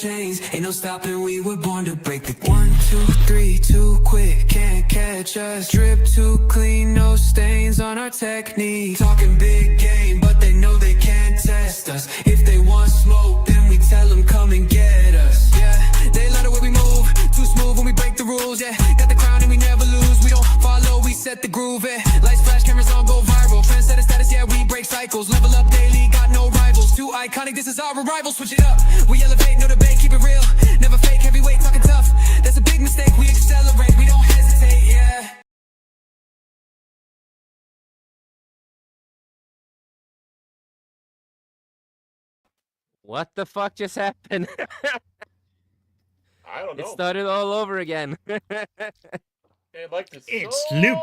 chains. Ain't no stopping, we were born to break the 1, 2, 3, too quick, can't catch us. Drip too clean, no stains on our technique. Talking big game, but they know they can't test us. If they want smoke, then we tell them come and get us. Yeah, they love the way we move, too smooth when we break the rules. Yeah, got the crown and we never lose. We don't follow, we set the groove. Yeah, lights flash, cameras on, go viral. Trendsetter status, yeah, we break cycles. Level up daily, got no rivals. Too iconic, this is our arrival. Switch it up, we elevate, no debate, keep it real. Never fake, heavyweight, talking tough. That's a big mistake, we accelerate, we don't hesitate, yeah. What the fuck just happened? I don't know. It started all over again. I like this It's so looped.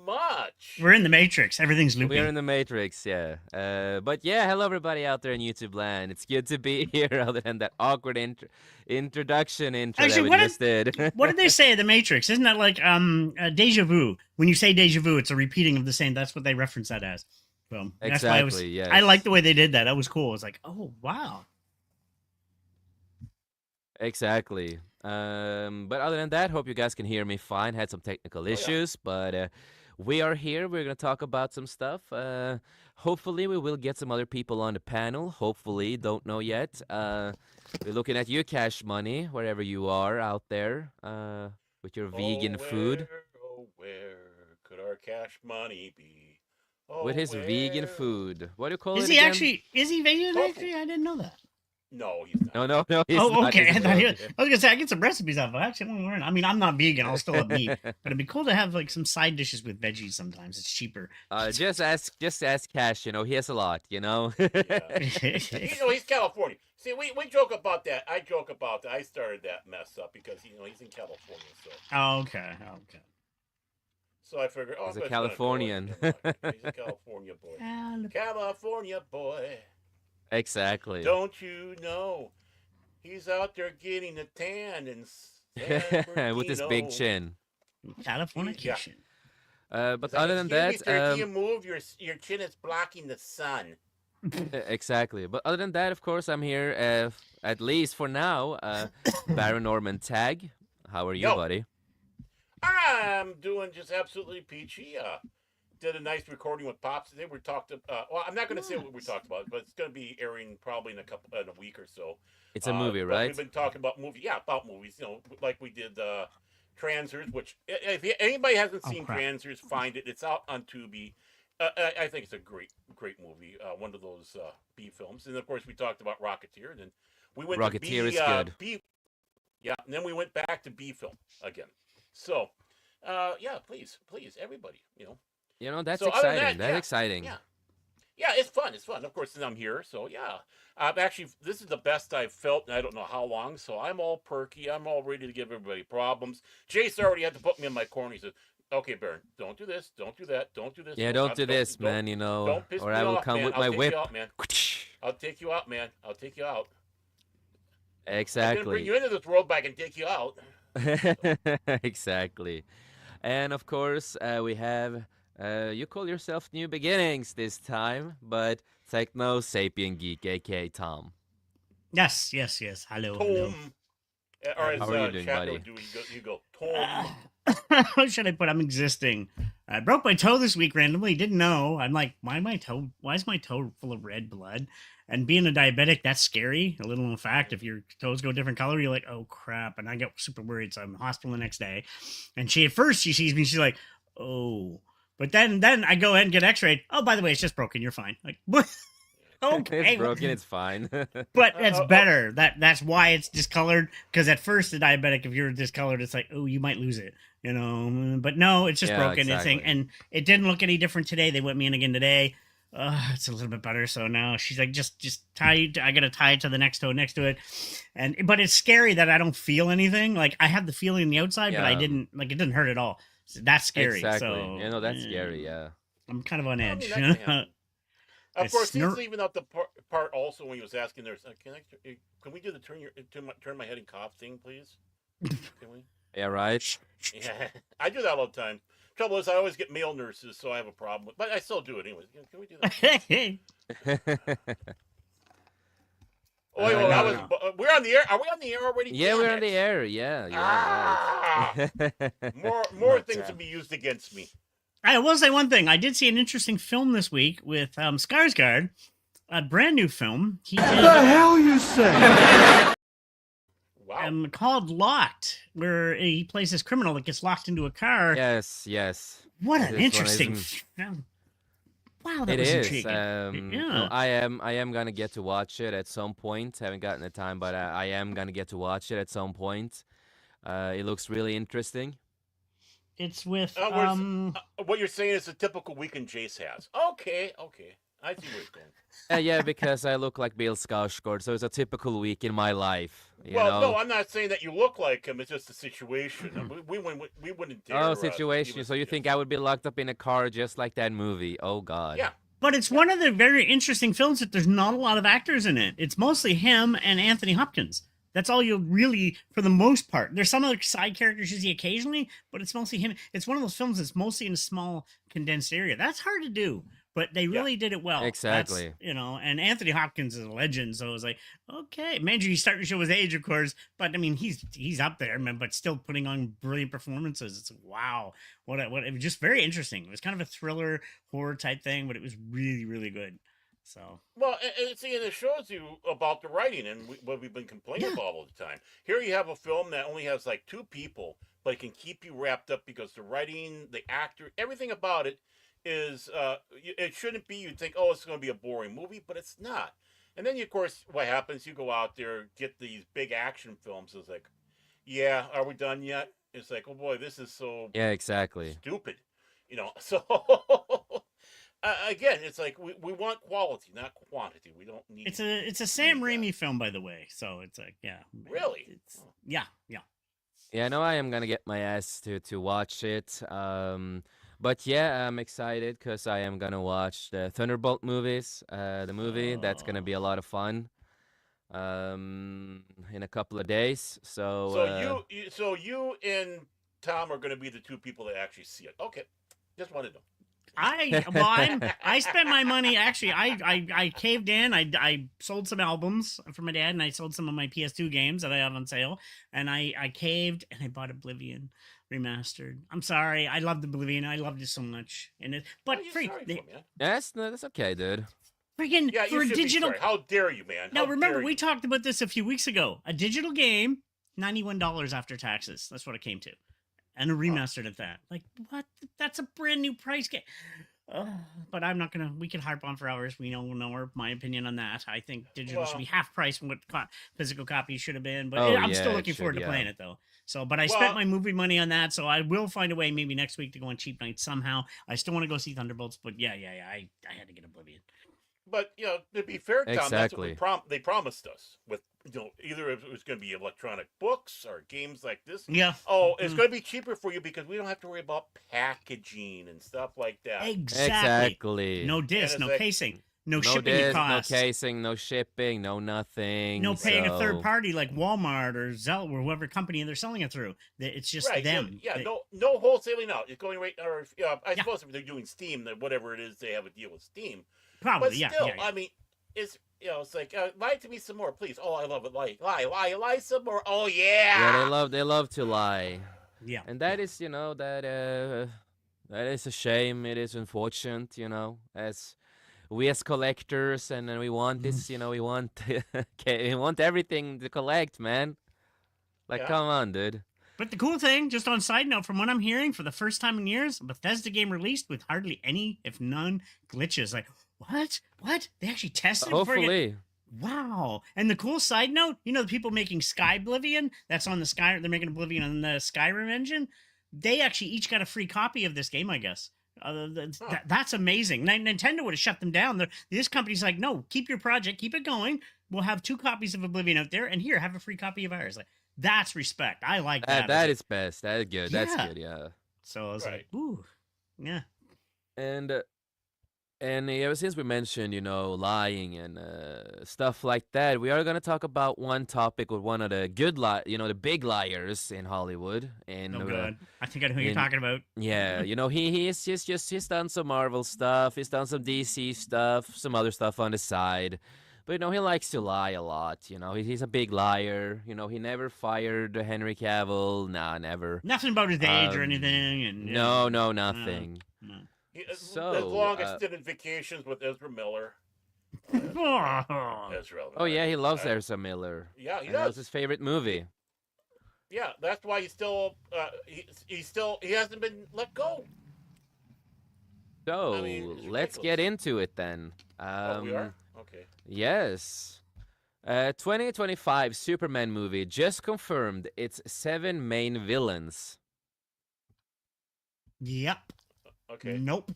much. We're in the Matrix. Everything's looping. We're in the Matrix, yeah. But yeah, hello everybody out there in YouTube land. It's good to be here other than that awkward introduction intro Actually, that we just did. What did they say at the Matrix? Isn't that like deja vu? When you say deja vu, it's a repeating of the same. That's what they reference that as. So that's why Yes. I like the way they did that. That was cool. It was like, oh wow. Exactly. But other than that, hope you guys can hear me fine. Had some technical issues, but we are here. We're going to talk about some stuff. Hopefully, we will get some other people on the panel. Hopefully, don't know yet. We're looking at you, Cash Money, wherever you are out there with your vegan food. Oh, where could our cash money be? Oh, With his vegan food. What do you call Is it he again? actually? Is he vegan? Tofu. Actually, I didn't know that. No, he's not. No, he's Oh, not. okay. He's I thought vegan. I was gonna say I get some recipes off. I actually want to learn. I mean, I'm not vegan. I'll still have meat, but it'd be cool to have like some side dishes with veggies. Sometimes it's cheaper. Just ask Cash. You know, he has a lot. You know. Yeah. He's California. See, we joke about that. I joke about that. I started that mess up because he's in California. So Oh, okay. so I figured, He's a I'm just gonna go Californian. with him. He's a California boy. California boy. Exactly. Don't you know? He's out there getting a tan and San With his big chin. Californication. But other than that, can you move your chin is blocking the sun? exactly. But other than that, of course, I'm here. At least for now. Baron Norman Tag. How are you, Yo. buddy? I'm doing just absolutely peachy. Did a nice recording with Pops. They were talked about. Well, I'm not going to say what we talked about, but it's going to be airing probably in a week or so. It's a movie, but right? We've been talking about about movies. Like we did Transers, which if anybody hasn't seen Transers, find it. It's out on Tubi. I think it's a great movie. One of those B films, and of course we talked about Rocketeer. And then we went Rocketeer to is good. Yeah, and then we went back to B film again. So, yeah, please, everybody, You know, that's So other than exciting. that, That's exciting. Yeah, it's fun. Of course, I'm here, so yeah. Actually, this is the best I've felt in I don't know how long, so I'm all perky. I'm all ready to give everybody problems. Jace already had to put me in my corner. He said, okay, Baron, don't do this, don't do that, don't do this. Yeah, don't do this, man, you know, don't piss or me I will off, come man. with I'll my take whip. You out, man. I'll take you out, man. I'll take you out. I didn't Exactly. bring you into this world, but I can take you out. Exactly. And of course, we have, you call yourself New Beginnings this time, but Techno Sapien Geek, aka Tom. Yes. Hello. Tom. Or as How are you doing, Chatro buddy? do, you go, Tom. What should I put? I'm existing. I broke my toe this week randomly. Didn't know. I'm like, why is my toe full of red blood? And being a diabetic, that's scary. A little known fact, if your toes go a different color, you're like, oh crap. And I get super worried. So I'm in the hospital the next day. And she sees me, she's like, oh. But then I go ahead and get x-rayed. Oh, by the way, it's just broken. You're fine. Like, what? Okay. It's broken, it's fine. But it's better. That's why it's discolored. Because at first, the diabetic, if you're discolored, it's like, oh, you might lose it, But no, it's just Yeah, broken. exactly. And it didn't look any different today. They went me in again today. It's a little bit better. So now she's like, just tie. I gotta tie it to the next toe next to it. But it's scary that I don't feel anything. Like I have the feeling on the outside, but I Yeah. didn't. Like it didn't hurt at all. So that's scary. Exactly. So That's scary, yeah. I'm kind of on I mean, edge. that can happen. Of It's course, he's snor- leaving out the part also when he was asking, "There's can we do the turn my head and cough thing, please? Can we?" Yeah, right? Yeah, I do that all the time. Trouble is, I always get male nurses, so I have a problem with. But I still do it anyways. Can we do that? Oh, wait, well, No, we're on the air. Are we on the air already? yeah, Damn we're it. on the air. Yeah, Ah! right. More But, things to be used against me. I will say one thing. I did see an interesting film this week with Skarsgård, a brand new film. He did hell you say? Wow. called Locked, where he plays this criminal that gets locked into a car. yes. What This an one interesting isn't- film. Wow, that It was is. intriguing. Yeah. I am gonna get to watch it at some point. Haven't gotten the time, but I am gonna get to watch it at some point. It looks really interesting. It's with What you're saying is a typical weekend Jace has. Okay. I see where it's going. Yeah, because I look like Bill Skarsgård, so it's a typical week in my life. You Well, know? no, I'm not saying that you look like him. It's just a situation. we wouldn't dare. Oh, situation. So you think I would be locked up in a car just like that movie? Oh God. Yeah. But it's one of the very interesting films that there's not a lot of actors in it. It's mostly him and Anthony Hopkins. That's all you'll really, for the most part. There's some other side characters you see occasionally, but it's mostly him. It's one of those films that's mostly in a small, condensed area. That's hard to do, but they really did it well. Exactly. That's, and Anthony Hopkins is a legend, so it was like, okay. Mind you, he's starting to show his age, of course, but I mean, he's up there, man, but still putting on brilliant performances. It's wow. It was just very interesting. It was kind of a thriller, horror type thing, but it was really, really good. So Well, and see, and it shows you about the writing and what we've been complaining about all the time. Here you have a film that only has like 2 people, but it can keep you wrapped up because the writing, the actor, everything about it is. It shouldn't be. You'd think, oh, it's going to be a boring movie, but it's not. And then, of course, what happens? You go out there, get these big action films. It's like, yeah, are we done yet? It's like, oh boy, this is so Yeah, exactly. stupid. So. Again, it's like we want quality, not quantity. We don't need. it's a Sam Raimi film, by the way. So it's like, yeah, Really? yeah. Yeah, no, I am gonna get my ass to watch it. But yeah, I'm excited because I am gonna watch the Thunderbolt movies. The movie that's gonna be a lot of fun. In a couple of days. So you and Tom are going to be the 2 people that actually see it. Okay, just wanted to know. I spent my money. Actually, I caved in. I sold some albums for my dad, and I sold some of my PS2 games that I have on sale. And I caved, and I bought Oblivion remastered. I'm sorry, I loved Oblivion. I loved it so much, but free. that's okay, dude. Freaking Yeah, for you a should digital. be sorry. How dare you, man? Now How remember, dare we you. talked about this a few weeks ago. A digital game, $91 after taxes. That's what it came to, and a remastered at that. Like what? That's a brand new price game. But I'm not gonna. We can harp on for hours. We know my opinion on that. I think digital should be half price from what physical copies should have been. But I'm still looking forward to playing it though. So, but I spent my movie money on that, so I will find a way maybe next week to go on cheap night somehow. I still want to go see Thunderbolts, but yeah, I had to get Oblivion. But to be fair, Tom, Exactly. that's what they promised us with either it was going to be electronic books or games like this. Yeah. Oh, it's going to be cheaper for you because we don't have to worry about packaging and stuff like that. Exactly. No disc, no casing, no shipping disc, costs, no casing, no shipping, no nothing. no paying a third party like Walmart or Zelle or whoever company they're selling it through. It's just them. Yeah, no wholesaling out. It's going right. Or I suppose if they're doing Steam, then whatever it is, they have a deal with Steam. Probably, But yeah. still, I mean, it's it's like lie to me some more, please. Oh, I love it. Lie some more. Oh yeah. Yeah, they love to lie. Yeah. And that is, that is a shame. It is unfortunate, as we as collectors, and we want this, we want we want everything to collect, man. Like, come on, dude. But the cool thing, just on side note, from what I'm hearing, for the first time in years, a Bethesda game released with hardly any, if none, glitches. Like, what? They actually tested it? Hopefully. Wow. And the cool side note, the people making Sky Oblivion, that's on the Sky, they're making Oblivion on the Skyrim engine. They actually each got a free copy of this game, I guess. That's amazing. Nintendo would have shut them down. This company's like, no, keep your project, keep it going. We'll have 2 copies of Oblivion out there, and here, have a free copy of ours. Like, that's respect. I like that. That is best. That is good. Yeah. That's good, yeah. So I was like, ooh, yeah. And since we mentioned, lying and stuff like that, we are gonna talk about one topic with one of the the big liars in Hollywood. And Oh god, I think I know who you're talking about. Yeah, he's done some Marvel stuff, he's done some DC stuff, some other stuff on the side. But he likes to lie a lot. He's a big liar. He never fired Henry Cavill. Nah, never. Nothing about his age or anything, and No, nothing. No. His So, long extended vacations with Ezra Miller. Ezra. oh yeah, he loves Ezra Miller. Yeah, he And that was does. his favorite movie. Yeah, that's why he's still he hasn't been let go. So I mean, it's let's ridiculous. get into it then. Oh, we are? Okay. Yes. 2025 Superman movie just confirmed its 7 main villains. Yep. Okay. Nope.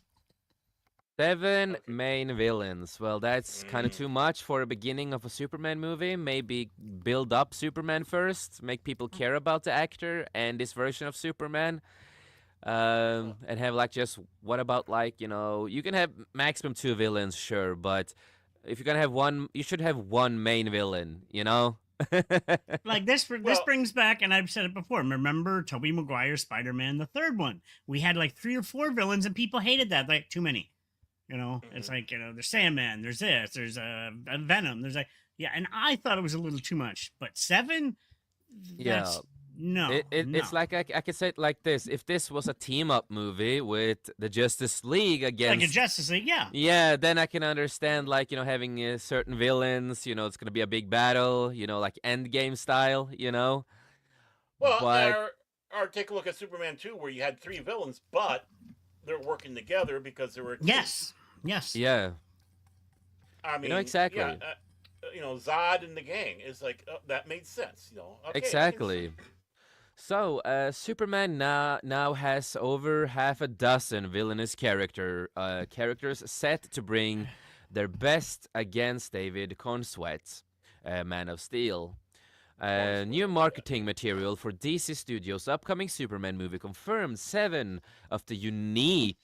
7 Okay. main villains. Well, that's kind of Mm. too much for a beginning of a Superman movie. Maybe build up Superman first, make people care about the actor and this version of Superman. And have like just what about like you can have maximum 2 villains, sure, but if you're gonna have one, you should have one main villain. Like this Well- brings back, and I've said it before. Remember Tobey Maguire's Spider-Man, the third one? We had like 3 or 4 villains, and people hated that. Like too many. It's like there's Sandman, there's this, there's a Venom, there's like and I thought it was a little too much, but 7. Yeah. That's, no, It's no. like I could say it like this: if this was a team up movie with the Justice League against, like a Justice League, yeah. yeah, then I can understand like having certain villains. It's gonna be a big battle. Like Endgame style. Well, But or take a look at Superman 2, where you had 3 villains, but they're working together because there were a team. Yes. yeah, I mean, exactly. Yeah, Zod and the gang is like that made sense. Okay, exactly. So, Superman now has over half a dozen villainous characters set to bring their best against David Cornsweet, Man of Steel. New marketing material for DC Studios' upcoming Superman movie confirmed 7 of the unique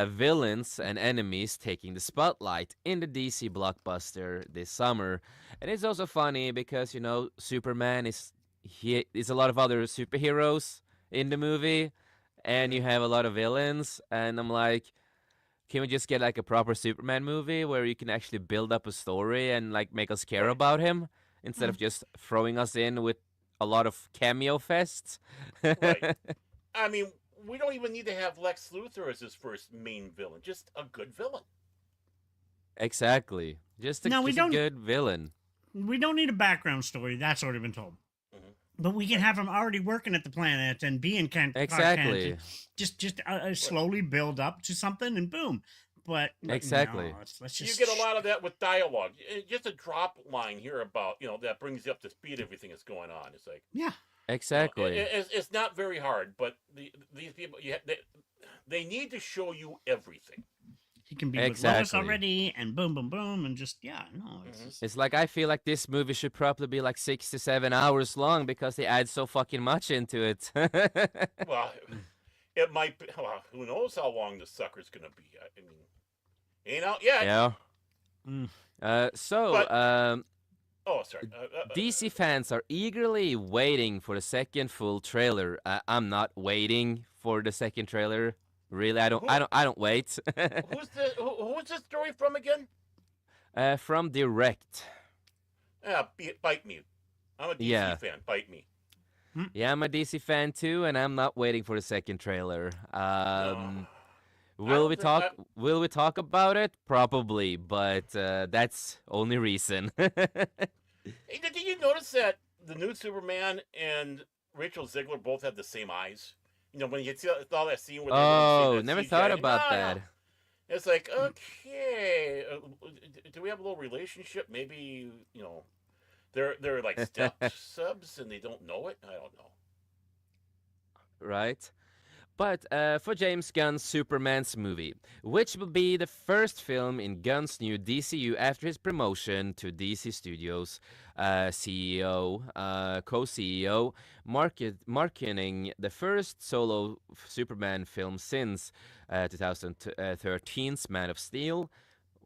villains and enemies taking the spotlight in the DC blockbuster this summer. And it's also funny because Superman is a lot of other superheroes in the movie, and you have a lot of villains. And I'm like, can we just get like a proper Superman movie where you can actually build up a story and like make us care Right. about him instead of just throwing us in with a lot of cameo fests? Right. I mean, we don't even need to have Lex Luthor as his first main villain. Just a good villain. Exactly. Just a, No, we just a don't- good villain. We don't need a background story. That's already been told. Mhm. But we can have him already working at the planet and being Clark Kent. Exactly. Just slowly build up to something and boom. But Exactly. no, let's You just get a lot of that with dialogue. Just a drop line here about that brings you up to speed. Everything that's going on. It's like Yeah. Exactly. it's not very hard, but these people they need to show you everything. He can be with Lois Exactly. already and boom, boom, boom, and just no. It's Mhm. just, It's like I feel like this movie should probably be like 6 to 7 hours long because they add so fucking much into it. Well, it might be. Well, who knows how long the sucker's gonna be? I mean, ain't out yet. yeah. Mm. So, Oh, sorry. DC fans are eagerly waiting for the second full trailer. I'm not waiting for the second trailer. Really, I don't wait. Who's this story from again? From Direct. Bite me. I'm a DC Yeah. fan. Bite me. Yeah, I'm a DC fan too, and I'm not waiting for the second trailer. No. Will we think talk? Will we talk about it? Probably, but that's only reason. Hey, did you notice that the new Superman and Rachel Ziegler both have the same eyes? When you see all that scene where Oh, they never thought about No. that. It's like, okay, do we have a little relationship? Maybe they're like step subs and they don't know it. I don't know. Right? But for James Gunn's Superman's movie, which will be the first film in Gunn's new DCU after his promotion to DC Studios CEO, co-CEO, marketing the first solo Superman film since 2013's Man of Steel.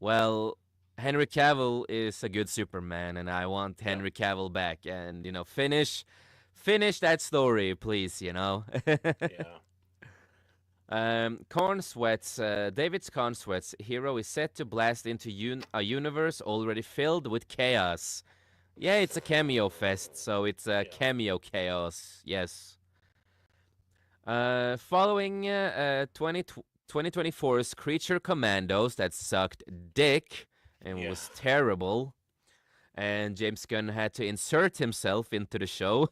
Well, Henry Cavill is a good Superman, and I want Henry Cavill back. And finish that story, please. Yeah. David's Cornsweat's hero is set to blast into a universe already filled with chaos. Yeah, it's a cameo fest, so it's a cameo chaos. Yes. Following 2024's Creature Commandos that sucked dick and was terrible, and James Gunn had to insert himself into the show.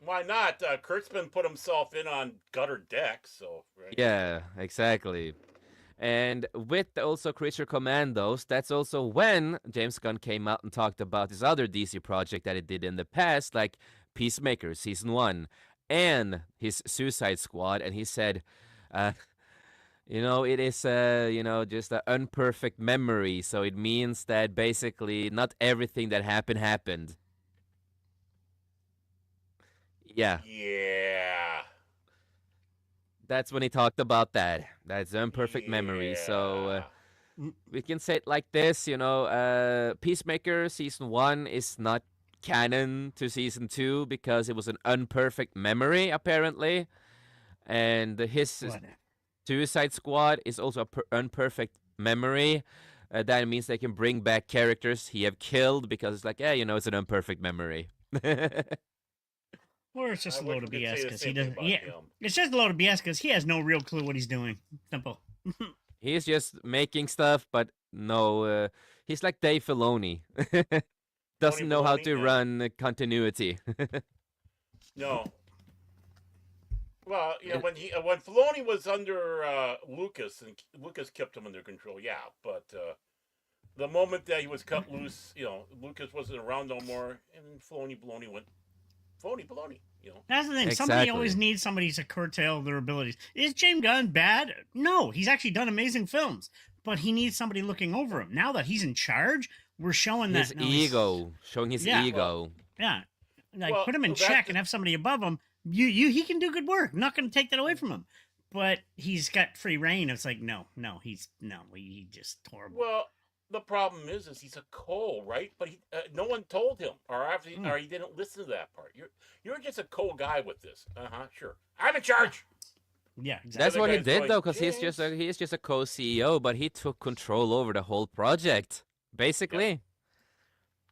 Why not? Kurtzman put himself in on Gutter Deck, so right. Yeah, exactly. And with also Creature Commandos, that's also when James Gunn came out and talked about his other DC project that he did in the past, like Peacemaker Season 1 and his Suicide Squad. And he said, it is, just an unperfect memory. So it means that basically not everything that happened. Yeah. Yeah. That's when he talked about that. That's imperfect memory. So we can say it like this, Peacemaker Season 1 is not canon to Season 2 because it was an unperfect memory, apparently. And his Suicide Squad is also an unperfect memory. That means they can bring back characters he have killed because it's like, it's an imperfect memory. Or it's just a load of BS because he doesn't. Yeah, it's just a load of BS because he has no real clue what he's doing. Simple. He's just making stuff, but no, he's like Dave Filoni. Doesn't know how to run continuity. No. Well, when Filoni was under Lucas and Lucas kept him under control, but the moment that he was cut loose, Lucas wasn't around no more, and Filoni baloney went. Baloney. That's the thing. Exactly. Somebody always needs somebody to curtail their abilities. Is James Gunn bad? No, he's actually done amazing films, but he needs somebody looking over him. Now that he's in charge, we're showing his ego, showing his ego. Put him in check and have somebody above him. He can do good work. I'm not going to take that away from him, but he's got free reign. It's like he just horrible. Well, the problem is he's a Cole, right? But no one told him, or he didn't listen to that part. You're just a Cole guy with this. Sure. I'm in charge. Yeah, exactly. That's what he did though, because he's just a co-CEO, but he took control over the whole project, basically.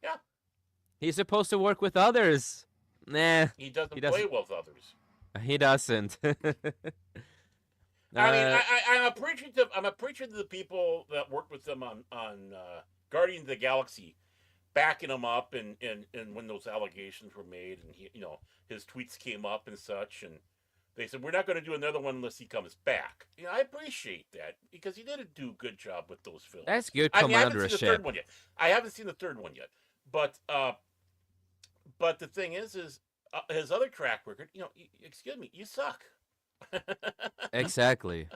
Yeah. He's supposed to work with others. Nah. He doesn't play with others. He doesn't. I mean, I'm appreciative. I'm appreciative of the people that worked with him on Guardians of the Galaxy, backing him up, and when those allegations were made, and his tweets came up and such, and they said we're not going to do another one unless he comes back. I appreciate that because he did a good job with those films. That's good commandership. I haven't seen the third one yet. But the thing is his other track record. Excuse me, you suck. Exactly.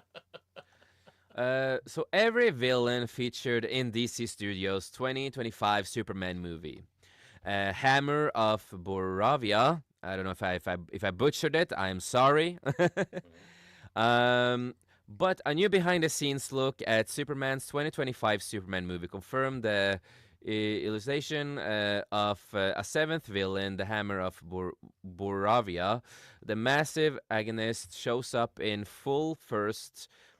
So every villain featured in DC Studios' 2025 Superman movie. Hammer of Boravia. I don't know if I butchered it. I'm sorry. But a new behind-the-scenes look at Superman's 2025 Superman movie confirmed the illustration of a seventh villain, the Hammer of Boravia. The massive agonist shows up in full for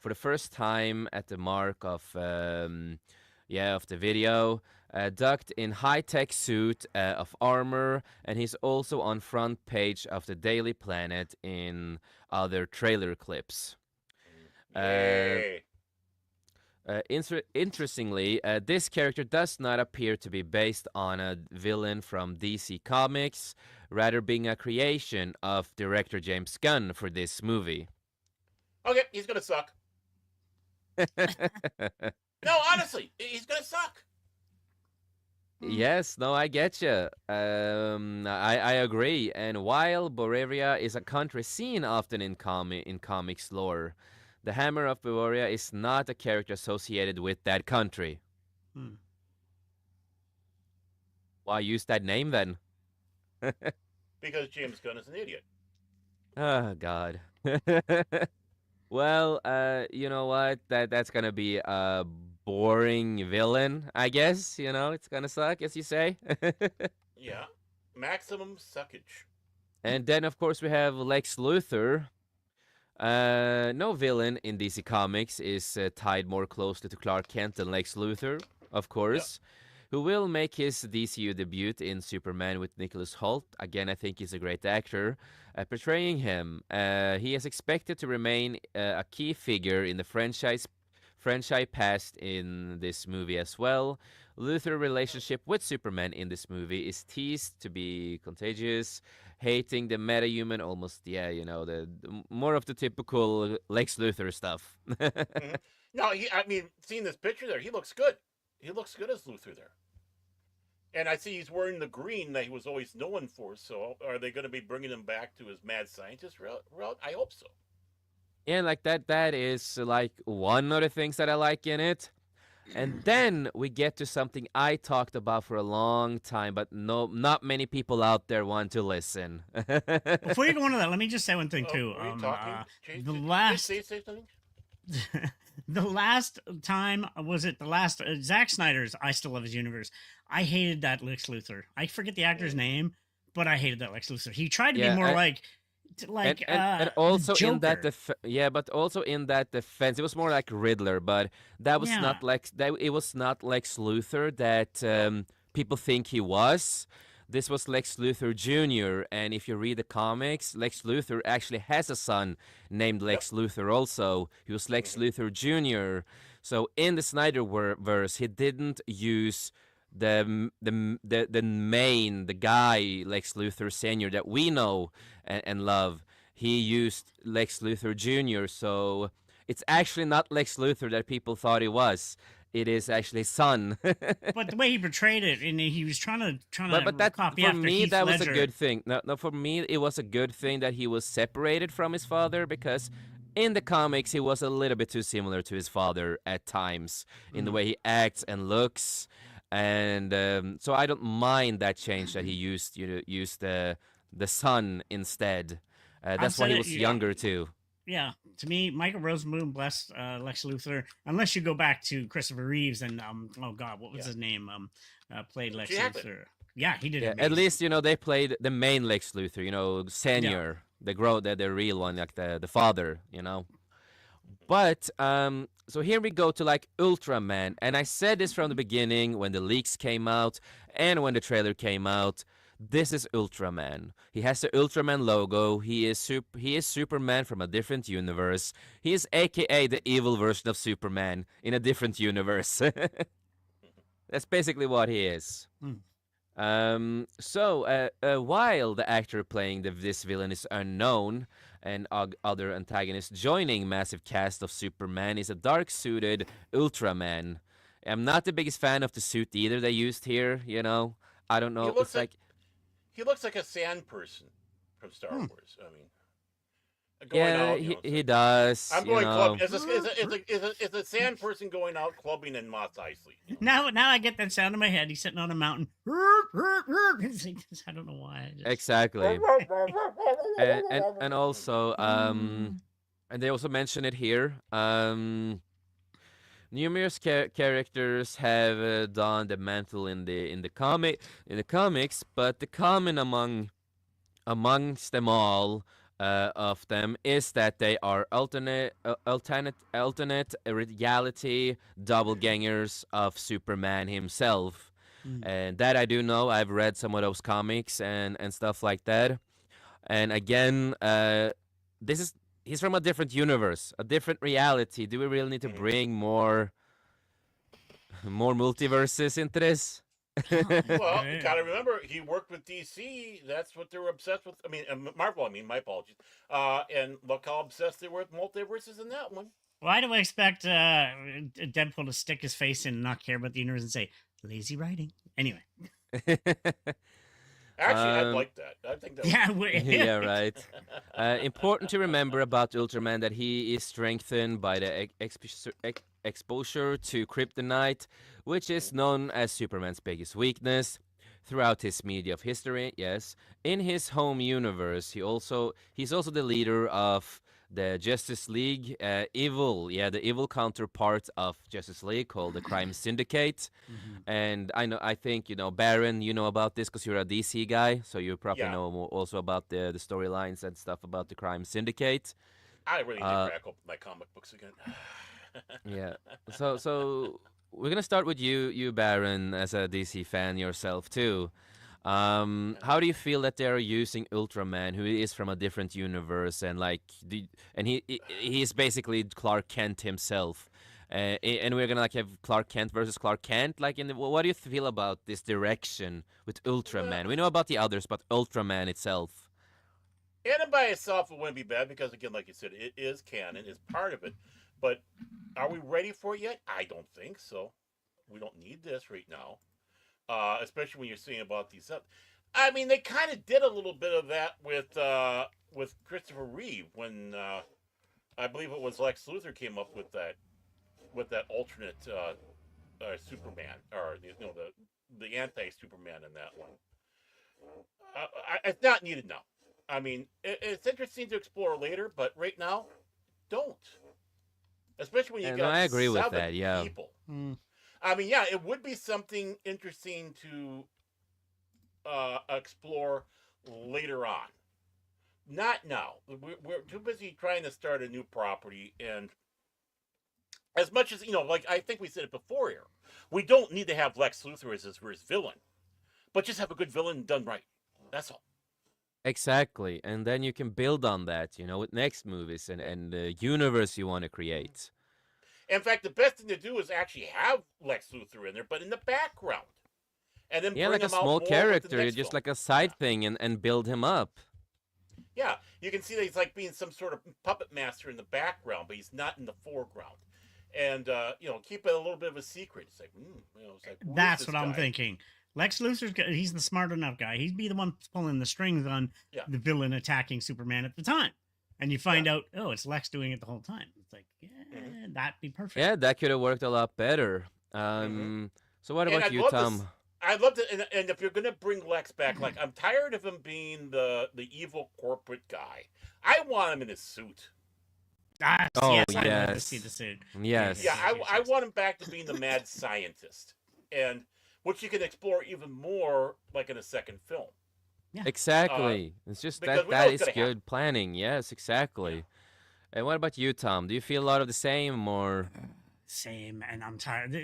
the first time at the mark of the video, ducked in high-tech suit of armor, and he's also on front page of the Daily Planet in other trailer clips. Interestingly, this character does not appear to be based on a villain from DC Comics, rather being a creation of director James Gunn for this movie. Okay, he's gonna suck. No, honestly, he's gonna suck. Yes, no, I get you. I agree. And while Boravia is a country seen often in comics lore, the Hammer of Boravia is not a character associated with that country. Why use that name then? Because James Gunn is an idiot. Oh, God. Well, you know what? That's gonna be a boring villain, I guess. It's gonna suck, as you say. Yeah. Maximum suckage. And then, of course, we have Lex Luthor. No villain in DC Comics is tied more closely to Clark Kent than Lex Luthor, of Yeah. course, who will make his DCU debut in Superman with Nicholas Hoult. Again, I think he's a great actor portraying him. He is expected to remain a key figure in the franchise past in this movie as well. Luthor's relationship with Superman in this movie is teased to be contagious, hating the metahuman, almost, yeah, the more of the typical Lex Luthor stuff. Hmm. No, I mean, seeing this picture there, he looks good. He looks good as Luther there. And I see he's wearing the green that he was always known for. So are they going to be bringing him back to his mad scientist route? I hope so. Yeah, like that is like one of the things that I like in it. And then we get to something I talked about for a long time, but not many people out there want to listen. Before you go into that, let me just say one thing Oh, too. are you talking? Jay, The did you last say something? the last time was it the last Zack Snyder's I Still Love His Universe. I hated that Lex Luthor. I forget the actor's name, but I hated that Lex Luthor. He tried to Yeah, be more and the also in that Joker. yeah, but also in that defense, it was more like Riddler, but that was Yeah. not like that. It was not Lex Luthor that No. people think he was. This was Lex Luthor Jr. And if you read the comics, Lex Luthor actually has a son named Yep. Lex Luthor. Also, he was Lex Hmm. Luthor Jr. So in the Snyder verse, he didn't use the main the guy Lex Luthor Senior that we know and love. He used Lex Luthor Jr. So it's actually not Lex Luthor that people thought he was. It is actually his son. But the way he portrayed it, and he was trying But to that copy for after me Heath that was a Ledger. good thing. No, for me it was a good thing that he was separated from his father because in the comics he was a little bit too similar to his father at times in the Mm. way he acts and looks, and so I don't mind that change that he used the son instead. I've That's why said he it. was Yeah. younger too. Yeah, to me, Michael Rosenbaum blessed Lex Luthor. Unless you go back to Christopher Reeves and oh god, what was Yeah. his name? Played Lex Jackson. Luthor. Yeah, he did Yeah, at amazing. least they played the main Lex Luthor, Yeah. senior, the real one, like the father. But so here we go to like Ultraman, and I said this from the beginning when the leaks came out and when the trailer came out. This is Ultraman. He has the Ultraman logo. He is Superman from a different universe. He is AKA the evil version of Superman in a different universe. That's basically what he is. Hmm. While the actor playing this villain is unknown, and other antagonists joining massive cast of Superman is a dark-suited Ultraman. I'm not the biggest fan of the suit either they used here. I don't He know. looks It's like like he looks like a sand person from Star Hmm. Wars. I mean, going yeah, out, he it's like, does. I'm going club. Is a sand person going out clubbing in Mos Eisley? Now I get that sound in my head. He's sitting on a mountain. I don't know why. Exactly. And also and they also mention it here. Numerous characters have donned the mantle in the comics, but the common amongst them all of them is that they are alternate reality doppelgangers of Superman himself. Mm. And that I do know. I've read some of those comics and stuff like that. And again, he's from a different universe, a different reality. Do we really need to Mhm. bring more multiverses into this? Well, you Yeah. gotta remember he worked with DC. That's what they were obsessed with. I mean, Marvel. I mean, my apologies. And look how obsessed they were with multiverses in that one. Why do I expect Deadpool to stick his face in and not care about the universe and say lazy writing? Anyway, Actually, I'd Um, like that. I think that. yeah, Yeah, right. Important to remember about Ultraman that he is strengthened by the exposure to kryptonite, which is known as Superman's biggest weakness. Throughout his media of history, yes, in his home universe, he's also the leader of the Justice League, the evil counterpart of Justice League called the Crime Syndicate. Mhm. And I think Baron, you know about this because you're a DC guy, so you probably Yeah. know also about the storylines and stuff about the Crime Syndicate. I really need to Uh, crack open my comic books again. yeah. So we're gonna start with you, Baron, as a DC fan yourself too. How do you feel that they're using Ultraman, who is from a different universe, and like, and he's basically Clark Kent himself, and we're gonna like have Clark Kent versus Clark Kent. Like, what do you feel about this direction with Well, Ultraman? We know about the others, but Ultraman itself. and by itself, it wouldn't be bad because, again, like you said, it is canon, is part of it. But are we ready for it yet? I don't think so. We don't need this right now, especially when you're seeing about these. I mean, they kind of did a little bit of that with Christopher Reeve when I believe it was Lex Luthor came up with that alternate Superman, or the anti Superman in that one. It's not needed now. I mean, it's interesting to explore later, but right now, don't. Especially when you And got I agree with 7 that. Yeah. people. Mm. I mean, yeah, it would be something interesting to explore later on. Not now. We're too busy trying to start a new property, and as much as like I think we said it before here, we don't need to have Lex Luthor as his villain, but just have a good villain done right. That's all. Exactly, and then you can build on that, with next movies and the universe you want to create. In fact, the best thing to do is actually have Lex Luthor in there, but in the background, and then Yeah, bring like a him out small more with the character, next just film. like a side thing, and build him up. Yeah, you can see that he's like being some sort of puppet master in the background, but he's not in the foreground. And keep it a little bit of a secret. It's like, it's like, who is That's this what I'm guy? thinking. Lex he's the smart enough guy. He'd be the one pulling the strings on Yeah. the villain attacking Superman at the time. And you find out, oh, it's Lex doing it the whole time. It's like, yeah, that'd be perfect. Yeah, that could have worked a lot better. So what And about I'd you, love Tom? I'd love to, and if you're gonna bring Lex back, like I'm tired of him being the evil corporate guy. I want him in his suit. Oh, yes, I'd love to yes. see the suit. Yes. Yeah, I want him back to being the mad scientist, and which you can explore even more, like in a second film. Exactly. It's just because that we know that it's is gonna happen. good planning. Yes, exactly. And what about you, Tom? Do you feel a lot of the same, or? Same, and I'm tired.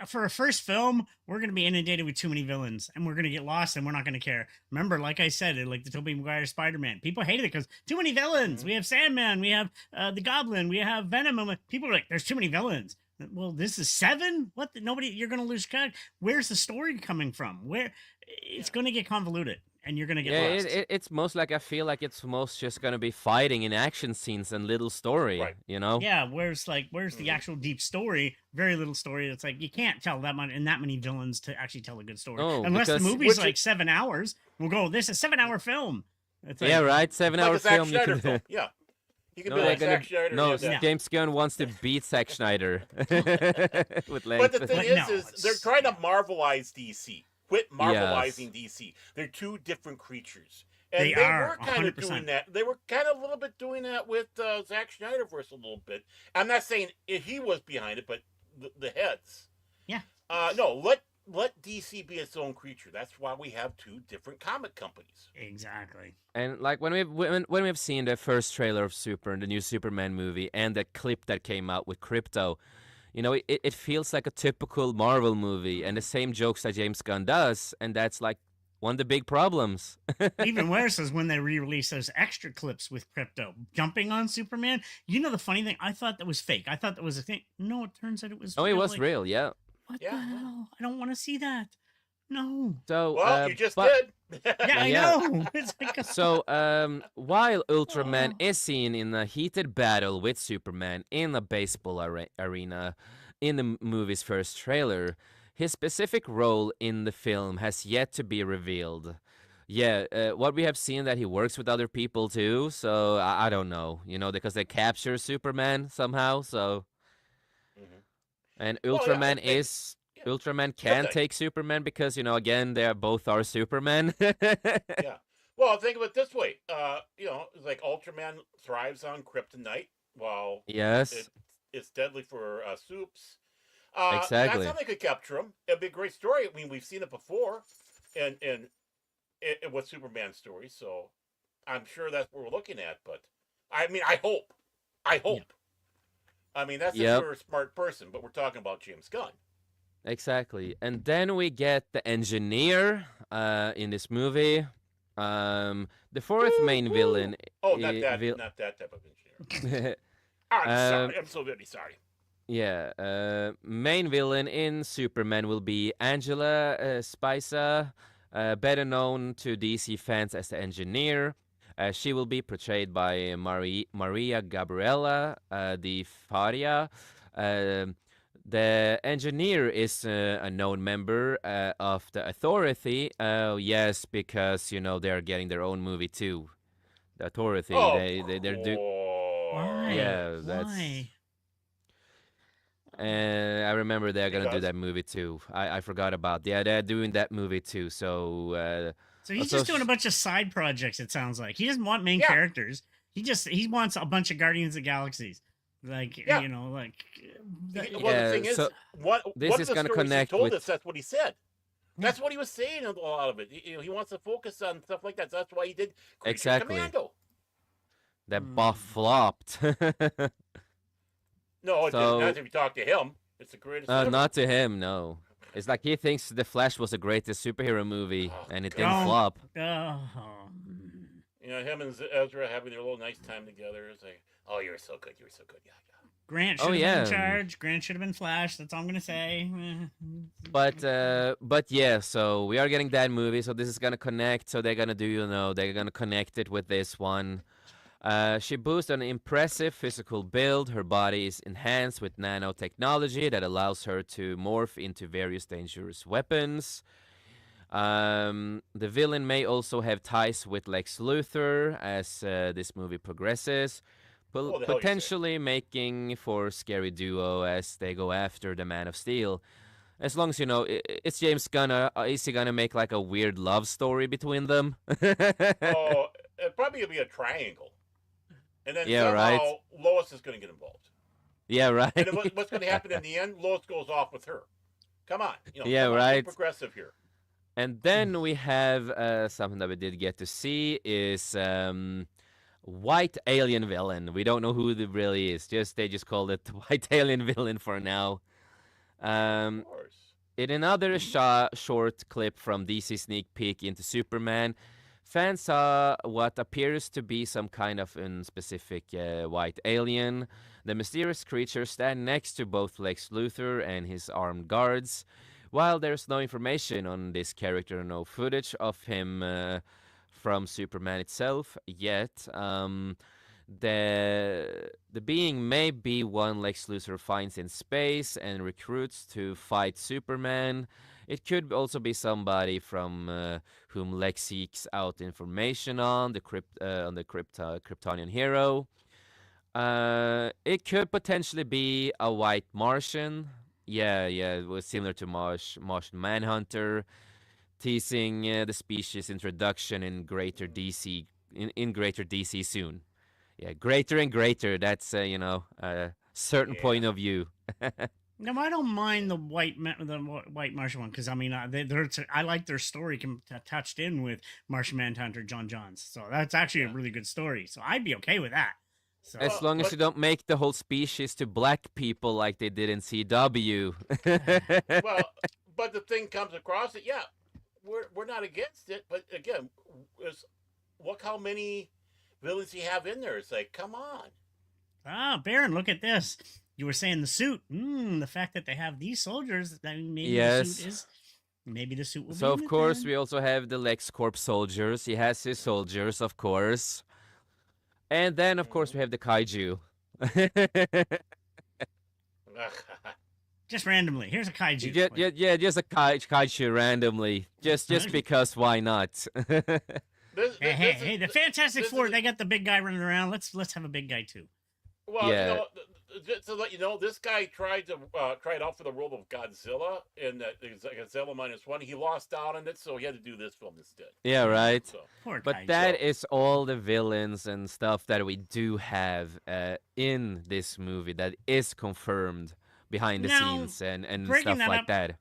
For a first film, we're gonna be inundated with too many villains, and we're gonna get lost, and we're not gonna care. Remember, like I said, like the Tobey Maguire Spider-Man, people hated it because too many villains. We have Sandman, we have the Goblin, we have Venom. People are like, "There's too many villains." Well, this is 7. What? Nobody. You're gonna lose track. Where's the story coming from? Where? It's gonna get convoluted, and you're gonna get Yeah, lost. it's most like, I feel like it's most just gonna be fighting in action scenes and little story. Right. Yeah, where's the actual deep story? Very little story. It's like you can't tell that much and that many villains to actually tell a good story. Oh, Unless the because- movie's Which like 7 hours, we'll go. This is a 7-hour film. It's like, Yeah, right. Like 7-hour a Zack film. You Schneider can. film. Yeah, you can No, be they're like gonna- Zack Schneider. No, and that. James Gunn wants to beat Zack Schneider with length. But the thing But is, no, is it's- they're trying to Marvelize DC. Quit Yes. Marvelizing DC. They're two different creatures. And They they are, were kind of 100%. doing that. They were kind of a little bit doing that with Zack Snyderverse a little bit. I'm not saying he was behind it, but the heads. Yeah. No, let DC be its own creature. That's why we have 2 different comic companies. exactly. And like when we've seen the first trailer of the new Superman movie, and that clip that came out with Crypto, it feels like a typical Marvel movie, and the same jokes that James Gunn does, and that's like one of the big problems. Even worse is when they re-release those extra clips with Crypto jumping on Superman. You know the funny thing? I thought that was fake. I thought that was a thing. No, it turns out it was. Oh, it real. was Like, real, yeah. What Yeah. the hell? I don't want to see that. No. So Well, you just but- did. Yeah, I Yeah. know. It's like So, while Ultraman Oh. is seen in a heated battle with Superman in a baseball arena in the movie's first trailer, his specific role in the film has yet to be revealed. Yeah, what we have seen that he works with other people too, so I don't know, because they capture Superman somehow, so. Mhm. And Well, yeah, I Ultraman think- is. yeah. Ultraman can Okay. take Superman because, again, they both are Superman. Yeah. Well, think of it this way. It's like Ultraman thrives on kryptonite, while Yes. it's deadly for soups. Exactly. That's how they could capture him. It'd be a great story. I mean, we've seen it before, and with Superman stories. So I'm sure that's what we're looking at. But I mean, I hope I hope. I mean, that's if Yep. you're a smart person, but we're talking about James Gunn. Exactly. And then we get the engineer in this movie. The fourth main villain. Oh, not that type of engineer. I'm sorry. I'm so very sorry. Yeah. Main villain in Superman will be Angela Spicer, better known to DC fans as the engineer. She will be portrayed by Maria Gabriela di Faria. The engineer is a known member of the Authority. Yes, because they're getting their own movie too. The Authority. Oh, they're doing. Why? Yeah, that's. Why? I remember they're gonna do Because- that movie too. I forgot about. Yeah, they're doing that movie too. So. So he's So just doing a bunch of side projects. It sounds like he doesn't want main Yeah. characters. He wants a bunch of Guardians of the Galaxies. Like Yeah. like. Well, Yeah, the thing is, so one this of is the gonna stories connect he told with- us, that's what he said. That's what he was saying in a lot of it. He wants to focus on stuff like that. So that's why he did Creature Exactly. Commando. That buff flopped. No, it So- didn't. Not if you talk to him. It's the greatest. ever. Not to him, no. It's like he thinks The Flash was the greatest superhero movie, Oh, and it God. didn't flop. Oh. Him and Ezra having their little nice time together. It's like, oh, you're so good. You're so good. Yeah, yeah. Grant should Oh, have yeah. been in charge. Grant should have been Flash. That's all I'm gonna say. But yeah, so we are getting that movie, so this is gonna connect. So they're gonna do, they're gonna connect it with this one. She boasts an impressive physical build. Her body is enhanced with nanotechnology that allows her to morph into various dangerous weapons. The villain may also have ties with Lex Luthor as this movie progresses, What the hell you say? potentially making for scary duo as they go after the Man of Steel. As long as it's James Gunn, is he gonna make like a weird love story between them? Oh, it probably will be a triangle. And then Yeah, somehow right. Lois is going to get involved. Yeah, right. And then what's going to happen in the end? Lois goes off with her. Come on. Yeah, come on, be right. progressive here. And then we have something that we did get to see is white alien villain. We don't know who it really is. They just called it white alien villain for now. Of course. In another short clip from DC sneak peek into Superman, fans saw what appears to be some kind of unspecific white alien. The mysterious creature stands next to both Lex Luthor and his armed guards. While there's no information on this character, no footage of him from Superman itself yet, the being may be one Lex Luthor finds in space and recruits to fight Superman. It could also be somebody from whom Lex seeks out information on the Kryptonian hero. It could potentially be a white Martian. Yeah, it was similar to Martian Manhunter, teasing the species introduction in Greater DC in Greater DC soon. Yeah, greater and greater. That's a certain Yeah. point of view. No, I don't mind the white Martian one because I mean I like their story touched in with Martian Manhunter John Johns, so that's actually a really good story. So I'd be okay with that. So As long as but- you don't make the whole species to black people like they did in CW. Well, but the thing comes across that, yeah, we're not against it. But again, look how many villains you have in there. It's like, come on. Baron, look at this. You were saying the suit. The fact that they have these soldiers, I mean, maybe the Yes. suit is. Maybe the suit will So be of course we also have the LexCorp soldiers. He has his soldiers, of course. And then of course we have the kaiju. just randomly. Here's a kaiju. Just a kaiju randomly. Just because why not? Hey, the Fantastic this Four, is- they got the big guy running around. Let's have a big guy too. Well, Yeah. just to let you know, this guy tried out for the role of Godzilla in that Godzilla -1. He lost out on it, so he had to do this film instead. Yeah, right. So, Poor But kaiju. that is all the villains and stuff that we do have in this movie that is confirmed behind the Now, scenes and breaking stuff that like up- that.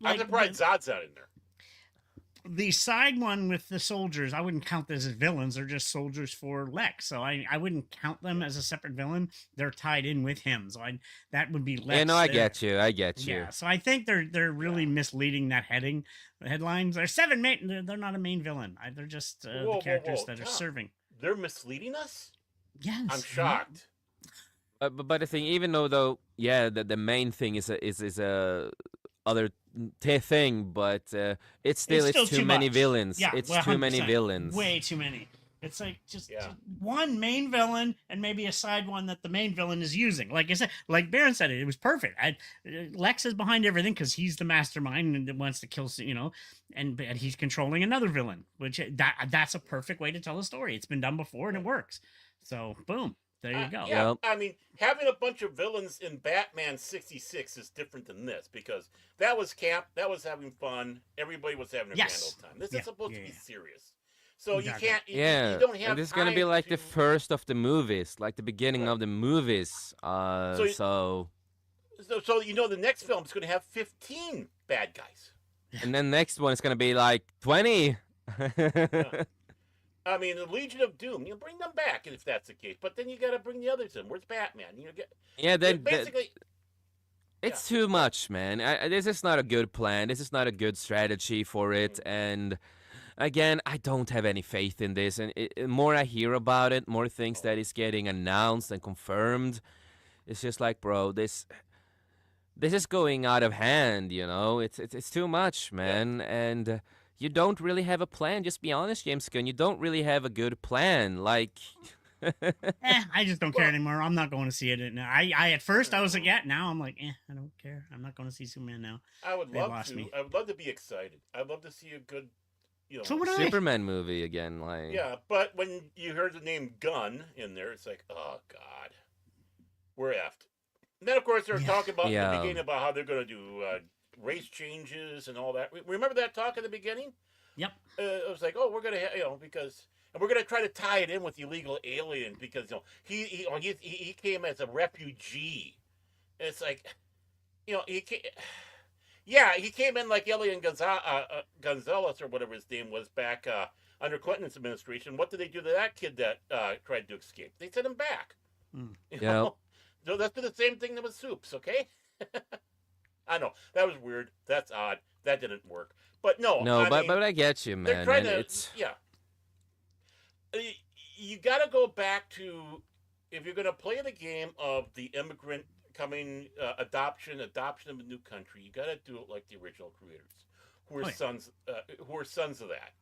I'm surprised Zod's not in there. the side one with the soldiers, I wouldn't count this as villains. They're just soldiers for Lex. So I wouldn't count them as a separate villain. They're tied in with him. So that would be Lex. Yeah, no, I there. get you. I get you. Yeah, so I think they're really misleading that heading. The headlines are seven main. They're not a main villain. They're just the characters that are serving. They're misleading us. Yes, I'm shocked. But the thing, even though yeah, the main thing is a other thing, but it's still too many much. villains. Yeah, it's 100%. too many villains. Way too many. It's like just one main villain and maybe a side one that the main villain is using. Like I said, like Baron said, it was perfect. Lex is behind everything because he's the mastermind and wants to kill, and he's controlling another villain, which that's a perfect way to tell a story. It's been done before and it works. So boom, there you go. Yeah, Yep. I mean, having a bunch of villains in Batman 66 is different than this because that was camp, that was having fun, everybody was having a grand old time. This is supposed to be serious. So Exactly. you can't, Yeah, you don't have and this is gonna be time like to... the first of the movies, like the beginning Right. of the movies. So So the next film is going to have 15 bad guys. and then next one is gonna be like 20. I mean, the Legion of Doom, you bring them back if that's the case, but then you got to bring the others in. Where's Batman? Yeah, then basically... it's too much, man. This is not a good plan. This is not a good strategy for it. And again, I don't have any faith in this. And more I hear about it, more things that is getting announced and confirmed. It's just like, bro, this is going out of hand. It's too much, man. And you don't really have a plan. Just be honest, James Gunn. You don't really have a good plan. Like. I just don't care anymore. I'm not going to see it. I at first I was like, yeah. Now I'm like, I don't care. I'm not going to see Superman now. I would They love lost to. me. I would love to be excited. I'd love to see a good, So would I. Superman movie again, like. Yeah, but when you heard the name Gunn in there, it's like, oh God, we're effed. And then of course they're talking about in the beginning about how they're going to do race changes and all that. Remember that talk in the beginning? Yep. It was like, oh, we're going to, because. And we're going to try to tie it in with illegal aliens because he came as a refugee. And it's like, he came, he came in like Elian Gonzalez or whatever his name was back under Clinton's administration. What did they do to that kid that tried to escape? They sent him back. Yeah. So let's do the same thing with Soups, okay? I know that was weird. That's odd. That didn't work. But no, but I get you, man. They're trying to, it's... You got to go back to, if you're going to play the game of the immigrant coming, adoption of a new country, you got to do it like the original creators, who are sons of that,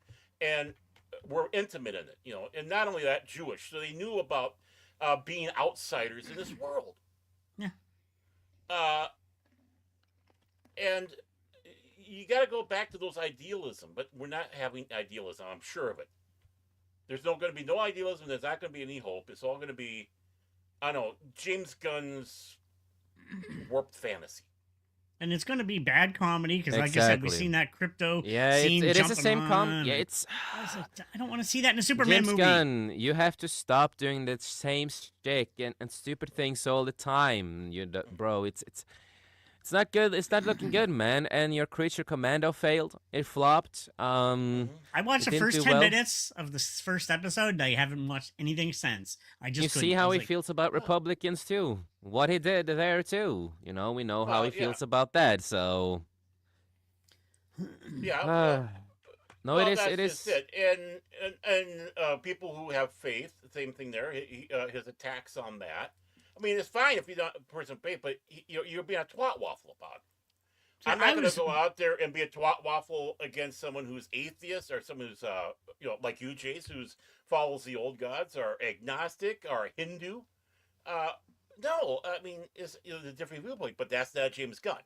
and were intimate in it, and not only that, Jewish, so they knew about being outsiders in this world. Yeah. And you got to go back to those idealism, but we're not having idealism. I'm sure of it. There's going to be no idealism. There's not going to be any hope. It's all going to be, I don't know, James Gunn's warped fantasy. And it's going to be bad comedy because, like I said, we've seen that crypto. Yeah, scene it is the same on. Yeah, it's. I don't want to see that in a Superman James movie. Gunn, you have to stop doing the same shtick and stupid things all the time. Bro, it's not good. It's not looking good, man. And your Creature Commando failed. It flopped. I watched the didn't first do 10 well. minutes of the first episode. I haven't watched anything since. I just You couldn't. see I how was he like, feels about Republicans too. What he did there too. We know how he yeah. feels about that. So. Yeah. No, well, it is. that's It is. just it. And people who have faith, the same thing there. His attacks on that. I mean, it's fine if you're not a person of faith, but you're being a twat waffle about it. So I'm not going to go out there and be a twat waffle against someone who's atheist or someone who's, like you, Jace, who follows the old gods or agnostic or Hindu. No, I mean, it's a different viewpoint, but that's not James Gunn.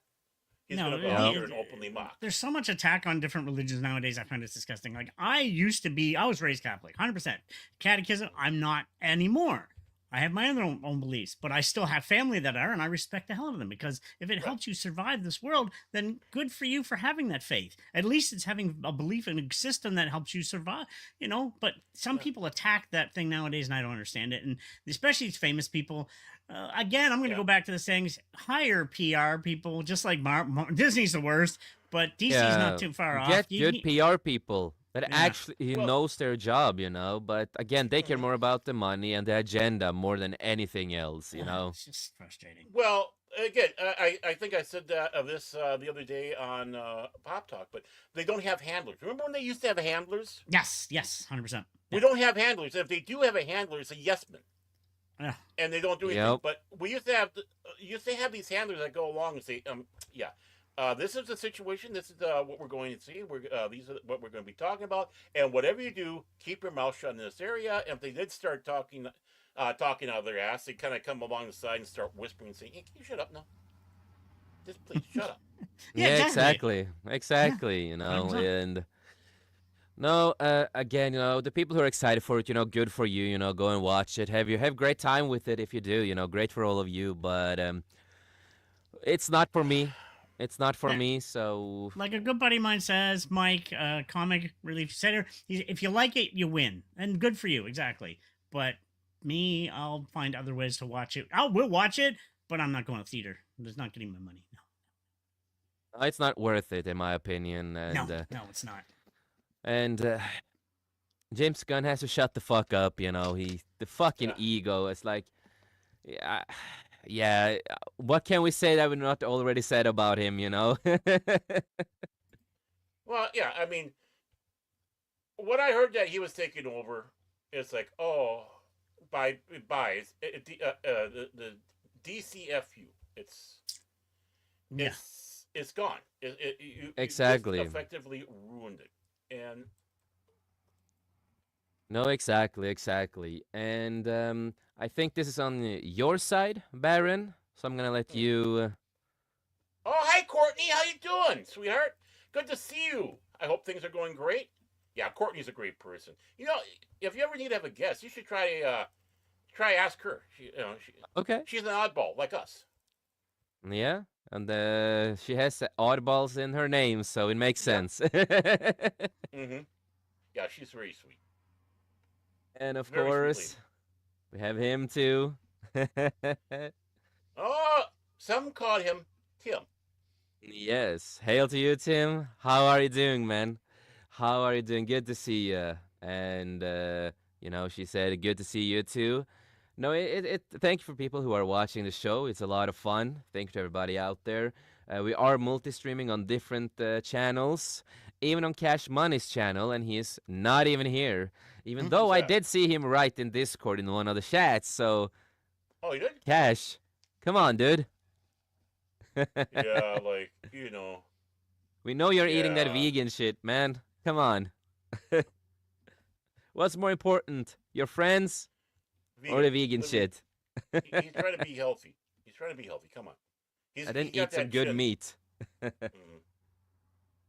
He's going to go out there and openly mock. There's so much attack on different religions nowadays. I find it's disgusting. Like, I was raised Catholic, 100%. Catechism, I'm not anymore. I have my own beliefs, but I still have family that are, and I respect the hell out of them because if it helps you survive this world, then good for you for having that faith. At least it's having a belief in a system that helps you survive, But some people attack that thing nowadays, and I don't understand it. And especially these famous people. Again, I'm going to go back to the sayings: hire PR people, just like Disney's the worst. but DC's Yeah, not too far off. get good PR people that Yeah. actually Well- knows their job, you know. But again, they care Mhm. more about the money and the agenda more than anything else, you know. It's just frustrating. Well, again, I think I said that of this the other day on Pop Talk, but they don't have handlers. Remember when they used to have handlers? Yes, 100%. We don't have handlers. If they do have a handler, it's a yes man, Yeah. and they don't do anything. Yep. But we used to have these handlers that go along and say, yeah. This is the situation. This is what we're going to see. These are what we're going to be talking about. And whatever you do, keep your mouth shut in this area. And if they did start talking out of their ass, they kind of come along the side and start whispering and saying, "Hey, can you shut up now? Just please shut up." Yeah, Exactly. You know, 100%. and no, again, you know, the people who are excited for it, you know, good for you. You know, go and watch it. Have great time with it if you do. You know, great for all of you. But it's not for me. It's not for Yeah. me. So Like a good buddy of mine says, Mike, comic relief center, if you like it, you win. And good for you, exactly. But me, I'll find other ways to watch it. We'll watch it, but I'm not going to theater. It's not getting my money. it's not worth it, in my opinion. No, And no, it's not. and James Gunn has to shut the fuck up. You know, the fucking Yeah. ego. It's like, yeah. Yeah, what can we say that we not already said about him, you know? Well, yeah. I mean, what I heard that he was taking over, it's like, oh, the DCFU. Yeah. It's gone. You Exactly. just effectively ruined it. And No, exactly. And I think this is on your side, Baron. So I'm gonna let you. oh, hi, Courtney. How you doing, sweetheart? Good to see you. I hope things are going great. Yeah, Courtney's a great person. You know, if you ever need to have a guest, you should try ask her. Okay. She's an oddball like us. Yeah, and she has oddballs in her name, so it makes Yeah. sense. Mm-hmm. Yeah, she's very sweet. And of Very sweet course, we have him too. Oh, some called him Tim. Yes. Hail to you, Tim. How are you doing, man? How are you doing? Good to see you. And you know, she said, "Good to see you too." No, thank you for people who are watching the show. It's a lot of fun. Thank you to everybody out there. We are multi-streaming on different channels, even on Cash Money's channel, and he is not even here. Even though I that? did see him write in Discord in one of the chats. So, Oh, you did? Cash, come on, dude. Yeah, like, you know. We know you're eating that Yeah. vegan shit, man. Come on. What's more important, your friends or the vegan The- shit? He's trying to be healthy. He's trying to be healthy. Come on. I He didn't got eat some that good shit. meat. Mhm.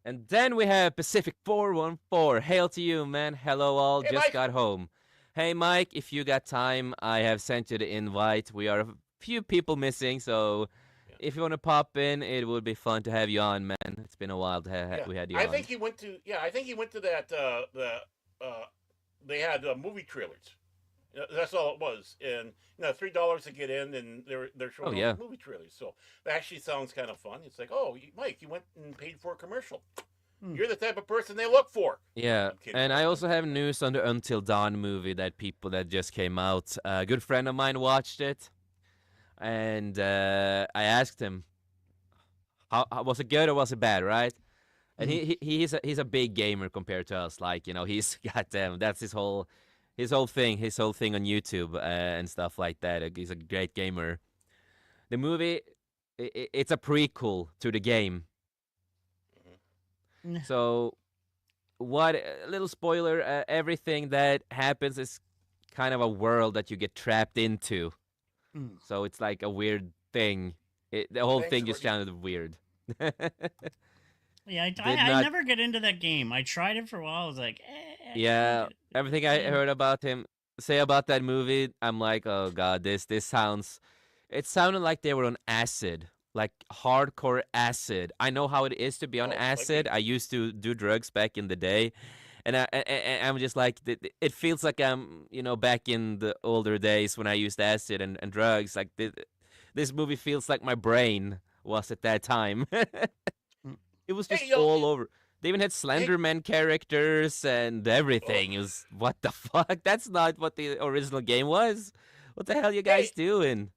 And then we have Pacific 414. Hail to you, man. Hello, all. Hey, Just Mike. got home. Hey, Mike, if you got time, I have sent you the invite. We are a few people missing, so Yeah. if you want to pop in, it would be fun to have you on, man. It's been a while to Yeah. we had you I on. think he went to that they had movie trailers. That's all it was, and $3 to get in, and they're showing all yeah. the movie trailers. So that actually sounds kind of fun. It's like, oh, Mike, you went and paid for a commercial. Hmm. You're the type of person they look for. Yeah, I'm kidding. and I also have news on the Until Dawn movie that just came out. A good friend of mine watched it, and I asked him, how was it good or was it bad, right? And he's a big gamer compared to us. Like, he's goddamn, that's his whole thing on YouTube and stuff like that. He's a great gamer. The movie, it's a prequel to the game. Mhm. So, a little spoiler, everything that happens is kind of a world that you get trapped into. Mm. So it's like a weird thing. The whole Thanks, thing just Courtney. sounded weird. Yeah, I not- never get into that game. I tried it for a while. I was like, I Yeah, can't get it. everything I heard about him say about that movie, I'm like, oh god, this sounds. It sounded like they were on acid, like hardcore acid. I know how it is to be on Oh, like acid. me. I used to do drugs back in the day, and I'm just like, it feels like I'm, back in the older days when I used acid and drugs. Like this movie feels like my brain was at that time. It was just Hey, yo, all over. They even had hey, Slenderman characters and oh, everything. It was what the fuck? That's not what the original game was. What the hell you guys hey, doing?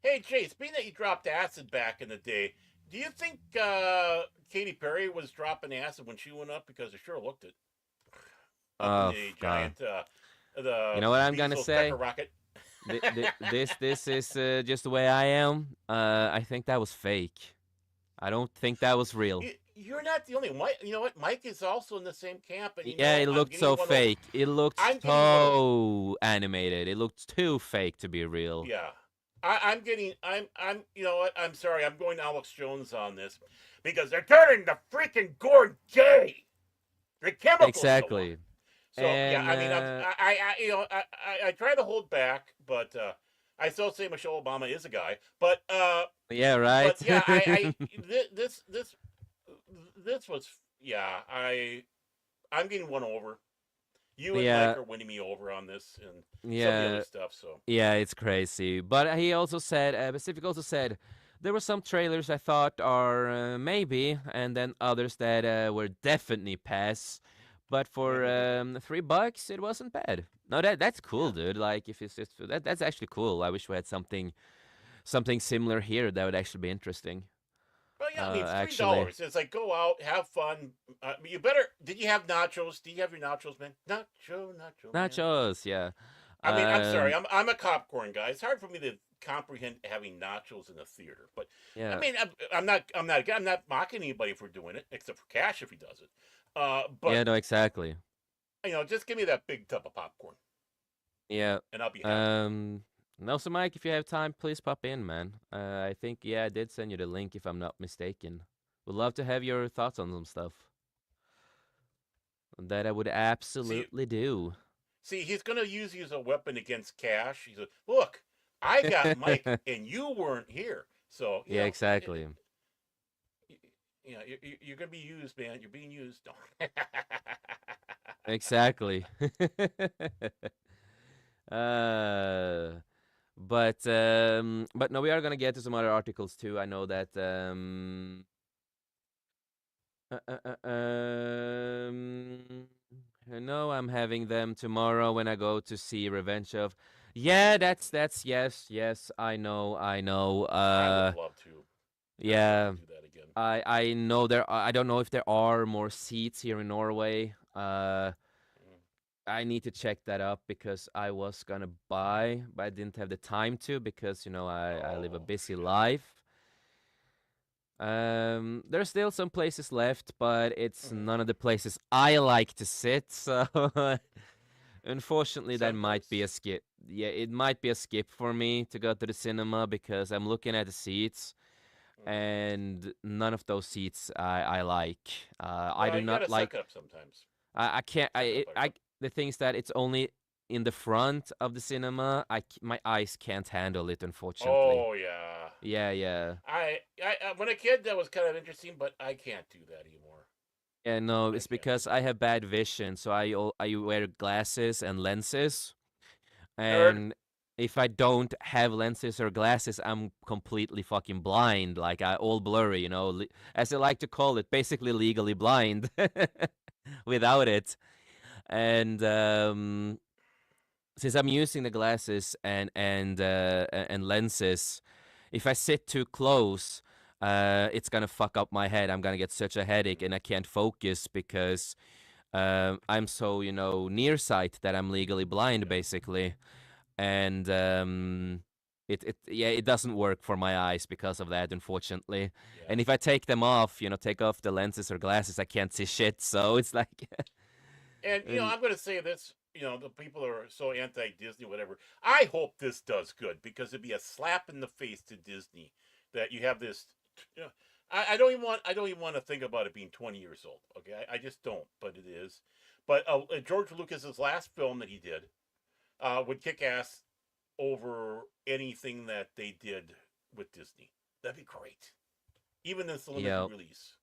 hey, Chase. Being that you dropped acid back in the day, do you think Katy Perry was dropping acid when she went up? Because it sure looked it up in Oh the god. giant, You the know what I'm gonna Bezos pecker say? rocket. This is just the way I am. I think that was fake. I don't think that was real. You're not the only one. You know what? Mike is also in the same camp, and Yeah, it I'm looked getting so one over. fake. It looked I'm getting one over. so animated. It looked too fake to be real. Yeah, I'm getting. I'm. You know what? I'm sorry. I'm going Alex Jones on this because they're turning the freaking gourd gay. The chemicals go on. Exactly. So yeah, And I mean, I try to hold back, but I still say Michelle Obama is a guy. yeah, right. But yeah, this was yeah. I'm getting one over. You and Mike yeah, are winning me over on this and some of the other yeah, stuff. So yeah. It's crazy. But he also said, Pacific also said, there were some trailers I thought are maybe, and then others that were definitely pass. But for $3, it wasn't bad. No, that's cool, yeah. dude. Like if it's just that's actually cool. I wish we had something similar here that would actually be interesting. Well, yeah, I mean, it's three Actually, dollars. It's like go out, have fun. You better. Did you have nachos? Do you have your nachos, man? Nacho, man. nachos, yeah. I mean, I'm sorry. Um, I'm a popcorn guy. It's hard for me to comprehend having nachos in a theater. But I yeah, mean, I'm not mocking anybody for doing it, except for Cash if he does it. yeah, But no, exactly. just give me that big tub of popcorn, Yeah. and I'll be happy. Um, Nelson Mike, if you have time, please pop in, man. I think, yeah, I did send you the link if I'm not mistaken. Would love to have your thoughts on some stuff. That I would See, absolutely do. he's gonna use you as a weapon against Cash. He's like, look, I got Mike, and you weren't here. So Yeah, exactly. you're gonna be used, man. You're being used. Exactly. uh, but no, we are gonna get to some other articles too. I know that I know I'm having them tomorrow when I go to see Revenge of. Yeah, that's yes. I know. I would love to. I'd love to Yeah, do that again. I know I don't know if there are more seats here in Norway. Mm. I need to check that up because I was gonna buy, but I didn't have the time to because I live a Oh busy shit. life. There's still some places left, but it's Mm. none of the places I like to sit. So unfortunately, that might be a Someplace. skip. Yeah, it might be a skip for me to go to the cinema because I'm looking at the seats, Mm. and none of those seats I like. I Well, do you not gotta like. suck it up sometimes. I can't. Suck it up, Buttercup. The thing is that it's only in the front of the cinema. My eyes can't handle it, unfortunately. Oh yeah. Yeah, yeah. When a kid that was kind of interesting, but I can't do that anymore. Yeah, no, I it's can't do because I that. have bad vision, so I wear glasses and lenses, Nerd. and if I don't have lenses or glasses, I'm completely fucking blind, like I all blurry, as I like to call it, basically legally blind without it. And since I'm using the glasses and lenses, if I sit too close, it's gonna fuck up my head. I'm gonna get such a headache, and I can't focus because I'm so nearsight that I'm legally blind, Yeah. basically, and it doesn't work for my eyes because of that, unfortunately. Yeah. And if I take them off, take off the lenses or glasses, I can't see shit. So it's like, And and I'm going to say this. The people are so anti-Disney, whatever. I hope this does good because it'd be a slap in the face to Disney that you have this. You know, I don't even want to think about it being 20 years old. Okay, I just don't. But it is. But George Lucas's last film that he did would kick ass over anything that they did with Disney. That'd be great, even this limited yeah. release.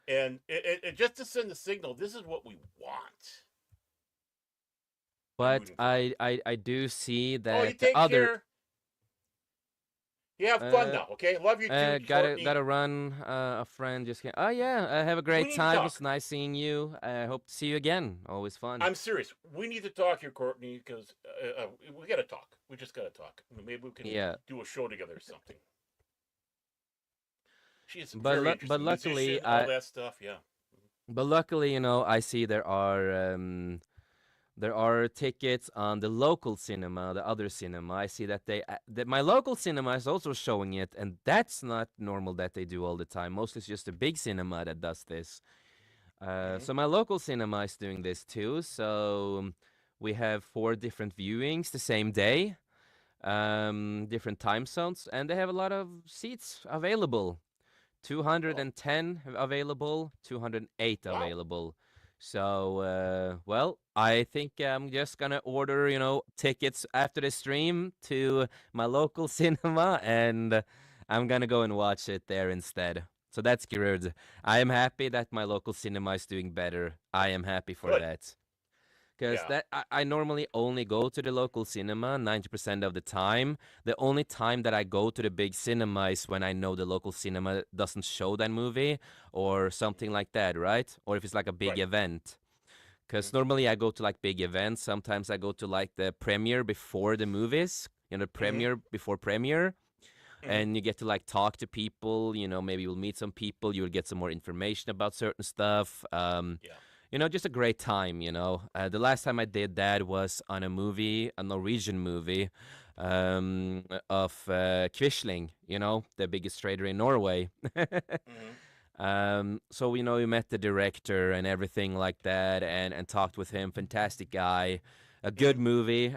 And it just to send the signal, this is what we want. I'm But rooting for it. I do see Oh, that you the take other. care. You have fun now, okay? Love you too, Courtney. Gotta run. A friend just came. Oh yeah, have a We great need to time. It talk. was nice seeing you. I hope to see you again. Always fun. I'm serious. We need to talk here, Courtney, because we got to talk. We just got to talk. Maybe we can Yeah, do a show together or something. She's but very but interesting. luckily, Musician, all that stuff. Yeah. I see there are tickets on the local cinema, the other cinema. I see that that my local cinema is also showing it, and that's not normal that they do all the time. Mostly it's just a big cinema that does this. Hmm. So my local cinema is doing this too. So we have 4 different viewings the same day, different time zones, and they have a lot of seats available. Oh, 210 available, 208 wow. available. So, well, I think I'm just gonna order, tickets after the stream to my local cinema, and I'm gonna go and watch it there instead. So that's good. I am happy that my local cinema is doing better. I am happy for Good. that. Because Yeah. I normally only go to the local cinema 90% of the time. The only time that I go to the big cinema is when I know the local cinema doesn't show that movie or something like that, right? Or if it's like a big Right. event. Hmm. Because normally I go to like big events. Sometimes I go to like the premiere before the movies, Hmm. premiere before premiere. Hmm. And you get to like talk to people, maybe you'll meet some people, you'll get some more information about certain stuff. Yeah. Just a great time. The last time I did that was on a movie, a Norwegian movie, of Quisling, the biggest trader in Norway. Hmm. So, we met the director and everything like that and talked with him. Fantastic guy. A good Hmm. movie,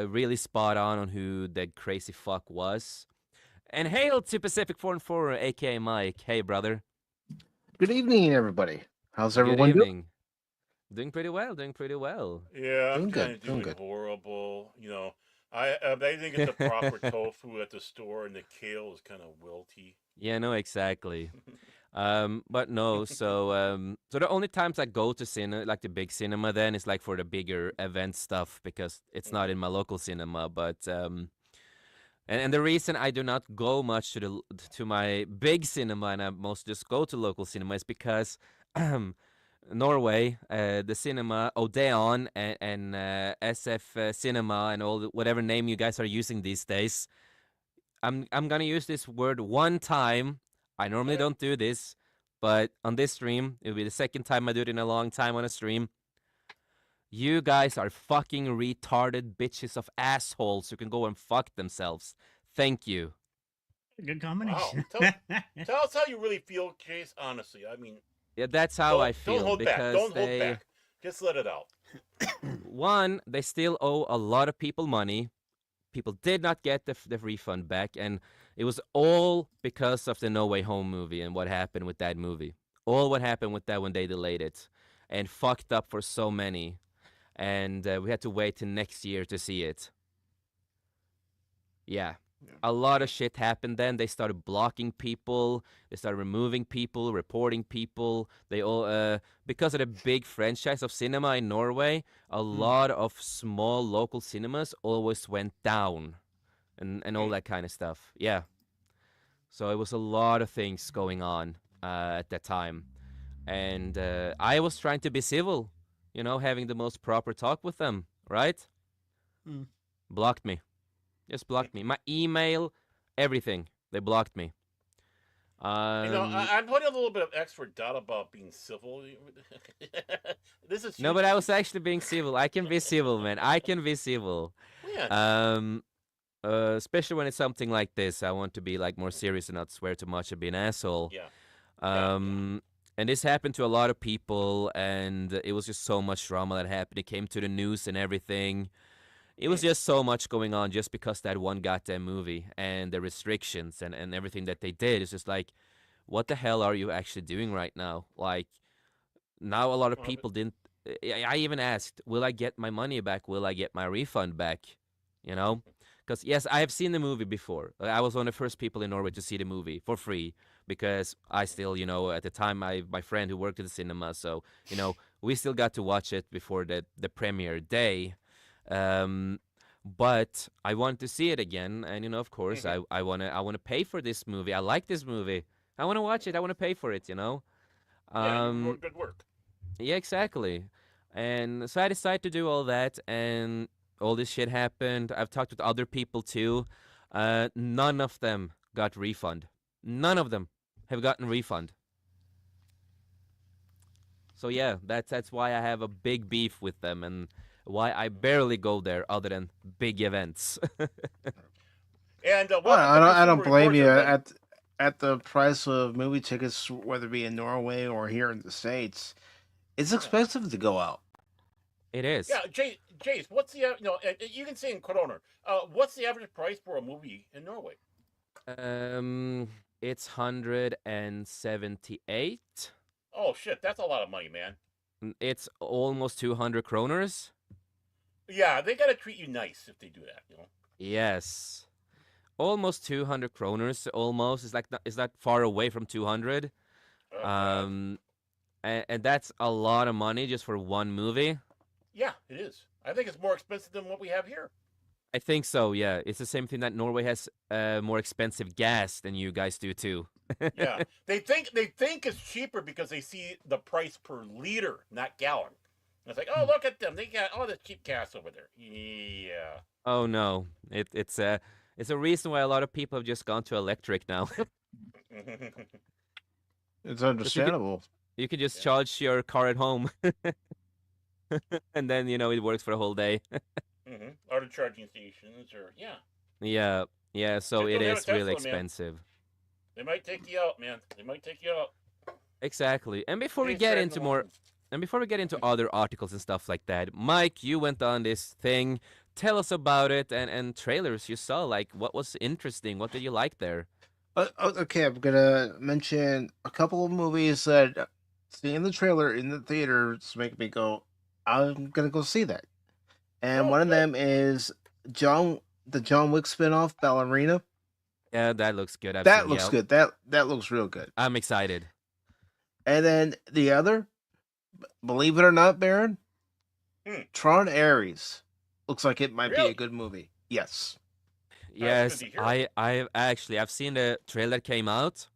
really spot on who the crazy fuck was. And hail to Pacific 4 aka Mike. Hey, brother. Good evening, everybody. How's Good everyone doing? evening. Doing pretty well, doing pretty well. Yeah, I'm Doing kind good. of Doing doing good. horrible. I didn't get the proper tofu at the store, and the kale is kind of wilty. Yeah, no, exactly. But no, so the only times I go to cinema, like the big cinema, then is like for the bigger event stuff because it's not in Hmm. my local cinema. But and the reason I do not go much to my big cinema and I most just go to local cinema is because Norway, the cinema Odeon and SF Cinema and whatever name you guys are using these days. I'm gonna use this word one time. I normally Okay. don't do this, but on this stream, it'll be the second time I do it in a long time on a stream. You guys are fucking retarded bitches of assholes who can go and fuck themselves. Thank you. Good Wow. combination. Tell us how you really feel, Chase. Honestly, I mean, Yeah, that's how I don't feel hold back. because Don't hold back. Just let it out. one, they still owe a lot of people money. People did not get the refund back, and it was all because of the No Way Home movie and what happened with that movie. All what happened with that when they delayed it and fucked up for so many. And we had to wait till next year to see it. Yeah. A lot of Mm. shit happened then. They started blocking people. They started removing people, reporting people. They all, because of the big franchise of cinema in Norway, a Hmm. lot of small local cinemas always went down and all Mm. that kind of stuff. Yeah. So it was a lot of things going on at that time. And I was trying to be civil, having the most proper talk with them, right? Hmm. Blocked me. Just blocked me. My email, everything. They blocked me. Um, I'm putting a little bit of extra doubt about being civil. This is no, huge but I for was you. actually being civil. I can be civil, man. I can be civil. Yeah. Um, especially when it's something like this. I want to be like more serious and not swear too much and be an asshole. Yeah. Yeah. Yeah. Um, and this happened to a lot of people, and it was just so much drama that happened. It came to the news and everything. It was Mm. just so much going on just because that one goddamn movie and the restrictions and everything that they did. It's just like, what the hell are you actually doing right now? Like, now a lot of Well, people didn't. I even asked, will I get my money back? Will I get my refund back? You know? Because, yes, I have seen the movie before. I was one of the first people in Norway to see the movie for free because I still, at the time, my friend who worked at the cinema, so, we still got to watch it before the premiere day. Um, but I want to see it again, and of course, Mhm. I wanna pay for this movie. I like this movie. I wanna watch it. I wanna pay for it. Yeah, you were doing Um, good work. yeah, exactly. And so I decided to do all that, and all this shit happened. I've talked with other people too. None of them got refund. None of them have gotten refund. So yeah, that's why I have a big beef with them, and why I barely go there other than big events. And Well, welcome to I Consumer don't blame Reports, you everybody. at the price of movie tickets, whether it be in Norway or here in the States. It's Yeah, expensive to go out. It is. yeah. Jace, what's the you can say in kroner. What's the average price for a movie in Norway? Um, it's 178. Oh shit, that's a lot of money, man. It's almost 200 kroners. Yeah, they gotta treat you nice if they do that. Yes. Almost 200 kroners. Almost. It's not far away from 200. Oh god. Um, and that's a lot of money just for one movie. Yeah, it is. I think it's more expensive than what we have here. I think so, yeah. It's the same thing that Norway has more expensive gas than you guys do too. Yeah, they think it's cheaper because they see the price per liter, not gallon. And it's like, oh, look at them. They got all this cheap gas over there. Yeah. Oh no. It's a reason why a lot of people have just gone to electric now. It's 'Cause understandable. you could just Yeah. charge your car at home and then it works for a whole day. Auto charging stations, or yeah, Yeah. Yeah, so just it don't have a is really Tesla, man. expensive. They might take you out, man. They might take you out. Exactly. And before we James get driving into along. other articles and stuff like that, Mike, you went on this thing. Tell us about it and trailers you saw. Like, what was interesting? What did you like there? Okay, I'm gonna mention a couple of movies that seeing the trailer in the theaters make me go, I'm gonna go see that. And Oh, one of good. them is the John Wick spinoff, Ballerina. Yeah, that looks good. I've That seen. looks Yeah, good. That looks real good. I'm excited. And then the other, believe it or not, Baron, Hmm. Tron Ares. Looks like it might be a Really? good movie. Yes. That's good Yes, to hear. I've seen the trailer that came out,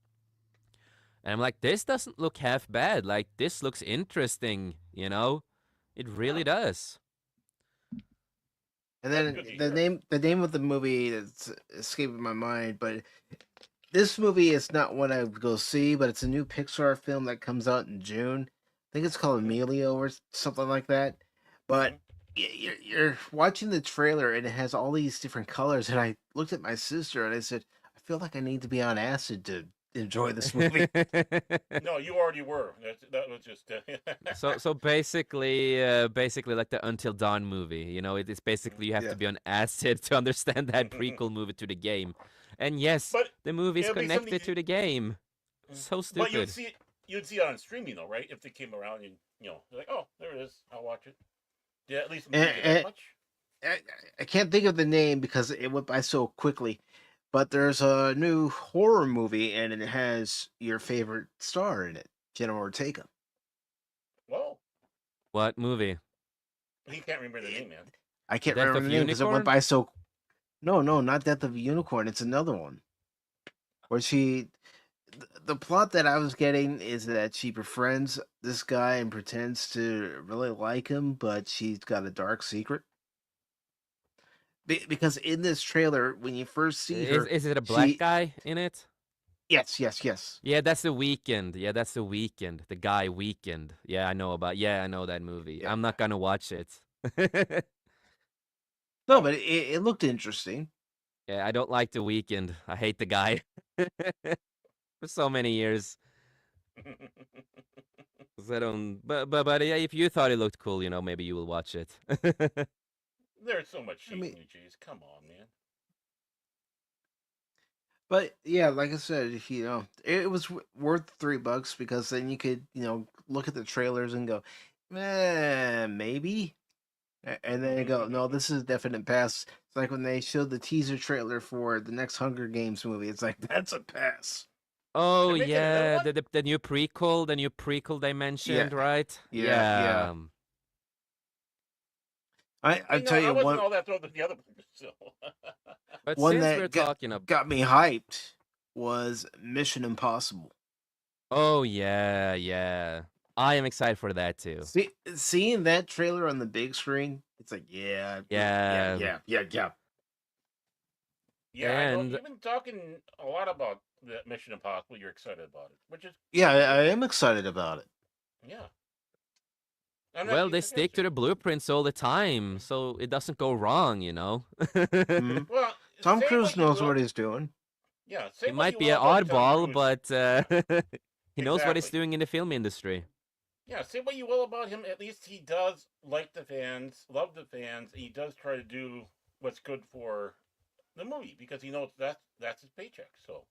and I'm like, this doesn't look half bad. Like, this looks interesting. It Yeah, really does. And that's then good to hear. the name of the movie is escaping my mind, but this movie is not one I would go see, but it's a new Pixar film that comes out in June. I think it's called hmm Emilio or something like that. But hmm you're watching the trailer and it has all these different colors. And I looked at my sister and I said, I feel like I need to be on acid to enjoy this movie. No, you already were. That was just. So basically like the Until Dawn movie. It's basically you have Yeah. to be on acid to understand that prequel movie to the game. And yes, But the movie is it'll be something. connected to the game. So But stupid. you'd see it on streaming though, right? If they came around and you're like, oh, there it is. I'll watch it. Did it at least And, intrigue you that much? I, I can't think of the name because it went by so quickly. But there's a new horror movie and it has your favorite star in it, Jenna Ortega. Well, What movie? he can't remember the name, man. I can't Death remember of the name because it went Unicorn? by so. No, not Death of a Unicorn. It's another one where the plot that I was getting is that she befriends this guy and pretends to really like him, but she's got a dark secret. Because in this trailer, when you first see Is her, is it a black she guy in it? yes. Yeah, that's the Weekend. Yeah, that's the Weekend. The guy Weekend. Yeah, I know that movie. Yeah. I'm not gonna watch it. No, but it looked interesting. Yeah, I don't like the Weekend. I hate the guy for so many years. 'Cause I don't. But yeah, if you thought it looked cool, maybe you will watch it. There's so much I shade mean, in you, Jays. Come on, man. but yeah, like I said, if it was worth $3 because then you could look at the trailers and go, maybe. And then you go, no, this is a definite pass. It's like when they showed the teaser trailer for the next Hunger Games movie. It's like, that's a pass. Oh They're making another yeah, one? the new prequel they Yeah, mentioned, right? yeah. Yeah. I know, tell I you wasn't one all that thrilled with the other one. So. But one since we're that talking got me hyped was Mission Impossible. oh yeah, yeah. I am excited for that too. Seeing that trailer on the big screen, it's like Yeah. yeah. Yeah, I know. And You've been talking a lot about the Mission Impossible. You're excited about it, which is Yeah, good. I am excited about it. Yeah, I'm not. well, they stick to the blueprints all the time, so it doesn't go wrong, you know? Hmm. Well, Tom say Cruise what you knows what will. he's doing. Yeah, He say what might you be will an about Tom oddball, Cruise. but Yeah, he knows what he's exactly. doing in the film industry. Yeah, say what you will about him. At least he does like the fans, love the fans. He does try to do what's good for the movie because he knows that's his paycheck. So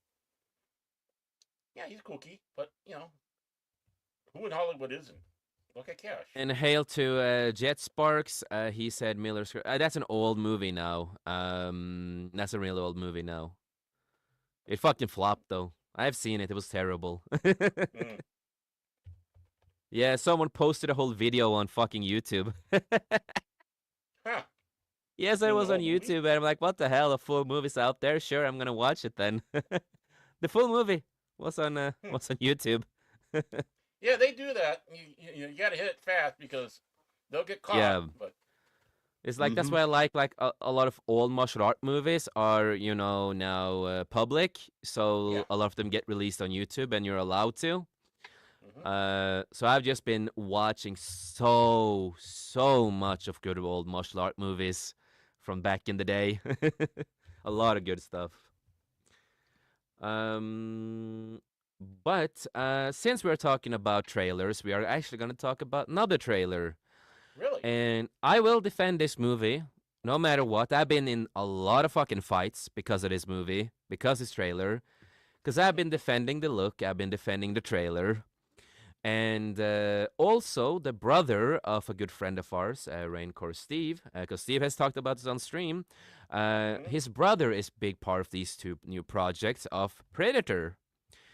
yeah, he's kooky, but who in Hollywood isn't? Look at Cash. And hail to Jet Sparks. He said Miller's. That's an old movie now. That's a real old movie now. It fucking flopped though. I've seen it. It was terrible. Mm. Yeah, someone posted a whole video on fucking YouTube. Huh. Yes, You I mean the was on whole movie? YouTube, and I'm like, what the hell? The full movie's out there. Sure, I'm gonna watch it then. The full movie Hmm. was on YouTube. Yeah, they do that. You got to hit it fast because they'll get caught. Yeah, But it's like that's Hmm. why I like a lot of old martial art movies are now public, so yeah. a lot of them get released on YouTube, and you're allowed to. Hmm. So I've just been watching so much of good old martial art movies from back in the day. A lot of good stuff. Um, but since we're talking about trailers, we are actually going to talk about another trailer. Really? And I will defend this movie no matter what. I've been in a lot of fucking fights because of this movie, because this trailer. Because I've been defending the look, I've been defending the trailer. And also the brother of a good friend of ours, Raincore Steve, because Steve has talked about this on stream. Hmm. His brother is big part of these two new projects of Predator,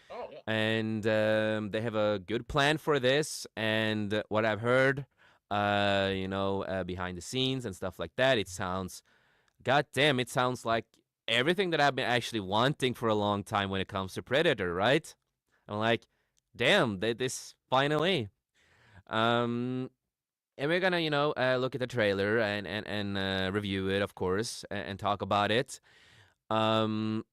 Oh, yeah. and they have a good plan for this. And what I've heard, behind the scenes and stuff like that, it sounds, goddamn, it sounds like everything that I've been actually wanting for a long time when it comes to Predator, right? I'm like, damn, this finally. Um, and we're gonna, look at the trailer and review it, of course, and talk about it. Um,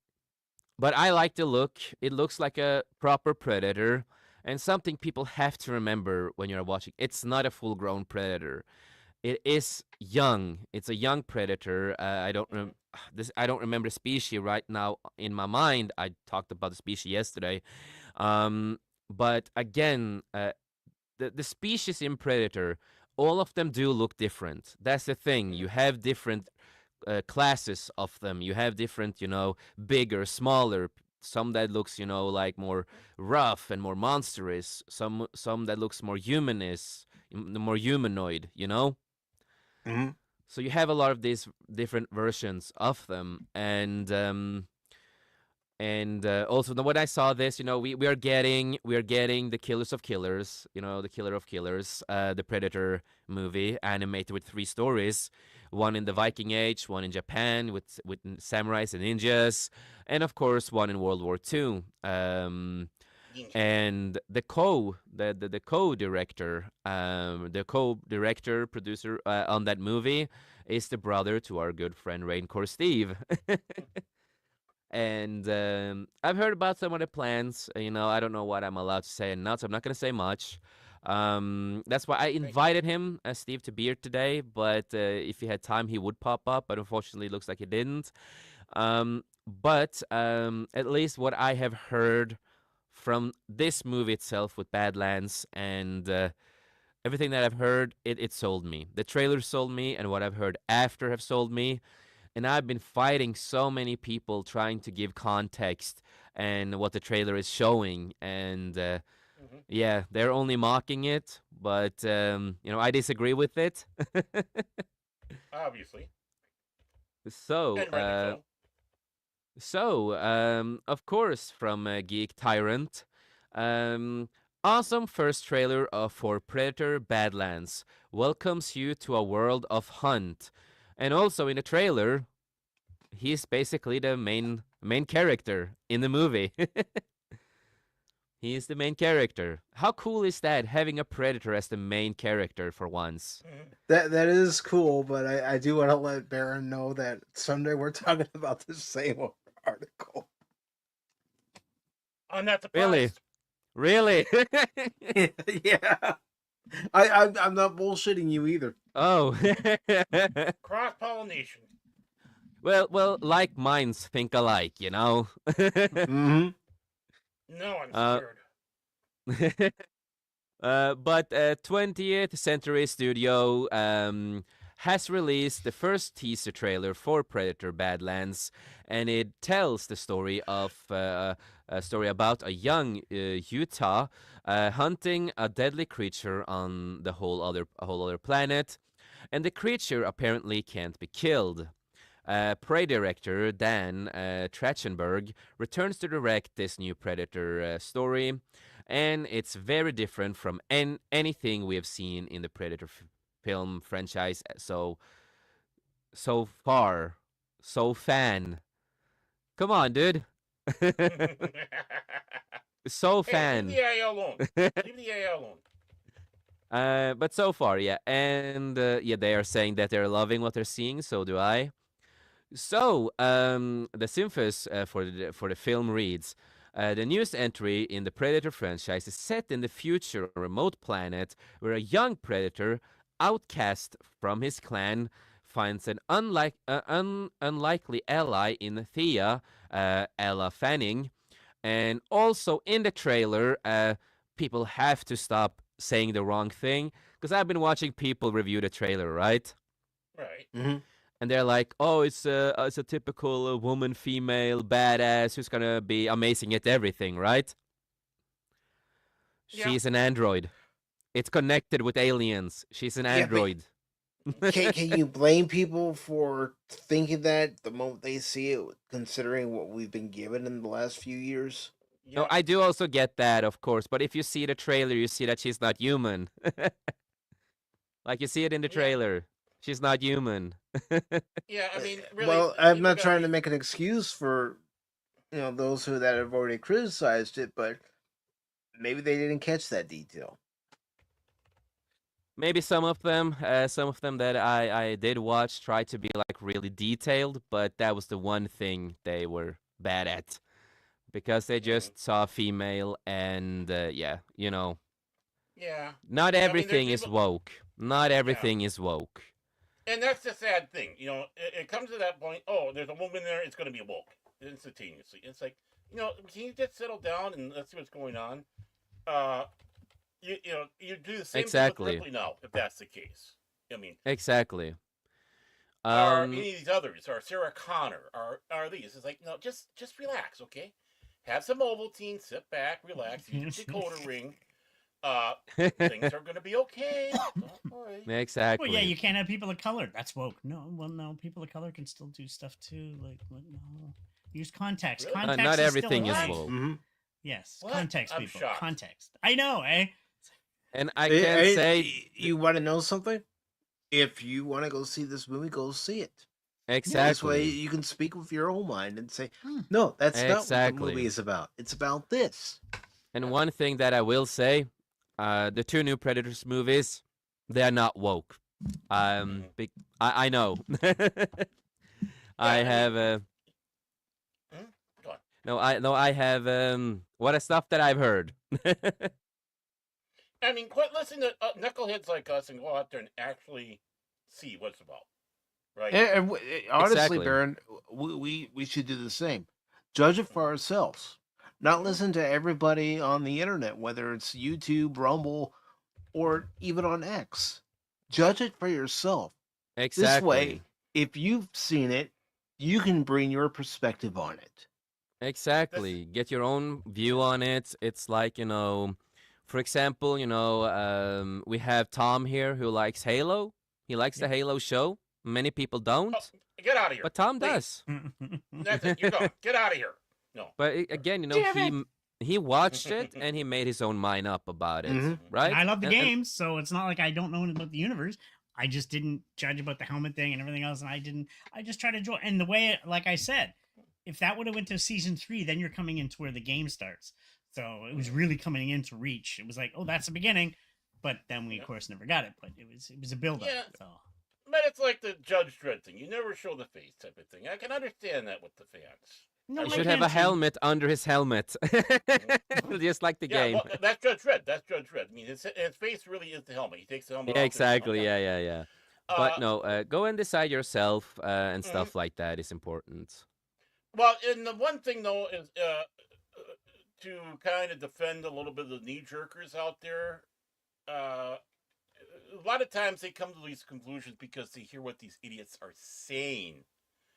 but I like the look. It looks like a proper Predator, and something people have to remember when you're watching. It's not a full-grown Predator. It is young. It's a young Predator. I don't Hmm. this. I don't remember the species right now in my mind. I talked about the species yesterday. Um, but again, the species in Predator, all of them do look different. That's the thing. Hmm. You have different classes of them. You have different, bigger, smaller. Some that looks, like more rough and more monstrous. Some that looks more humanist, more humanoid. Hmm. So you have a lot of these different versions of them, and also when I saw this, we are getting the Killers of Killers, the Killer of Killers, the Predator movie animated with 3 stories, one in the Viking Age, one in Japan with samurais and ninjas, and of course one in World War II. Ninja. And the co-director, producer on that movie is the brother to our good friend Raincore Steve. And I've heard about some of the plans. I don't know what I'm allowed to say and not, so I'm not going to say much. That's why I Thank you. invited him, Steve, to be here today. But if he had time, he would pop up. But unfortunately, it looks like he didn't. But at least what I have heard from this movie itself with Badlands and everything that I've heard, it sold me. The trailer sold me, and what I've heard after have sold me. And I've been fighting so many people trying to give context and what the trailer is showing. And Hmm. yeah, they're only mocking it, but I disagree with it. Obviously. so, And rightly uh, so. so of course, from Geek Tyrant, um, awesome first trailer for Predator Badlands welcomes you to a world of hunt. And also in the trailer, he's basically the main character in the movie. He's the main character. How cool is that, having a Predator as the main character for once? That is cool, but I do want to let Baron know that someday we're talking about the same article. I'm not Really? surprised. Really? Yeah. I'm not bullshitting you either. Oh. Cross pollination. well, like minds think alike, you know? Mm-hmm. No, I'm scared. But 20th Century Studio has released the first teaser trailer for Predator Badlands, and it tells the story of a story about a young Utah hunting a deadly creature on a whole other planet, and the creature apparently can't be killed. Prey director Dan Trachtenberg returns to direct this new Predator story, and it's very different from anything we have seen in the Predator film franchise so far. So fan. Come on, dude. So Hey, fan. leave the AI alone. Leave the AI alone. But so far, yeah. And yeah, they are saying that they're loving what they're seeing, so do I. So, the synopsis for the film reads: the newest entry in the Predator franchise is set in the future, a remote planet where a young predator, outcast from his clan, finds an unlikely ally in Thea, Ella Fanning, and also in the trailer, people have to stop saying the wrong thing because I've been watching people review the trailer, right? Right. Mm-hmm. And they're like, "Oh, it's a typical woman, female, badass who's gonna be amazing at everything, right?" Yeah. She's an android. It's connected with aliens. She's an Yeah, but- android. Can you blame people for thinking that the moment they see it, considering what we've been given in the last few years? Yeah. No, I do also get that, of course. But if you see the trailer, you see that she's not human. Like you see it in the Yeah. trailer. She's not human. Yeah, I mean, really. Well, I'm people not gotta trying to be- make an excuse for those who that have already criticized it, but maybe they didn't catch that detail. Maybe some of them that I did watch tried to be like really detailed, but that was the one thing they were bad at because they just saw a female and yeah, Yeah. not there's everything is people- woke. Not everything is woke. And that's the sad thing. It comes to that point, oh, there's a woman there, it's going to be woke instantaneously. It's like, can you just settle down and let's see what's going on? You do the same Exactly. thing with Ripley now, if that's the case. I mean, Exactly. or any of these others, or Sarah Connor, or these. It's like, no, just relax, okay? Have some Ovaltine, sit back, relax, use your decoder ring. Things are going to be okay. Don't worry. Exactly. Well, yeah, you can't have people of color. That's woke. No, people of color can still do stuff too. Like, what? No, use context. Really? Context. Not is everything still is alive. woke. Mm-hmm. Yes, What? context, I'm people. shocked. Context. I know, eh? And I can say you want to know something. If you want to go see this movie, go see it. exactly. This way, you can speak with your own mind and say, Hmm. "No, that's not what the Exactly. movie is about. It's about this." And one thing that I will say, the two new Predators movies, they are not woke. I know. I I have Go on. I have what a stuff that I've heard. I mean, quit listening to knuckleheads like us and go out there and actually see what it's about. Right? Honestly, Exactly. Baron, we should do the same. Judge it for ourselves. Not listen to everybody on the internet, whether it's YouTube, Rumble, or even on X. Judge it for yourself. Exactly. This way, if you've seen it, you can bring your perspective on it. Exactly. Get your own view on it. It's like, for example, we have Tom here who likes Halo. He likes the Halo show. Many people don't, Oh, get out of here. but Tom Please. does. That's it. You're gone. Get out of here. No. But again, Damn he watched it and he made his own mind up about it, Mhm. right? And I love the And- games, so it's not like I don't know anything about the universe. I just didn't judge about the helmet thing and everything else, and I just tried to enjoy. And the way, like I said, if that would have went to season 3, then you're coming into where the game starts. So it was really coming into Reach. It was like, oh, that's the beginning, but then we of course never got it. But it was a build up. Yeah. So. But it's like the Judge Dredd thing. You never show the face type of thing. I can understand that with the fans. No, He I should have a can too. helmet under his helmet, just like the Yeah, game. well, that's Judge Dredd. That's Judge Dredd. I mean, his face really is the helmet. He takes the helmet Yeah, off. exactly. Okay. Yeah. But no, go and decide yourself and Mhm. stuff like that is important. Well, and the one thing though is to kind of defend a little bit of the knee jerkers out there. A lot of times they come to these conclusions because they hear what these idiots are saying.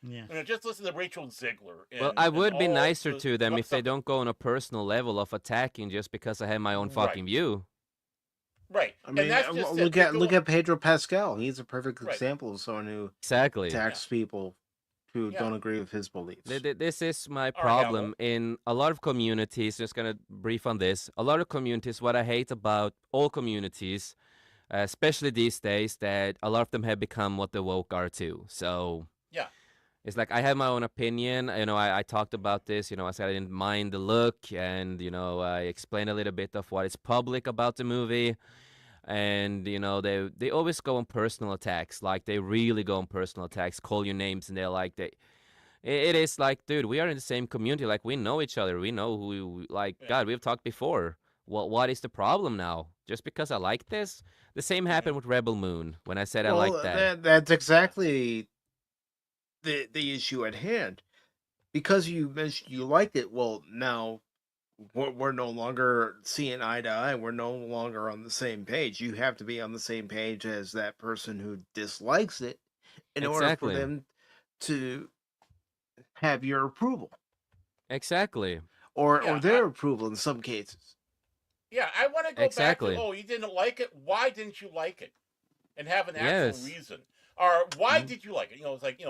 Yeah. You know, just listen to Rachel Ziegler. Well, and- I and would be all nicer the- to them what if they stuff- don't go on a personal level of attacking just because I have my own fucking view. Right. I mean, and that's just look it. at look at Pedro Pascal. He's a perfect Right. example of someone who Exactly. attacks people who Yeah. don't agree with his beliefs. This is my Or problem in a lot of communities. Just gonna brief on this. A lot of communities, what I hate about all communities, especially these days, that a lot of them have become what the woke are too. So Yeah. it's like I have my own opinion. You know, I talked about this. You know, I said I didn't mind the look, and you know, I explained a little bit of what is public about the movie. And you know, they always go on personal attacks. Like they really go on personal attacks, call you names, and they're like it is like, dude, we are in the same community. Like we know each other. We know who. Like Yeah. God, we've talked before. What is the problem now? Just because I like this? The same happened with Rebel Moon when I said I like that. That's exactly the issue at hand. Because you mentioned you liked it, well, now we're no longer seeing eye to eye. We're no longer on the same page. You have to be on the same page as that person who dislikes it in order Exactly. for them to have your approval Exactly. or Yeah, their approval in some cases. Yeah, I want to go Exactly. back to, you didn't like it? Why didn't you like it? And have an actual Yes. reason. Or why Mhm. did you like it? You know, it's like,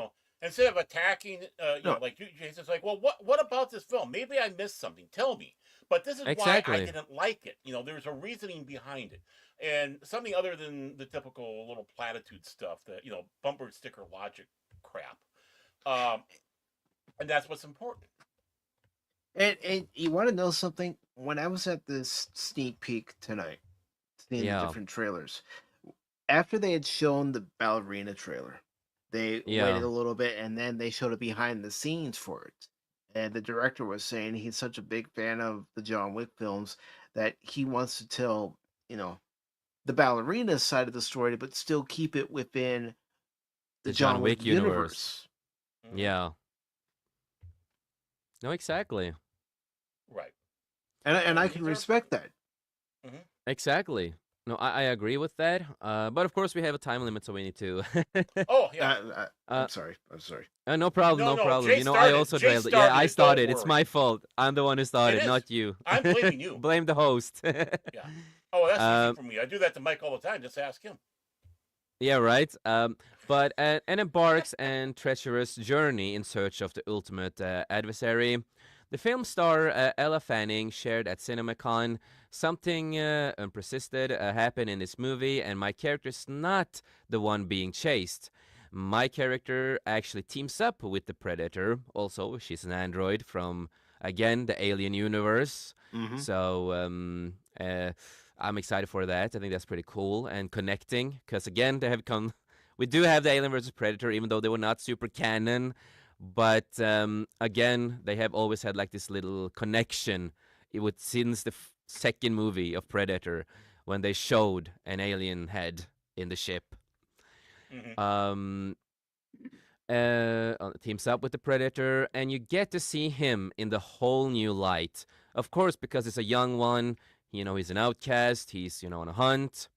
instead of attacking, No. like Jason's like, well, what about this film? Maybe I missed something. Tell me. But this is why I Exactly. didn't like it. You know, there's a reasoning behind it. And something other than the typical little platitude stuff that, bumper sticker logic crap. And that's what's important. And you want to know something? When I was at this sneak peek tonight, seeing Yeah. the different trailers, after they had shown the ballerina trailer, they Yeah. waited a little bit and then they showed a behind the scenes for it. And the director was saying he's such a big fan of the John Wick films that he wants to tell, the ballerina side of the story, but still keep it within the John Wick universe. Mhm. Yeah. No, exactly. Right. And I These can are- respect that. Exactly. No, I agree with that. But of course we have a time limit, so we need to. Oh, yeah. I'm sorry. I'm sorry. No problem, No, no no, problem. Jay You know, I started. also Jay trailed it. Yeah, started I it, don't started. It's worry. my fault. I'm the one who started, is. not you. I'm blaming you. Blame the host. Yeah. Oh, that's Um, easy for me. I do that to Mike all the time. Just ask him. Yeah, right. But an embarks and treacherous journey in search of the ultimate adversary. The film star Ella Fanning shared at CinemaCon something unprecedented happened in this movie, and my character's not the one being chased. My character actually teams up with the Predator. Also, she's an android from, again, the Alien universe. Mhm. So I'm excited for that. I think that's pretty cool and connecting because again they have come. We do have the Alien versus Predator, even though they were not super canon. But again, they have always had like this little connection. It would since the second movie of Predator when they showed an alien head in the ship. Mhm. Teams up with the Predator, and you get to see him in the whole new light. Of course, because it's a young one, he's an outcast, he's, on a hunt.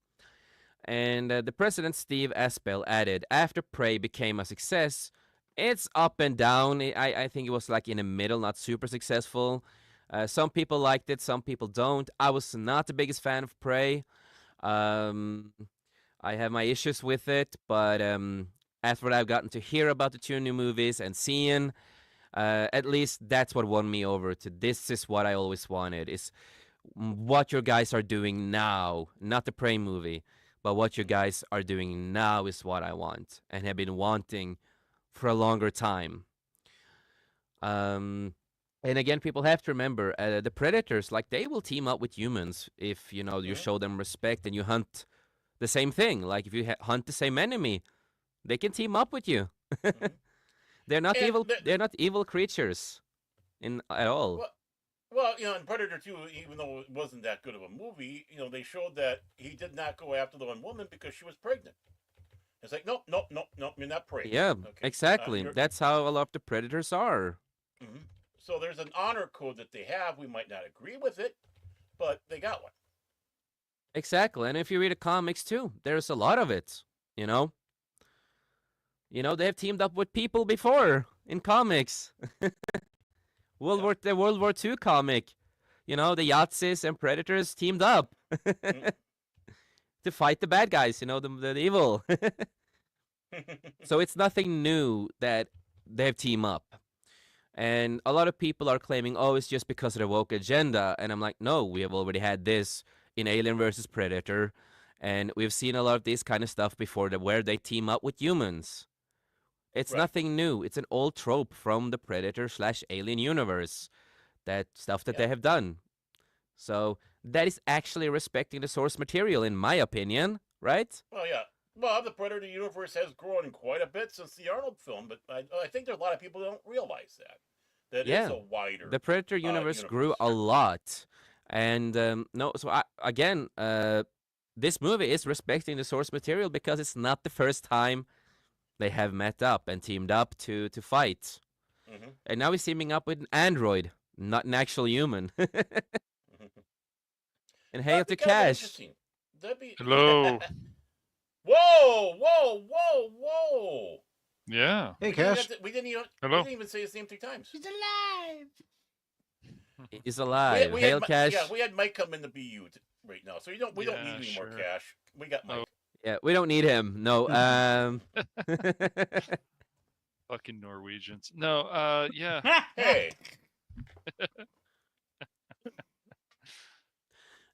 And the president, Steve Aspel, added, after Prey became a success, it's up and down. I think it was like in the middle, not super successful. Some people liked it, some people don't. I was not the biggest fan of Prey. I have my issues with it, but after what I've gotten to hear about the two new movies and seeing, At least that's what won me over to this is what I always wanted, is what your guys are doing now, not the Prey movie, but what you guys are doing now is what I want and have been wanting for a longer time. And again, people have to remember the predators, like they will team up with humans if you show them respect and you hunt the same thing. Like if you hunt the same enemy, they can team up with you. They're not evil. They're not evil creatures, at all. Well, in Predator 2, even though it wasn't that good of a movie, they showed that he did not go after the one woman because she was pregnant. It's like, nope, you're not pregnant. Yeah, exactly. That's how a lot of the predators are. Mm-hmm. So there's an honor code that they have. We might not agree with it, but they got one. Exactly, and if you read the comics too, there's a lot of it. They have teamed up with people before in comics. The World War II comic, the Yahtzees and Predators teamed up to fight the bad guys, the evil. So it's nothing new that they've teamed up. And a lot of people are claiming, oh, it's just because of the woke agenda. And I'm like, no, we have already had this in Alien versus Predator. And we've seen a lot of this kind of stuff before where they team up with humans. It's nothing new. It's an old trope from the Predator/Alien universe. That stuff that they have done. So that is actually respecting the source material, in my opinion, right? Well, yeah. Well, the Predator universe has grown quite a bit since the Arnold film, but I think there's a lot of people who don't realize that. That is a wider. The Predator universe grew a lot. And this movie is respecting the source material because it's not the first time they have met up and teamed up to fight. Mm-hmm. And now he's teaming up with an android, not an actual human. And hail to Cash. Hello. Whoa! Yeah. Hey, Cash. We didn't even say his name 3 times. He's alive. He's alive. Hail Cash. Yeah, we had Mike come in the BU right now, so we don't need any more Cash. We got Mike. Yeah, we don't need him. No. Fucking Norwegians. No. Yeah. Hey.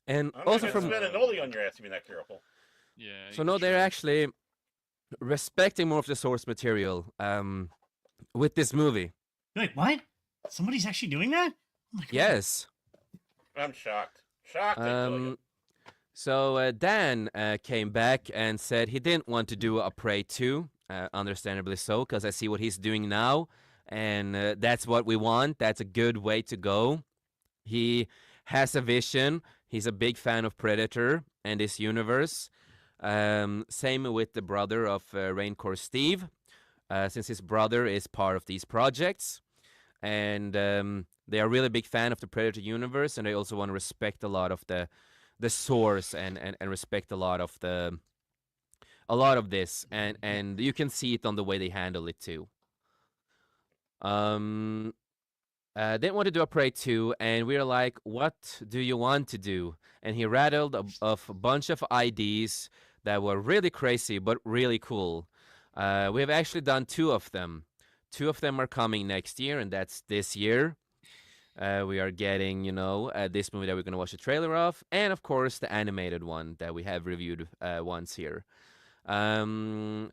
And I'm also from spend an oldie on your ass if you're not careful. Yeah. So no, they're actually respecting more of the source material with this movie. Wait, what? Somebody's actually doing that? Oh my God. Yes. I'm shocked. I tell you. So Dan came back and said he didn't want to do a Prey 2, understandably so, because I see what he's doing now, and that's what we want. That's a good way to go. He has a vision. He's a big fan of Predator and this universe. Same with the brother of Raincore Steve, since his brother is part of these projects. And they are really big fan of the Predator universe, and they also want to respect a lot of the source and respect a lot of this, and you can see it on the way they handle it too. Didn't want to do a Prey 2, and we were like, what do you want to do? And he rattled a bunch of ideas that were really crazy but really cool. We have actually done 2 of them. 2 of them are coming next year, and that's this year. We are getting, this movie that we're going to watch the trailer of, and of course the animated one that we have reviewed once here. One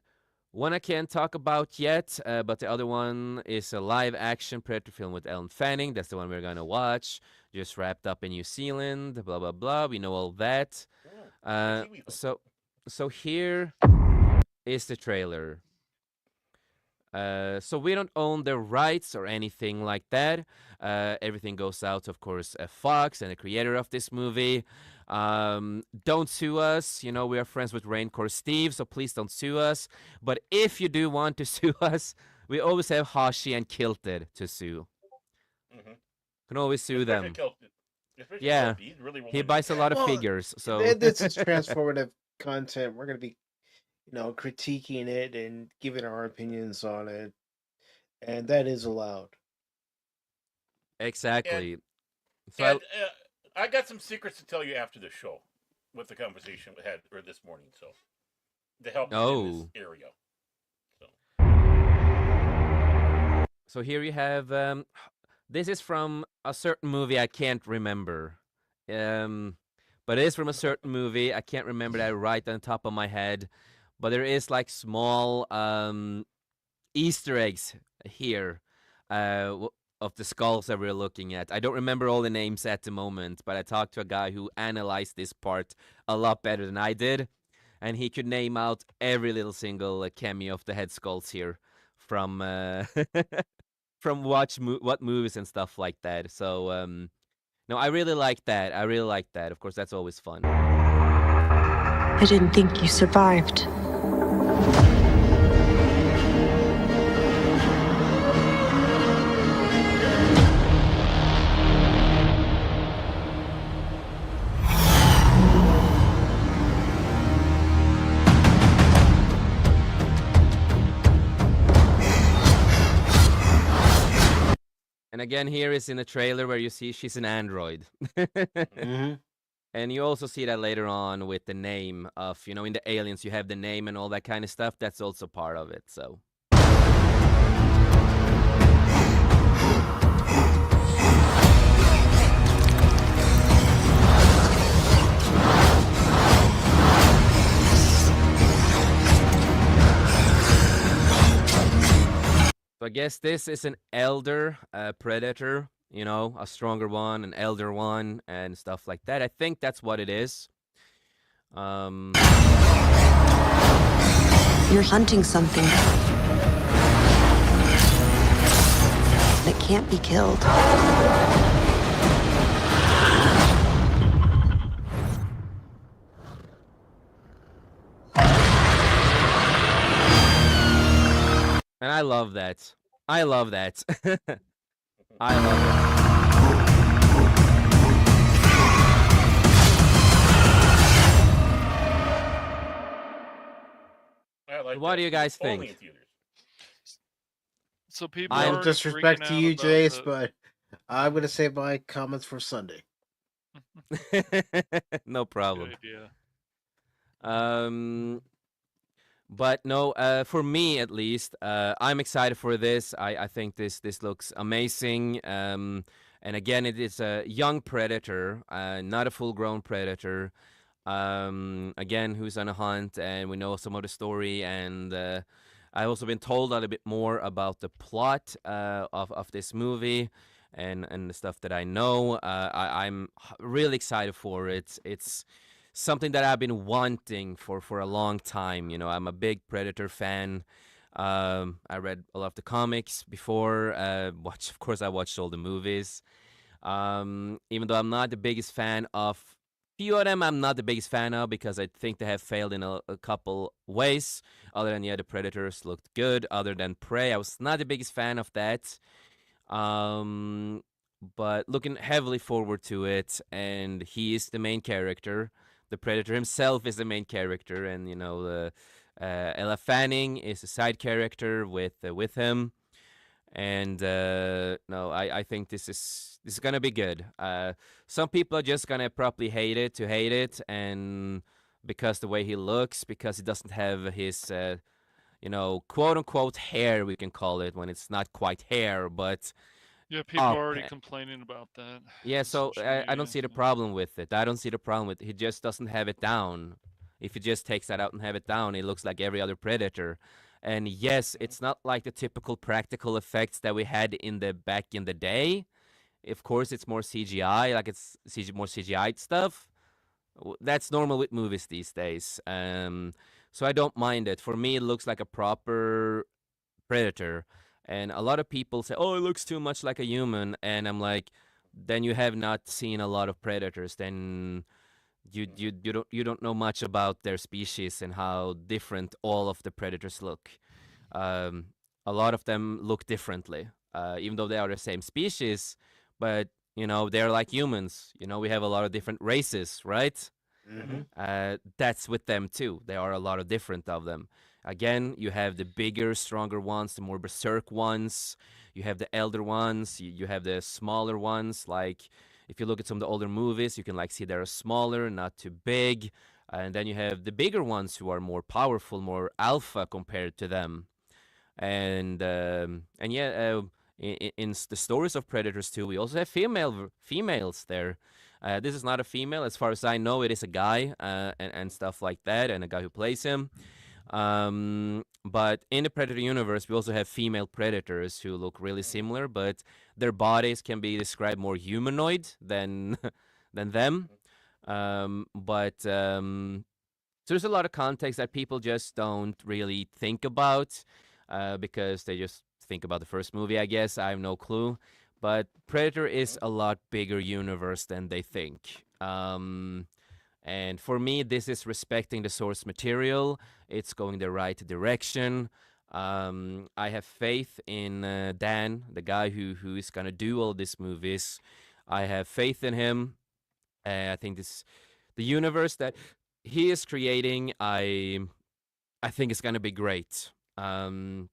I can't talk about yet, but the other one is a live-action Predator film with Ellen Fanning. That's the one we're going to watch. Just wrapped up in New Zealand, blah, blah, blah. We know all that. So here is the trailer. So we don't own the rights or anything like that. Everything goes out, of course, Fox and the creator of this movie. Don't sue us. We are friends with Raincore Steve, so please don't sue us. But if you do want to sue us, we always have Hashi and Kilted to sue. Mm-hmm. Can always sue them. Yeah, he buys a lot of figures. So this is transformative content. We're going to be critiquing it and giving our opinions on it, and that is allowed. Exactly. I got some secrets to tell you after the show, with the conversation we had this morning. So to help you in this area. So here you have. This is from a certain movie I can't remember. Um, but it is from a certain movie. I can't remember that right on top of my head. But there is like small Easter eggs here of the skulls that we're looking at. I don't remember all the names at the moment, but I talked to a guy who analyzed this part a lot better than I did, and he could name out every little single cameo of the head skulls here from from what movies and stuff like that. So no, I really like that. I really like that. Of course, that's always fun. I didn't think you survived. And again, here is in the trailer where you see she's an android. Mm-hmm. And you also see that later on with the name of, in the aliens, you have the name and all that kind of stuff. That's also part of it. So. So I guess this is an elder predator, a stronger one, an elder one, and stuff like that. I think that's what it is. You're hunting something that can't be killed. And I love that. I love that. I love it. What do you guys Only think? in theaters. So people I'm- are No already disrespect freaking to out you, about Jace, the- but I'm gonna save my comments for Sunday. No Good problem. idea. But no, for me at least, I'm excited for this. I think this looks amazing. And again, it is a young predator, not a full-grown predator. Again, who's on a hunt, and we know some of the story. And I've also been told a little bit more about the plot of this movie. And the stuff that I know, I'm really excited for it. It's something that I've been wanting for a long time. I'm a big Predator fan. I read a lot of the comics before. Of course, I watched all the movies. Even though I'm not the biggest fan of few of them, I'm not the biggest fan of because I think they have failed in a couple ways. Other than the Predators looked good. Other than Prey, I was not the biggest fan of that. But looking heavily forward to it, and he is the main character. The Predator himself is the main character, and Ella Fanning is a side character with him. And no, I think this is gonna be good. Some people are just gonna probably hate it, and because the way he looks, because he doesn't have his quote unquote hair, we can call it when it's not quite hair, but Yeah, people up. are already complaining about that. Yeah, on so social I don't media, see the so- problem with it. I don't see the problem with it. He just doesn't have it down. If he just takes that out and have it down, it looks like every other Predator. And yes, it's not like the typical practical effects that we had back in the day. Of course, it's more CGI, like it's more CGI stuff. That's normal with movies these days. So I don't mind it. For me, it looks like a proper Predator. And a lot of people say, "Oh, it looks too much like a human," and I'm like, "Then you have not seen a lot of predators. Then you don't know much about their species and how different all of the predators look. Um, a lot of them look differently, even though they are the same species. But they're like humans. We have a lot of different races, right? Mm-hmm. That's with them too. There are a lot of different of them. Again, you have the bigger, stronger ones, the more berserk ones. You have the elder ones. You have the smaller ones. Like if you look at some of the older movies, you can see they're smaller, not too big. And then you have the bigger ones who are more powerful, more alpha compared to them. And yeah, in the stories of predators too, we also have females there. This is not a female, as far as I know. It is a guy, and stuff like that, and a guy who plays him. But in the Predator universe, we also have female predators who look really similar, but their bodies can be described more humanoid than than them. But So there's a lot of context that people just don't really think about, because they just think about the first movie, I guess. I have no clue. But Predator is a lot bigger universe than they think. And for me, this is respecting the source material. It's going the right direction. I have faith in Dan, the guy who is gonna do all these movies. I have faith in him. I think the universe that he is creating, I think is gonna be great. And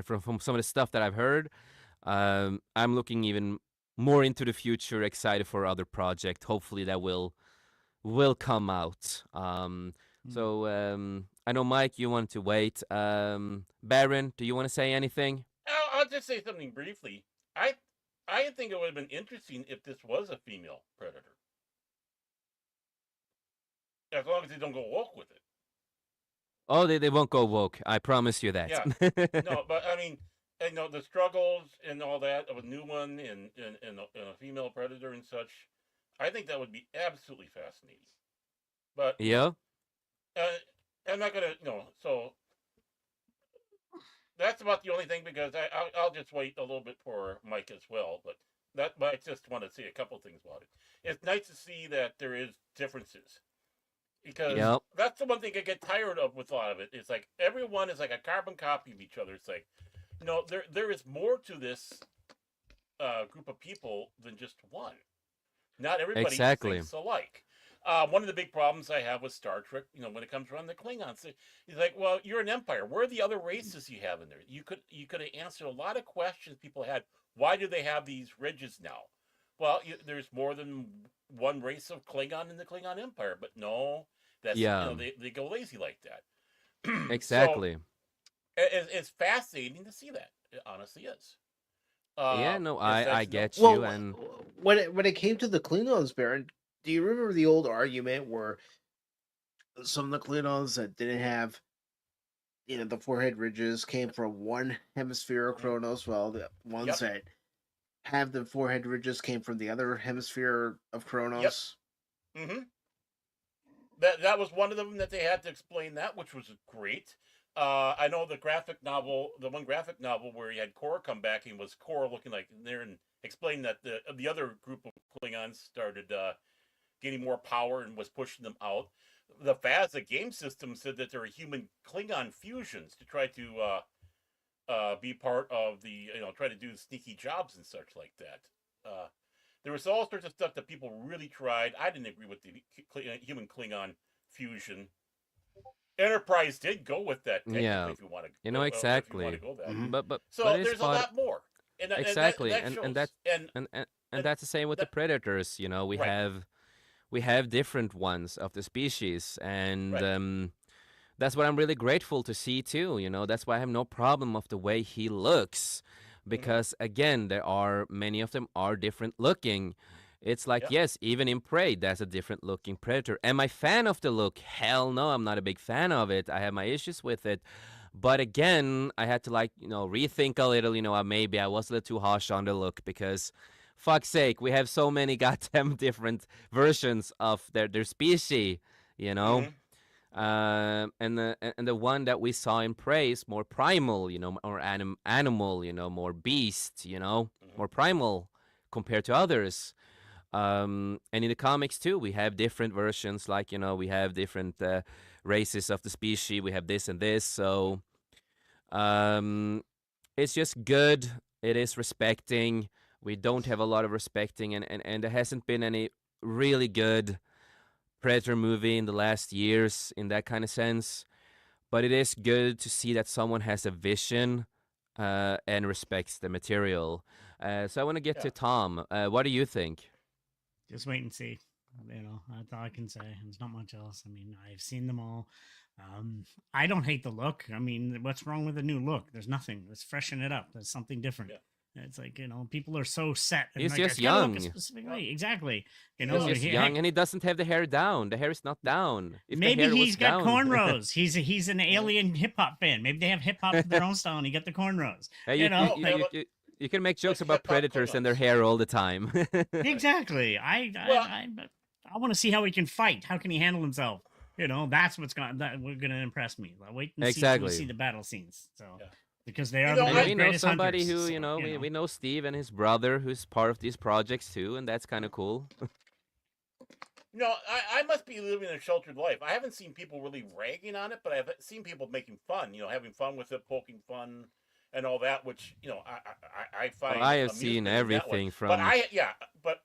from some of the stuff that I've heard, I'm looking even more into the future, excited for other project. Hopefully that will come out. I know, Mike, you want to wait. Baron, do you want to say anything? I'll just say something briefly. I think it would have been interesting if this was a female predator, as long as they don't go woke with it. Oh, they won't go woke. I promise you that. Yeah. No, but I mean, the struggles and all that of a new one and a female predator and such. I think that would be absolutely fascinating. But Yeah. I'm not gonna, so that's about the only thing, because I'll just wait a little bit for Mike as well. But I just want to say a couple things about it. It's nice to see that there is differences, because Yep. that's the one thing I get tired of with a lot of it. It's like everyone is like a carbon copy of each other. It's like, there is more to this group of people than just one. Not everybody Exactly. thinks alike. One of the big problems I have with Star Trek, when it comes around the Klingons, he's like, well, you're an empire. Where are the other races you have in there? You could have answered a lot of questions people had. Why do they have these ridges now? Well, there's more than one race of Klingon in the Klingon Empire, but no, that's Yeah. they go lazy like that. Exactly. So it's fascinating to see that. It honestly is. Yeah, no, Because I that's get you, Well, and when it came to the Klingons, Baron, do you remember the old argument where some of the Klingons that didn't have, the forehead ridges came from one hemisphere of Kronos, while the ones Yep. that have the forehead ridges came from the other hemisphere of Kronos? Mm-hmm. That was one of them that they had to explain that, which was great. I know the one graphic novel where he had Korra come back, and was Korra looking like there, and explained that the other group of Klingons started getting more power and was pushing them out. The FASA game system said that there are human Klingon fusions to try to be part of the, try to do sneaky jobs and such like that. There was all sorts of stuff that people really tried. I didn't agree with the human Klingon fusion. Enterprise did go with that technically, yeah, if you want to. If you exactly. want to go that. Mhm. But So but it's there's a part lot more. exactly, that and shows. and that And and that's the same with the that, predators. We right, have different ones of the species, and right, that's what I'm really grateful to see too. That's why I have no problem of the way he looks, mm-hmm, because again, there are many of them are different looking. It's like, yep, yes, even in Prey, that's a different looking predator. Am I fan of the look? Hell no, I'm not a big fan of it. I have my issues with it. But again, I had to rethink a little. Maybe I was a little too harsh on the look, because fuck's sake, we have so many goddamn different versions of their species. You know, mm-hmm, and the one that we saw in Prey is more primal, or animal, more beast, mm-hmm, more primal compared to others. And in the comics too, we have different versions. Like, we have different races of the species. We have this and this. So it's just good. It is respecting. We don't have a lot of respecting, and there hasn't been any really good Predator movie in the last years in that kind of sense. But it is good to see that someone has a vision and respects the material. So I want to get yeah. to Tom. What do you think? Just wait and see. That's all I can say. There's not much else. I mean, I've seen them all. I don't hate the look. I mean, what's wrong with a new look? There's nothing. Let's freshen it up. There's something different. Yeah. It's like, people are so set. And He's like, just it's gotta look a young. specific way. Exactly. He's He's No, just young, and he doesn't have the hair down. The hair is not down. If the maybe hair he's was got down, cornrows. He's an alien hip hop fan. Maybe they have hip hop to their own style, and he got the cornrows. Hey, You know, yeah, but- you can make jokes like about hip-hop predators and their close-ups. hair all the time. exactly. Well- I want to see how he can fight. How can he handle himself? That's what's going that we're gonna impress me. Like, wait and see till we Exactly. see the battle scenes. So Yeah. because they are know, the And I- world's we know greatest somebody hunters, who, so, we know Steve and his brother who's part of these projects too, and that's kind of cool. I must be living a sheltered life. I haven't seen people really ragging on it, but I've seen people making fun. Having fun with it, poking fun, and all that. Which I find. Well, I have seen amusement in that way. everything from. But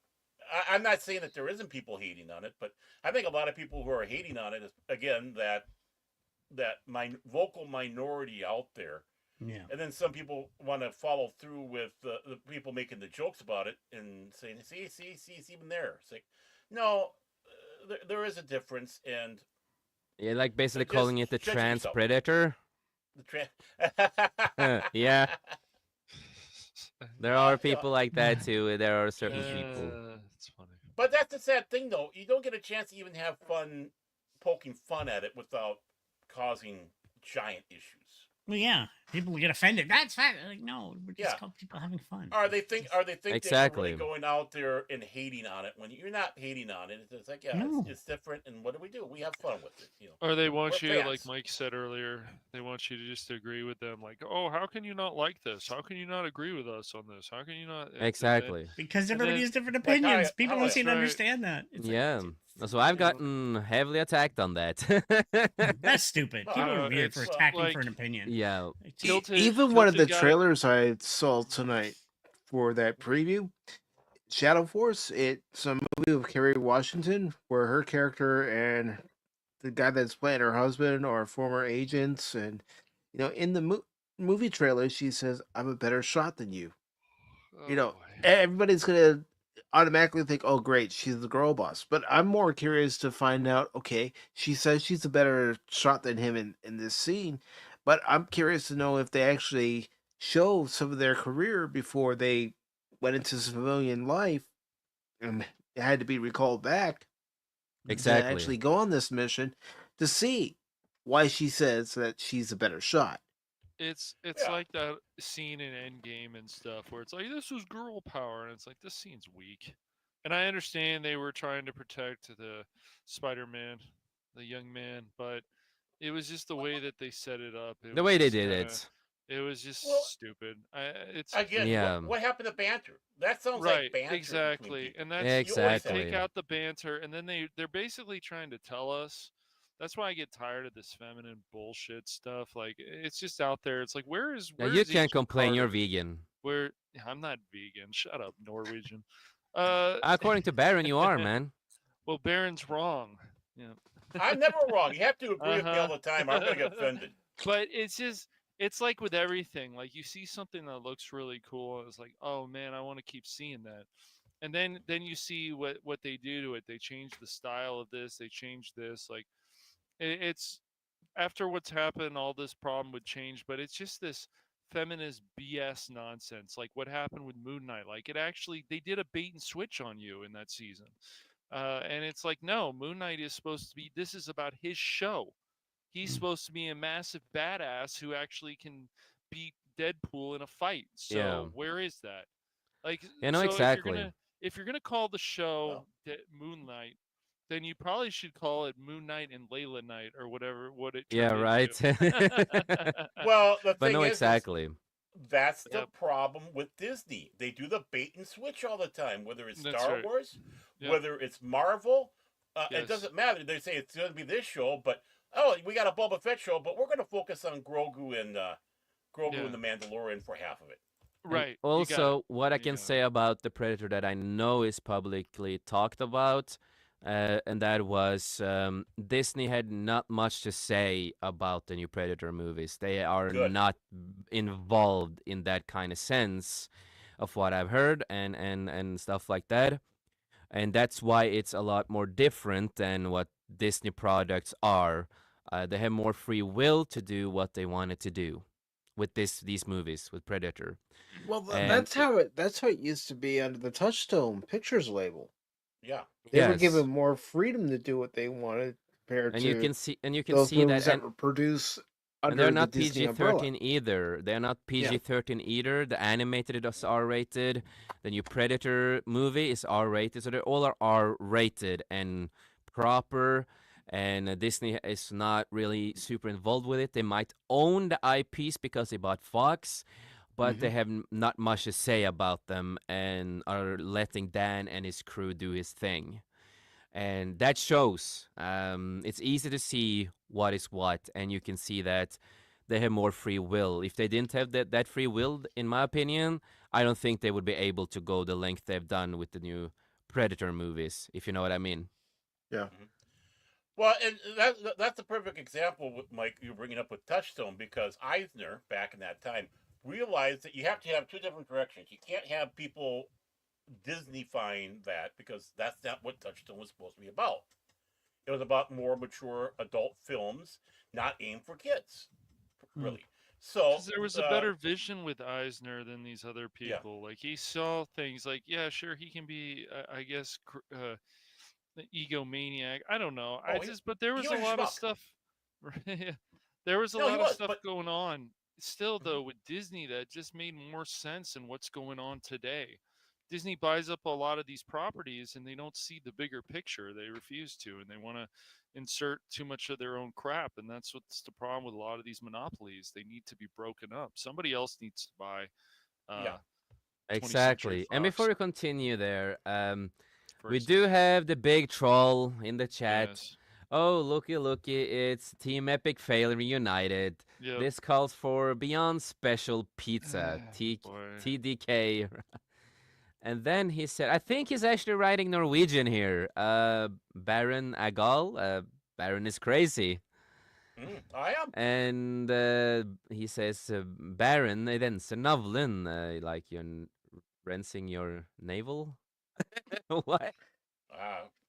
I'm not saying that there isn't people hating on it, but I think a lot of people who are hating on it is again that my vocal minority out there. yeah. And then some people want to follow through with the people making the jokes about it and saying, see, it's even there. It's like, no, there is a difference. And Yeah, like basically just calling it the judge trans yourself. predator. the Yeah, there are Yeah. people like that too. There are certain people. It's funny. But that's the sad thing, though. You don't get a chance to even have fun poking fun at it without causing giant issues. Well, yeah. People get offended. That's fine. Like, no, we're just Yeah. called people having fun. Are they think that Exactly. you're really going out there and hating on it when you're not hating on it? It's like, yeah, No. it's different. And what do? We have fun with it. Or they want We're you, like fans. Mike said earlier, they want you to just agree with them. Like, oh, how can you not like this? How can you not agree with us on this? How can you not? Exactly. Because And everybody then- has different Like, how opinions. I- People how don't I- seem to Right. understand that. It's like, Yeah. So I've gotten heavily attacked on that. that's stupid. Well, People I are don't know, weird for it's, attacking like- for an opinion. Yeah. It's- Tilted- Even one of the Tilted guy- trailers I saw tonight for that preview, Shadow Force, it's a movie of Kerry Washington where her character and the guy that's playing her husband are former agents, and in the movie trailer she says, "I'm a better shot than you." Oh, You know, boy. Everybody's gonna automatically think, "Oh, great, she's the girl boss." But I'm more curious to find out. Okay, she says she's a better shot than him in this scene, but I'm curious to know if they actually show some of their career before they went into civilian life and had to be recalled back Exactly. to actually go on this mission to see why she says that she's a better shot. It's Yeah. like that scene in Endgame and stuff where it's like this was girl power, and it's like this scene's weak. And I understand they were trying to protect the Spider-Man, the young man, but it was just the way that they set it up. The way they did it. It was just Well, stupid. It's Again, Yeah. what happened to banter? That sounds right, like banter. between exactly, people. and that's Exactly. take out the banter, and then they're basically trying to tell us. That's why I get tired of this feminine bullshit stuff. Like it's just out there. It's like Now, where you is can't each complain. part You're of- vegan. Where I'm not vegan. Shut up, Norwegian. According to Baron, you are, man. Well, Baron's wrong. Yeah. I'm never wrong. You have to agree with me Uh-huh. all the time. I'm gonna get offended. But it's like with everything. Like you see something that looks really cool, and it's like, oh man, I want to keep seeing that. And then you see what they do to it. They change the style of this. They change this. Like it's after what's happened, all this problem would change. But it's just this feminist BS nonsense. Like what happened with Moon Knight. Like they did a bait and switch on you in that season. And it's like, no, Moon Knight is supposed to be. This is about his show. He's supposed to be a massive badass who actually can beat Deadpool in a fight. So Yeah. where is that? Like, Yeah, no, so exactly. If you're gonna call the show Moon Knight, then you probably should call it Moon Knight and Layla Knight or whatever. What it Yeah, turned right. into. Well, the But thing no, is, exactly. that's the Yep. problem with Disney. They do the bait and switch all the time, whether it's That's Star right. Wars, Yep. whether it's Marvel. It Yes. doesn't matter. They say it's going to be this show, but we got a Boba Fett show, but we're going to focus on Grogu and Yeah. the Mandalorian for half of it. And Right. you got also, it. what I You can got it. say about the Predator that I know is publicly talked about, and that was Disney had not much to say about the new Predator movies. They are Good. not involved in that kind of sense of what I've heard and stuff like that. And that's why it's a lot more different than what Disney products are. They have more free will to do what they wanted to do with these movies with Predator. Well, And that's how it used to be under the Touchstone Pictures label. Yeah. They were yes, given more freedom to do what they wanted compared and to you can those see that, movies that were produced and they're under the not Disney umbrella. PG-13 either. They're not Yeah. PG-13 either. The animated is R-rated. The new Predator movie is R-rated. So they all are R-rated and proper. And Disney is not really super involved with it. They might own the IPs because they bought Fox, but they Mhm. have not much to say about them and are letting Dan and his crew do his thing. And that shows. It's easy to see what is what, and you can see that they have more free will. If they didn't have that free will, in my opinion, I don't think they would be able to go the length they've done with the new Predator movies, if you know what I mean. Yeah. Well, and that's a perfect example, with Mike, you're bringing up with Touchstone, because Eisner, back in that time, realized that you have to have two different directions. You can't have people Disneyfying that, because that's not what Touchstone was supposed to be about. It was about more mature adult films, not aimed for kids, really. So, Because there was a better vision with Eisner than these other yeah. people. Like he saw things like, yeah, sure, he can be, I guess, the egomaniac. I don't know. Oh, But there he was a was a lot of schmuck. stuff. There was a No, he lot of was, stuff but going on. Still, Mhm. though, with Disney, that just made more sense in what's going on today. Disney buys up a lot of these properties and they don't see the bigger picture. They refuse to, and they want to insert too much of their own crap. And that's what's the problem with a lot of these monopolies. They need to be broken up. Somebody else needs to buy yeah. 20th Century Exactly. And before Fox we continue there, we first. do have the big troll in the chat. Yes. Oh, looky, it's Team Epic Fail Reunited. Yep. This calls for Beyond Special Pizza, Boy. TDK. And then he said, I think he's actually writing Norwegian here. Baron Agal. Baron is crazy. I am. And he says, Baron renser navlen, like you're rinsing your navel. What?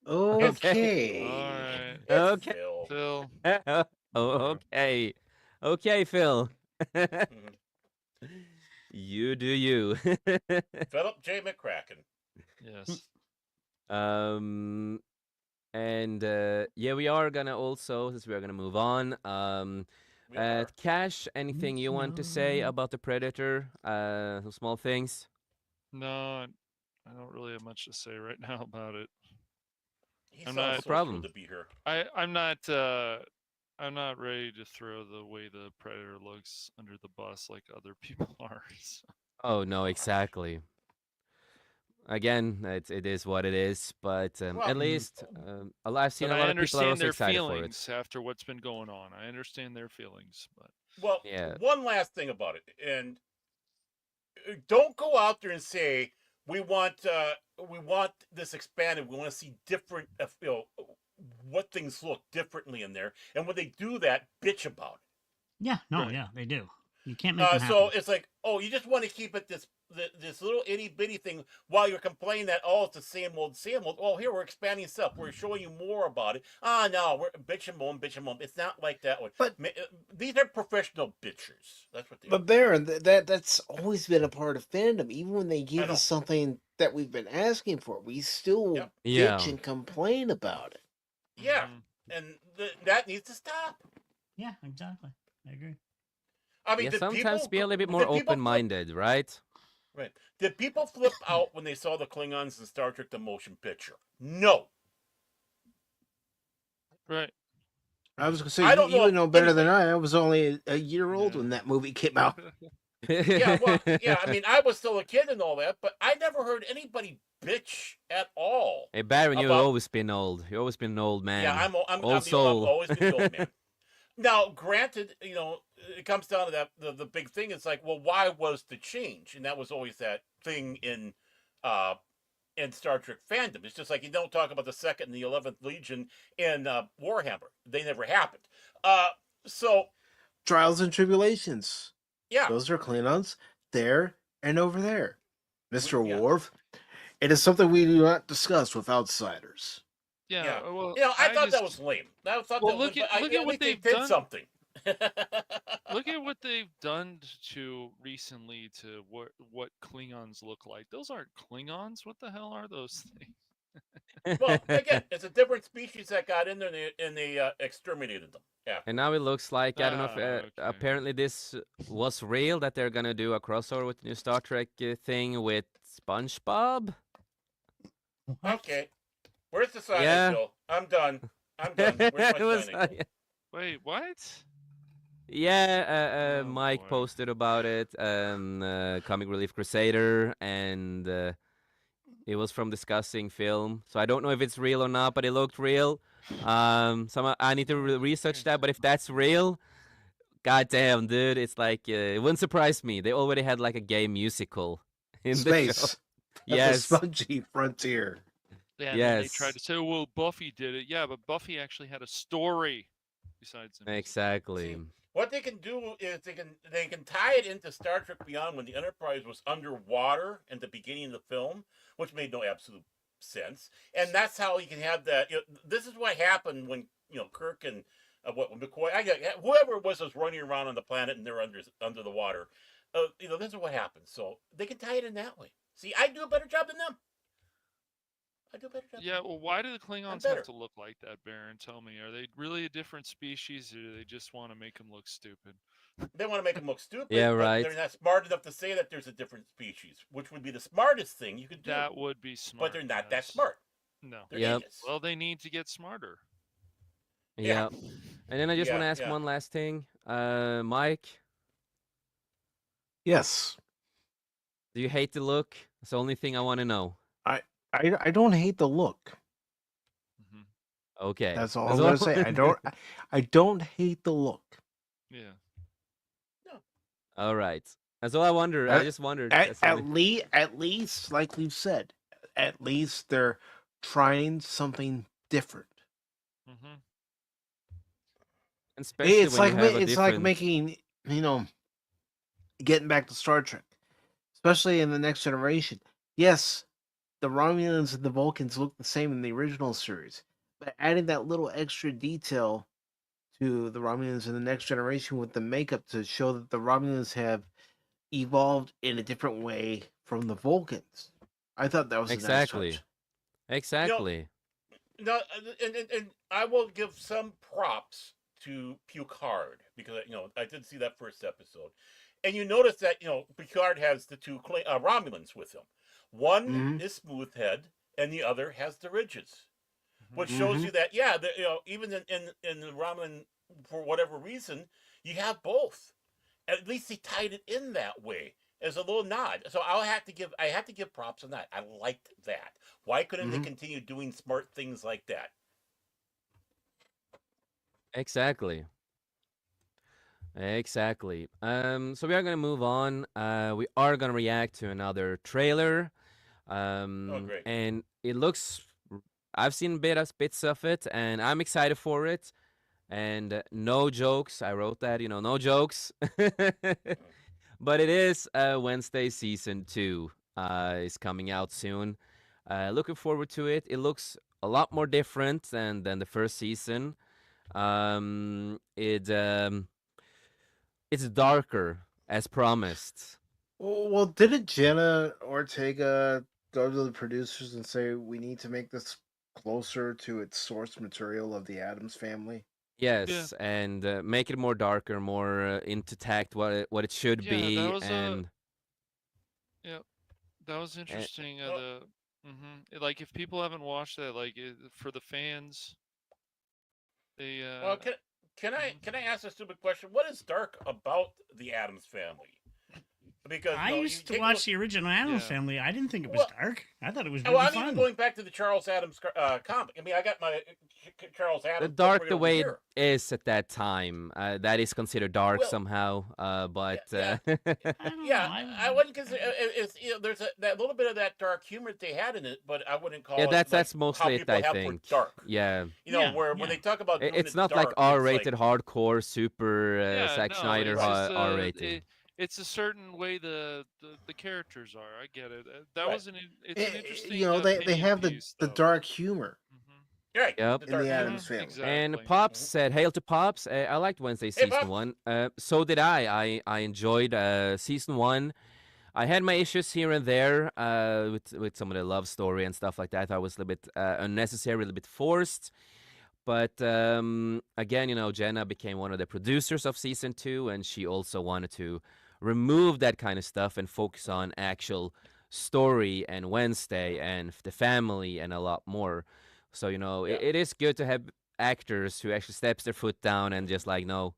Okay. All right. It's Okay. Phil. Phil. Oh, okay. Okay, Phil. Mhm. You do you. Philip J. McCracken. Yes. And yeah, we are gonna also, since we are gonna move on. We are. Cash, anything you want to say about the Predator? Some small things. No, I don't really have much to say right now about it. He I'm sounds not- No so problem. thrilled to be here. I'm not ready to throw the way the Predator looks under the bus like other people are. So. Oh no, exactly. Again, it is what it is, but Well, at least I've seen But a I lot of people are understand also their excited for it. feelings after what's been going on. I understand their feelings, but well, Yeah. one last thing about it, and don't go out there and say we want this expanded. We want to see different, what things look differently in there. And when they do that, bitch about it. Yeah, no, Right. yeah, they do. You can't make them happy. So it's like, oh, you just want to keep it this little itty bitty thing while you're complaining that, oh, it's the same old, same old. Oh, here we're expanding stuff. We're showing you more about it. No, we're bitch and moan. It's not like that one. But these are professional bitchers. That's what they are. But Baron, that's always been a part of fandom. Even when they give know. us something that we've been asking for, we still Yep. Yeah. bitch and complain about it. Yeah, Mhm. and that needs to stop. Yeah, exactly. I agree. I mean, Yeah, did sometimes people, be a little bit did more people flip- open-minded, right? Right? Did people flip out when they saw the Klingons in Star Trek: The Motion Picture? No. right. I was gonna say I don't you know would if know better than anybody- I. I was only a year old when that movie came out. Yeah, well, yeah. I mean, I was still a kid and all that, but I never heard anybody bitch at all. Hey, Baron, you've about- always been old. You've always been an old man. Yeah, I'm old I've soul. always been the old man. Now, granted, it comes down to that the big thing. It's like, well, why was the change? And that was always that thing in Star Trek fandom. It's just like you don't talk about the 2nd and the 11th Legion in Warhammer. They never happened. So Trials and Tribulations. yeah, Those are Klingons there and over there. Mr. Yeah. Worf. It is something we do not discuss with outsiders. Yeah. Yeah. Well, I I thought that was just lame. I thought well that was, but look at at what least they they've did done. something. Look at what they've done to recently to what Klingons look like. Those aren't Klingons. What the hell are those things? Well, again, it's a different species that got in there and they exterminated them And afterwards. now it looks like, I don't know if Okay. apparently this was real, that they're gonna do a crossover with the new Star Trek thing with SpongeBob. What? Okay. Where's the sign I Yeah. show? I'm done. I'm done. Where's It my was, sign I show? Wait, what? yeah, Oh Mike boy. posted about it, Comic Relief Crusader, and it was from Discussing Film. So I don't know if it's real or not, but it looked real. So I need to research that. But if that's real, goddamn, dude, it's like it wouldn't surprise me. They already had like a gay musical in the show. Space. That's a Yes, spongy frontier. Yeah, and then they tried yes, to say, well, Buffy did it. Yeah, but Buffy actually had a story besides the music. exactly. See, what they can do is they can tie it into Star Trek Beyond when the Enterprise was underwater in the beginning of the film, which made no absolute sense, and that's how you can have that. This is what happened when Kirk and what McCoy, whoever it was running around on the planet and they're under the water. This is what happened. So they can tie it in that way. See, I do a better job than them. I do a better job. Yeah, well, why do the I'm Klingons better. have to look like that, Baron? Tell me, are they really a different species, or do they just want to make them look stupid? They want to make them look stupid, Yeah, but right. they're not smart enough to say that there's a different species, which would be the smartest thing you could do. That would be smart. But they're not that yes. smart. No. They're Yep. idiots. Well, they need to get smarter. Yeah. And then I just want to Yeah, ask yeah. one last thing, Mike. Yes. Do you hate the look? It's the only thing I want to know. I don't hate the look. Hmm. Okay. That's all I'm gonna say. I don't hate the look. Yeah. All right. That's all I wondered. I just wondered. That's the only- At least, like we've said, at least they're trying something different. Hmm. And especially It's when like you have a it's like different- making getting back to Star Trek, especially in the Next Generation. Yes, the Romulans and the Vulcans look the same in the original series, but adding that little extra detail to the Romulans in the Next Generation with the makeup to show that the Romulans have evolved in a different way from the Vulcans. I thought that was Exactly. A nice touch. Exactly. No, and I will give some props to Picard because I did see that first episode, and you notice that Picard has the two Romulans with him. One Mhm. is Smoothhead, and the other has the ridges, which Mhm. shows you that even in the Romulan, for whatever reason, you have both. At least they tied it in that way as a little nod. So I have to give props on that. I liked that. Why couldn't they Mhm. continue doing smart things like that? Exactly. Exactly. So we are gonna move on. We are gonna react to another trailer. Great. And it looks. I've seen bits of it, and I'm excited for it. And no jokes. I wrote that. No jokes. But it is Wednesday season 2 is coming out soon. Looking forward to it. It looks a lot more different than the first season. It's darker as promised. Well, didn't Jenna Ortega go to the producers and say we need to make this closer to its source material of the Addams Family? Yes, and make it more darker, more intact what it should Yeah, be, that was and that was interesting. Well- Like if people haven't watched that, like for the fans, they Well, can I ask a stupid question? What is dark about the Adams Family? Because I you used to take a watch look- the original Addams Yeah. Family. I didn't think it was Well- dark. I thought it was Well, really I'm fun. even going back to the Charles Adams comic. I mean, I got my Charles the Adams. book dark right the over way it here. is at that time. That is considered dark Well, somehow. But yeah. I don't Yeah, know. I wouldn't consider it's there's that little bit of that dark humor that they had in it, but I wouldn't call yeah, it that's how mostly it. people I have for think. dark. Yeah, Yeah, Where yeah. when they talk about doing it's it not dark, like R-rated, it's hardcore, super Zack no, Schneider it's just, R-rated. it's a certain way the characters are. I get it. That Right. was it's an interesting. they opinion have the piece, the though. dark humor. Mhm. Right. Yep. The in Dark the Knight. Addams Family. Exactly. And Pops Mhm. said, "Hail to Pops! I liked Wednesday Hey, season Bob. one. So did I. I enjoyed season one. I had my issues here and there with some of the love story and stuff like that. I thought it was a little bit unnecessary, a little bit forced. But again, Jenna became one of the producers of season two, and she also wanted to remove that kind of stuff and focus on actual story and Wednesday and the family and a lot more. So Yeah. it is good to have actors who actually steps their foot down and just like, no,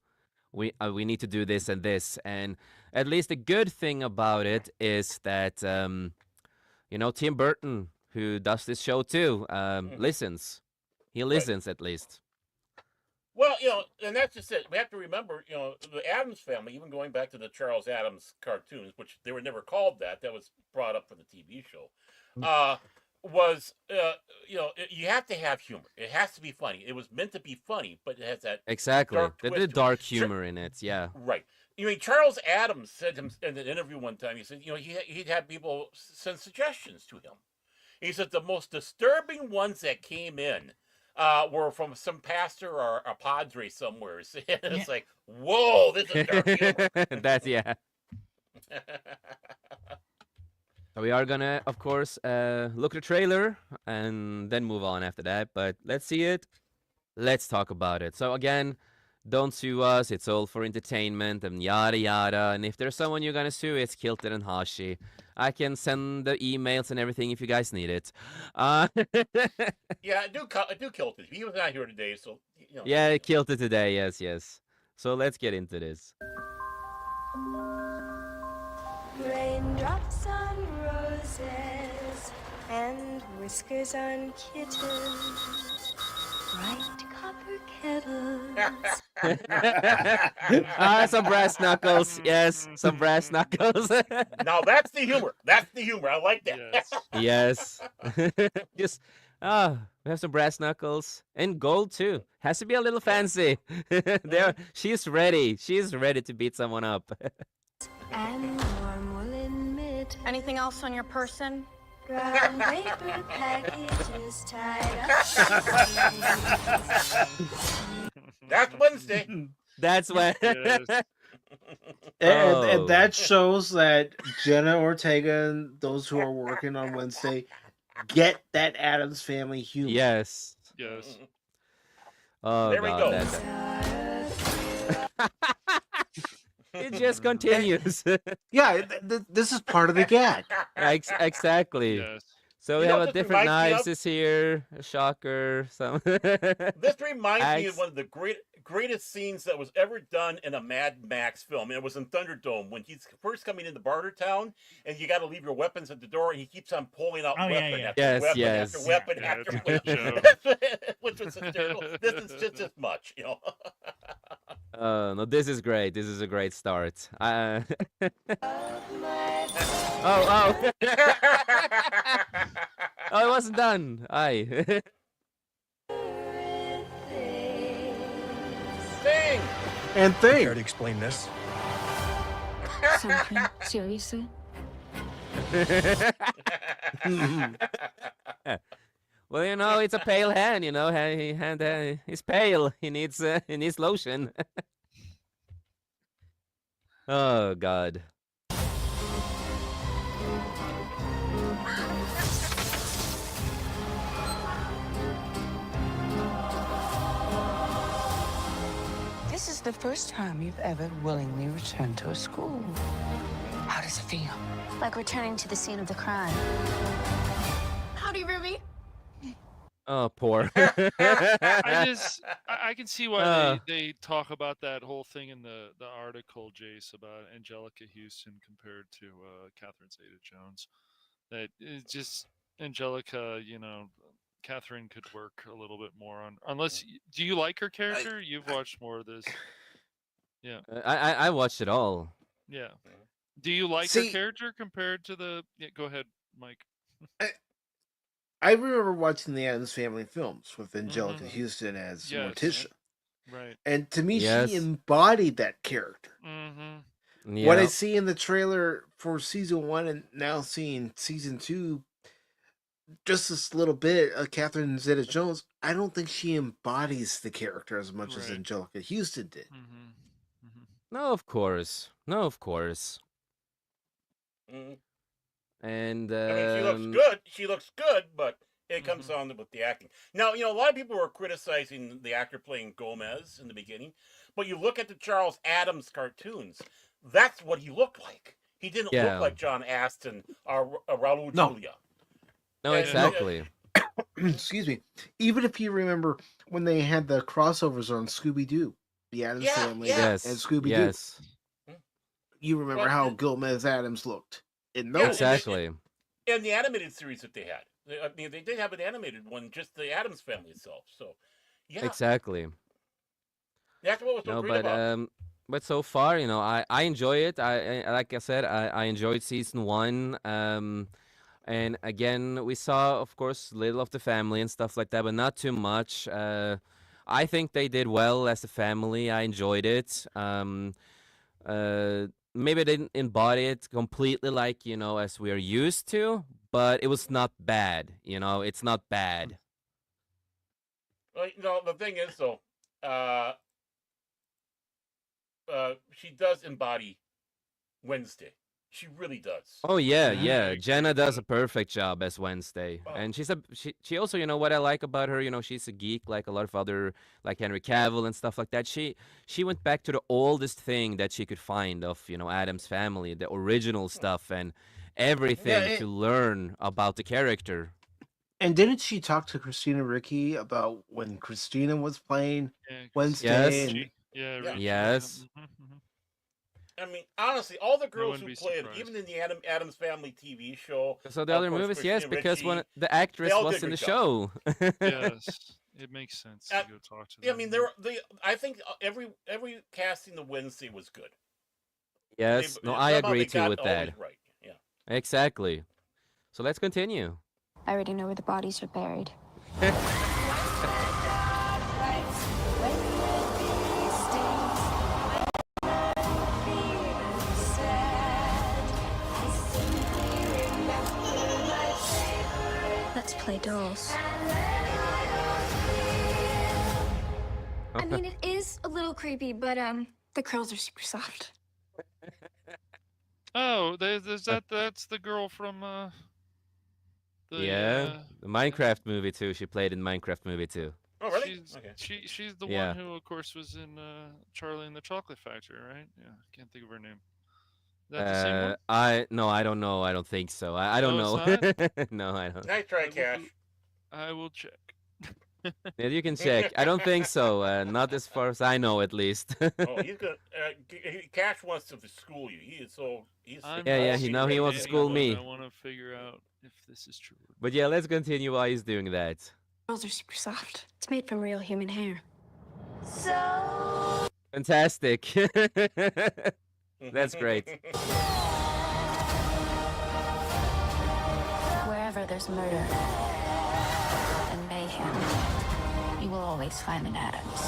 we need to do this and this. And at least the good thing about it is that Tim Burton, who does this show too, Mhm. listens. He Right. listens at least. Well, and that's just it. We have to remember, the Adams Family, even going back to the Charles Adams cartoons, which they were never called that. That was brought up for the TV show. Was you have to have humor. It has to be funny. It was meant to be funny, but it has that Exactly. dark The twist to it. dark humor in it. Yeah. Right. Charles Adams said in an interview one time. He said, he'd have people send suggestions to him. He said the most disturbing ones that came in were from some pastor or a padre somewhere. It's like, whoa, this is dark humor. That's yeah. We are gonna, of course, look at the trailer and then move on after that. But let's see it. Let's talk about it. So again, don't sue us. It's all for entertainment and yada yada. And if there's someone you're gonna sue, it's Kilted and Hashi. I can send the emails and everything if you guys need it. Yeah, I do kill it. He was not here today, so Yeah, Kilted today. Yes, yes. So let's get into this. Raindrops on roses and whiskers on kittens, bright copper kettles. Some brass knuckles. Yes, some brass knuckles. Now that's the humor. That's the humor. I like that. Yes. Yes. Just we have some brass knuckles and gold too. Has to be a little fancy. There, she's ready. She's ready to beat someone up. And warm woolen mitt. Anything else on your person? Brown paper packages tied up. That's Wednesday. That's when. Yes. And Oh. that shows that Jenna Ortega and those who are working on Wednesday get that Addams Family humor. Yes. Yes. Oh There we God. go. It just continues. Yeah, this is part of the gag. Exactly. Yes. So we You know have what a this different reminds me knives of? this here. A shocker. Some. This reminds me Axe. of one of the greatest scenes that was ever done in a Mad Max film. And it was in Thunderdome when he's first coming into Bartertown, and you got to leave your weapons at the door, and he keeps on pulling out Oh, yeah, weapon yeah. after Yes, weapon yes. after weapon Yeah, after it's a good weapon, which was hysterical. This is just as much, No, this is great. This is a great start. Oh, oh. Oh, it wasn't done. Aye. Sing. And Care to thing. explain this? Something? Seriously? Well, it's a pale hand. He's pale. He needs lotion. Oh God. This is the first time you've ever willingly returned to a school. How does it feel? Like returning to the scene of the crime. Howdy, Ruby. Oh, poor. I can see why Uh. they talk about that whole thing in the article, Jace, about Angelica Houston compared to Catherine Zeta-Jones. That it's just Angelica, Catherine could work a little bit more on. Unless, do you like her character? You've watched more of this. Yeah. I watched it all. Yeah. Do you like See- her character compared to the? Yeah, go ahead, Mike. I remember watching the Addams Family films with Angelica Mhm. Houston as Yes. Morticia. Right. And to me, Yes. she embodied that character. Mm-hmm. What I Yeah. see in the trailer for season 1 and now seeing season 2, just this little bit of Catherine Zeta-Jones, I don't think she embodies the character as much as Right. Angelica Houston did. No, of course. No, of course. Mhm. And I mean, she looks good. She looks good, but it comes on with the acting. Now, a lot of people were criticizing the actor playing Gomez in the beginning, but you look at the Charles Adams cartoons. That's what he looked like. He didn't look yeah. like John Aston or Raul No. Julia. No, And, exactly. Excuse me. Even if you remember when they had the crossovers on Scooby-Doo, the Addams Yeah, Family yeah. and Yes. Scooby-Doo, Yes. you remember Well, how Gomez Adams looked. In Yeah, those, Exactly. and the animated series that they had. I mean, they did have an animated one, just the Adams Family itself. So, yeah, Exactly. that's what was so No, great about. but so far, I enjoy it. I like I said, I enjoyed season 1. And again, we saw, of course, little of the family and stuff like that, but not too much. I think they did well as a family. I enjoyed it. Maybe they didn't embody it completely like, as we are used to, but it was not bad. It's not bad. Well, the thing is, though, uh, she does embody Wednesday. She really does. Oh yeah, Yeah, I yeah. agree Jenna with does that. a perfect job as Wednesday, Oh. and she also, what I like about her, she's a geek like a lot of other, like Henry Cavill and stuff like that. She went back to the oldest thing that she could find of, Adam's Family, the original stuff, and everything yeah, to learn about the character. and didn't she talk to Christina Ricci about when Christina was playing Yeah, 'cause Wednesday? Yes. And Richie. Yeah, Yeah. Richie. Yes. Yeah. I mean, honestly, all the I girls wouldn't who be played, surprised. even in the Adams Family TV show, So the of other course, movies, yes, Christina because when Ricci, the actress all was did in a the great job. show. Yes, it makes sense to go talk to them. I mean, I think every casting the Wednesday was good. Yes. No, I Somehow agree they too got with always that. right. Yeah. Exactly. So let's continue. I already know where the bodies are buried. Let's play dolls. I mean, it is a little creepy, but the curls are super soft. Oh, that's the girl from Yeah, the Minecraft movie too. She played in Minecraft movie too. Oh, really? Okay. She's the Yeah. one who, of course, was in Charlie and the Chocolate Factory, right? Yeah, can't think of her name. Is that the same one? I don't know. I don't think so. I don't No, know. it's No, I don't. Nice try, Cash. I will check. Yeah, you can check. I don't think so. Not as far as I know, at least. Oh, he's gonna. Cash wants to school you. He is so. He's. I'm Yeah, asking now he right wants to now, school and me. I want to figure out if this is true. But yeah, let's continue while he's doing that. Curls are super soft. It's made from real human hair. So Fantastic. That's great. Wherever there's murder and mayhem, you will always find an Adams.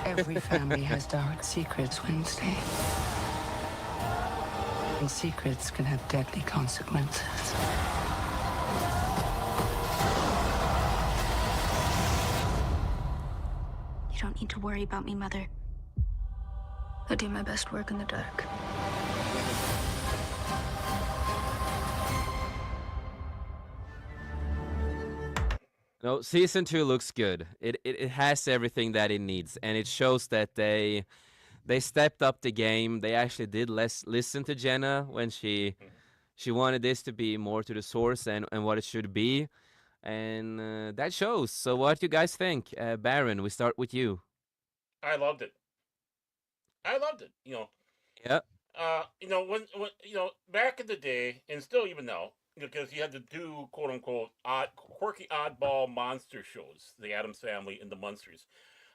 Every family has dark secrets, Wednesday. And secrets can have deadly consequences. You don't need to worry about me, Mother. I do my best work in the dark. No, season 2 looks good. It has everything that it needs, and it shows that they stepped up the game. They actually did listen to Jenna when she wanted this to be more to the source and what it should be, and that shows. So what do you guys think? Baron, we start with you. I loved it. Yeah. When back in the day, and still even now, because you had to do quote unquote quirky oddball monster shows, the Addams Family and the Munsters.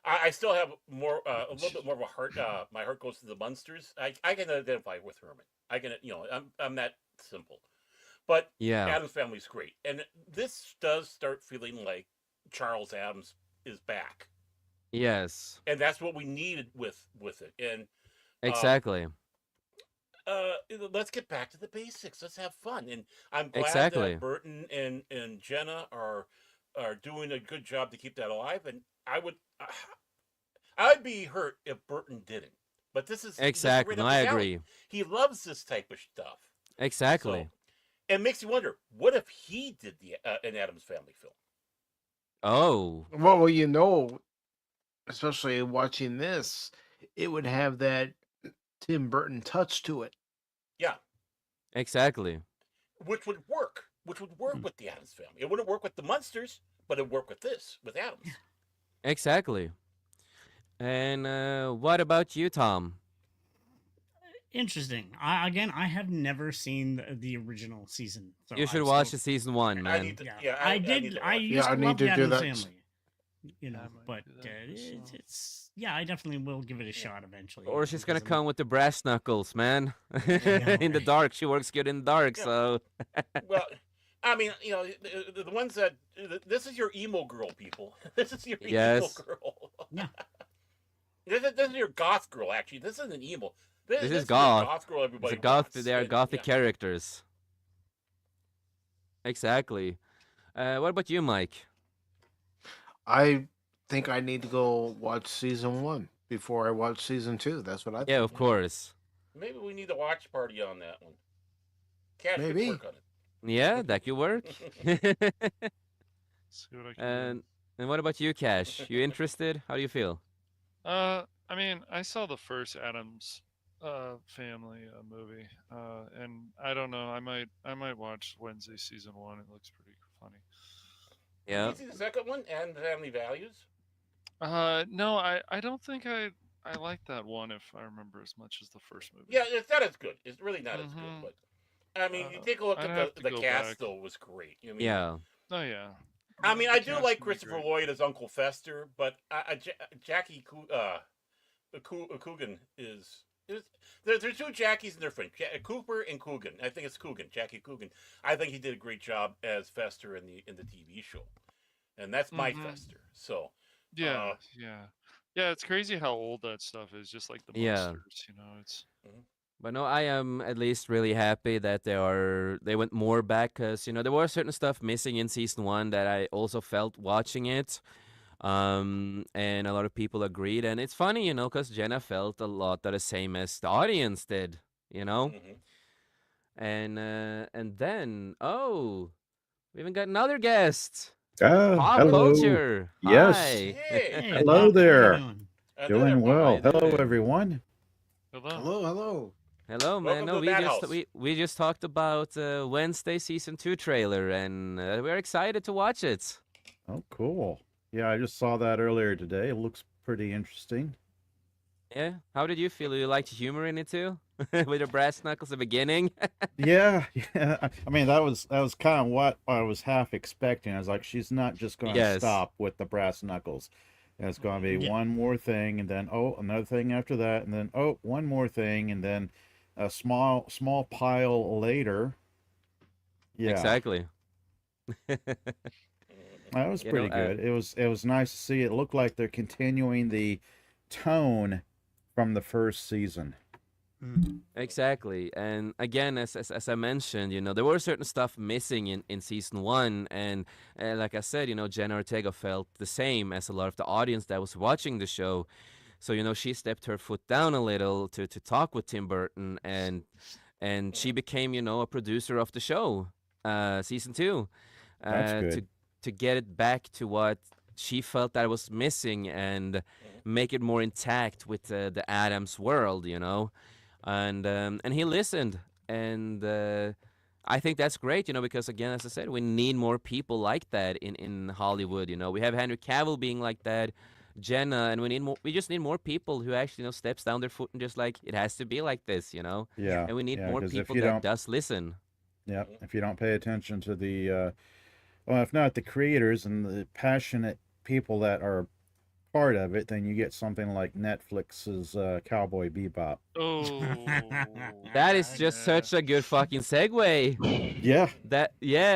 I still have a little bit more of a heart. My heart goes to the Munsters. I can identify with Herman. I'm that simple. But Yeah. Addams Family's great, and this does start feeling like Charles Addams is back, Yes. and that's what we needed with it. And Exactly. let's get back to the basics. Let's have fun. And I'm glad Exactly. that Burton and Jenna are doing a good job to keep that alive. And I'd be hurt if Burton didn't. But this is Exactly. right No, up I his alley. agree. He loves this type of stuff. Exactly. So it makes you wonder, what if he did an Adams Family film? Oh, Well, you know, especially watching this, it would have that Tim Burton touch to it. Yeah, exactly. which would work. Which would work with the Adams Family. It wouldn't work with the Munsters, but it'd work with this, with Adams. Exactly. And what about you, Tom? Interesting. I have never seen the original season. So You should I'm watch still- the season one, I man. need to. Yeah, Yeah, I need did. to I watch it. used Yeah, to I need love to the do Addams that. Family. You know, I might but do that myself. it's yeah. I definitely will give it a shot eventually. Or she's gonna because I'm- come with the brass knuckles, man. Yeah, In the right. dark, she works good in the dark. Yeah. So Well, I mean, the ones that this is your emo girl, people. This is your Yes. emo girl. Yeah. This is your goth girl. Actually, this isn't emo. This is your goth. goth girl. it's Everybody a goth. wants. They are And, gothic yeah. characters. Exactly. What about you, Mike? I think I need to go watch season 1 before I watch season 2. That's what I think. Yeah, of course. Maybe we need a watch party on that one. Cash could Maybe. work on it. Yeah, that could work. See what I can and what about you, Cash? You interested? How do you feel? do. I mean, I saw the first Adams Family movie, and I don't know. I might watch Wednesday season 1. It looks pretty funny. Yeah. Did you see the second one and Family Values? No, I don't think I like that one, if I remember, as much as the first movie. Yeah, it's not as good. It's really not as good. Mhm. But I mean, you take a look I'd at have to the go cast. back. Though was great. I mean, Yeah. Oh yeah. I mean, The I do cast like would be Christopher great. Lloyd as Uncle Fester, but Jackie Coogan is. There's two Jackies and their friend Cooper and Coogan. I think it's Coogan, Jackie Coogan. I think he did a great job as Fester in the TV show, and that's my Mhm. Fester. So Yeah, yeah. It's crazy how old that stuff is. Just like the Yeah. monsters, It's But no, I am at least really happy that they went more back because there was certain stuff missing in season one that I also felt watching it, and a lot of people agreed, and it's funny, because Jenna felt a lot of the same as the audience did, mhm. and then we even got another guest, Oh, Pop hello. Culture. Yes. Hi. Hey, Hey, Hello Bob, how you there. doing? Doing well. How you Hello, doing? everyone. hello. Hello, hello. Hello, man. Welcome No, to we That just House. we just talked about Wednesday season 2 trailer, and we're excited to watch it. Oh, cool. Yeah, I just saw that earlier today. It looks pretty interesting. Yeah. How did you feel? You liked humor in it too, with the brass knuckles at the beginning? Yeah, yeah. I mean, that was kind of what I was half expecting. I was like, she's not just going to Yes. stop with the brass knuckles. It's going to be Yeah. one more thing, and then another thing after that, and then one more thing, and then a small pile later. Yeah. Exactly. That was You know, pretty good. It was nice to see. It looked like they're continuing the tone from the first season. Exactly. And again, as I mentioned, there were certain stuff missing in season one, and like I said, Jenna Ortega felt the same as a lot of the audience that was watching the show. So she stepped her foot down a little to talk with Tim Burton, and she became a producer of the show, season 2, That's good. to get it back to what she felt that was missing and make it more intact with the Adams world, and he listened, and I think that's great, because again, as I said, we need more people like that in Hollywood. We have Henry Cavill being like that, Jenna, and we just need more people who actually steps down their foot and just like, it has to be like this, Yeah. and we need yeah, more 'cause if people you that don't, does listen. yeah, if you don't pay attention to the, well, if not the creators and the passionate people that are part of it, then you get something like Netflix's Cowboy Bebop. Oh, That is just such a good fucking segue. Yeah.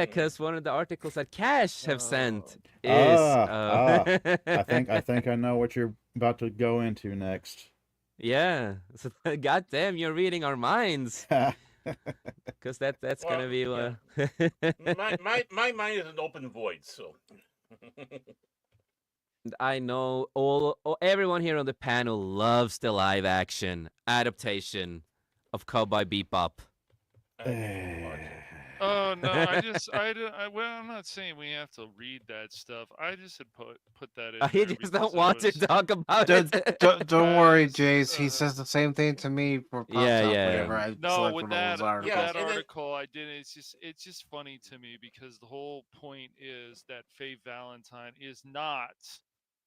Because one of the articles that Cash have sent is I think I know what you're about to go into next. Yeah. So, God damn, you're reading our minds. Because that's Well, gonna be yeah. My mind is an open void. So. I know everyone here on the panel loves the live action adaptation of Cowboy Bebop. I didn't watch it. Oh no, well, I'm not saying we have to read that stuff. I just had put that in He there just because don't it want to was talk about Don't, it. don't worry, because Jace. He says the same thing to me for pops Yeah, up yeah. whenever I no, select one of those articles. that And then article I did. It's just funny to me because the whole point is that Faye Valentine is not,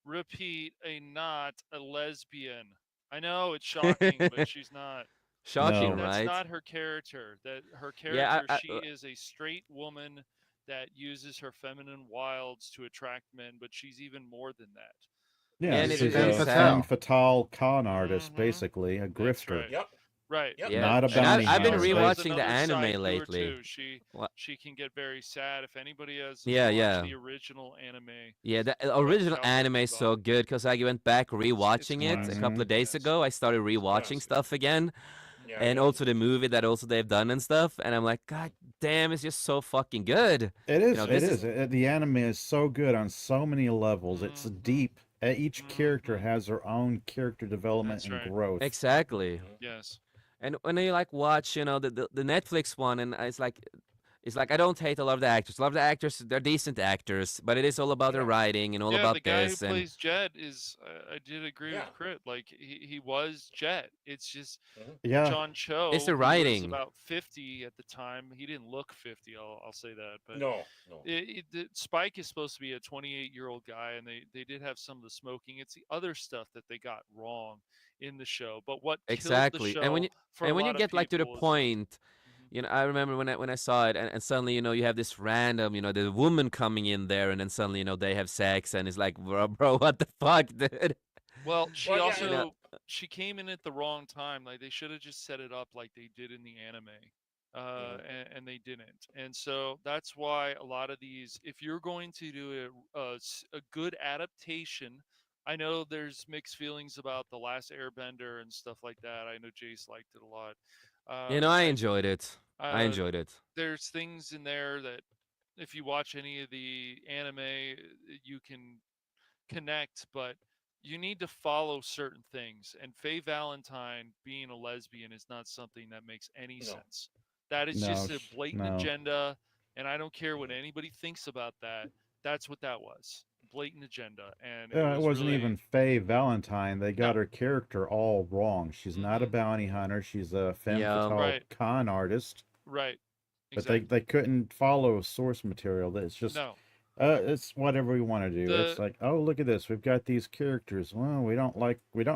repeat, not a lesbian. I know it's shocking, but she's not. Shocking, No. That's right? not her character. That her Yeah, character, she is a straight woman that uses her feminine wilds to attract men, but she's even more than that. yeah, Yeah, and She it's she's very a Femme sad. femme fatale. fatale con artist, hmm basically, a That's grifter, right. yep, Right. yep. But not a And bounty I've been hunter. she has rewatching the another side anime to her lately. too. She can get very sad. If anybody hasn't Yeah, watched yeah. the original anime Yeah, the of original Cowboy anime is Bebop, so good because I went back it's a rewatching it a classic. couple Hmm. of days Yes. ago. I started It's a rewatching classic. stuff again, Yeah, and yeah. also the movie that also they've done and stuff. And I'm like, God damn, it's just so fucking good. It You is. know, It this is. is The anime is so good on so many levels. It's hmm deep. Each character hmm has their own character development That's and right. growth. exactly. Mhm. Yes. And when you like watch, the Netflix one, and it's like I don't hate a lot of the actors. A lot of the actors, they're decent actors, but it is all about the Yeah, writing and all Yeah, the about guy who this. And plays Jet is. I did agree yeah. with Crit. Like he was Jet. It's just Mhm. Yeah. John it's the Cho, who was writing. about 50 at the time. He didn't look 50. I'll say that, but No, no. Spike is supposed to be a 28-year-old guy, and they did have some of the smoking. It's the other stuff that they got wrong in the show. But what killed the Exactly. show for a And when you lot of get like to the people was. point, Mhm. I remember when I saw it, and suddenly you have this random, the woman coming in there, and then suddenly they have sex, and it's like, bro, what the fuck, dude? Well, she Well, yeah, You know, also she came in at the wrong time. Like they should have just set it up like they did in the anime, mhm. and they didn't. And so that's why a lot of these, if you're going to do a good adaptation, I know there's mixed feelings about the Last Airbender and stuff like that. I know Jace liked it a lot. I I enjoyed it. I uh, enjoyed it. there's things in there that if you watch any of the anime, you can connect, but you need to follow certain things. And Faye Valentine being a lesbian is not something that makes any No. sense. That is No. just a blatant No. agenda, and I don't care what Mhm. anybody thinks about that. That's what that was. Blatant agenda, and it It was wasn't even really Faye Valentine. They got no. her character all wrong. She's not a hmm bounty hunter. She's a femme Yeah. fatale Right, con artist. right, But they exactly. couldn't follow source material. It's just No, it's whatever we want to do. It's the like, oh, look at this. We've got these characters. Well, we don't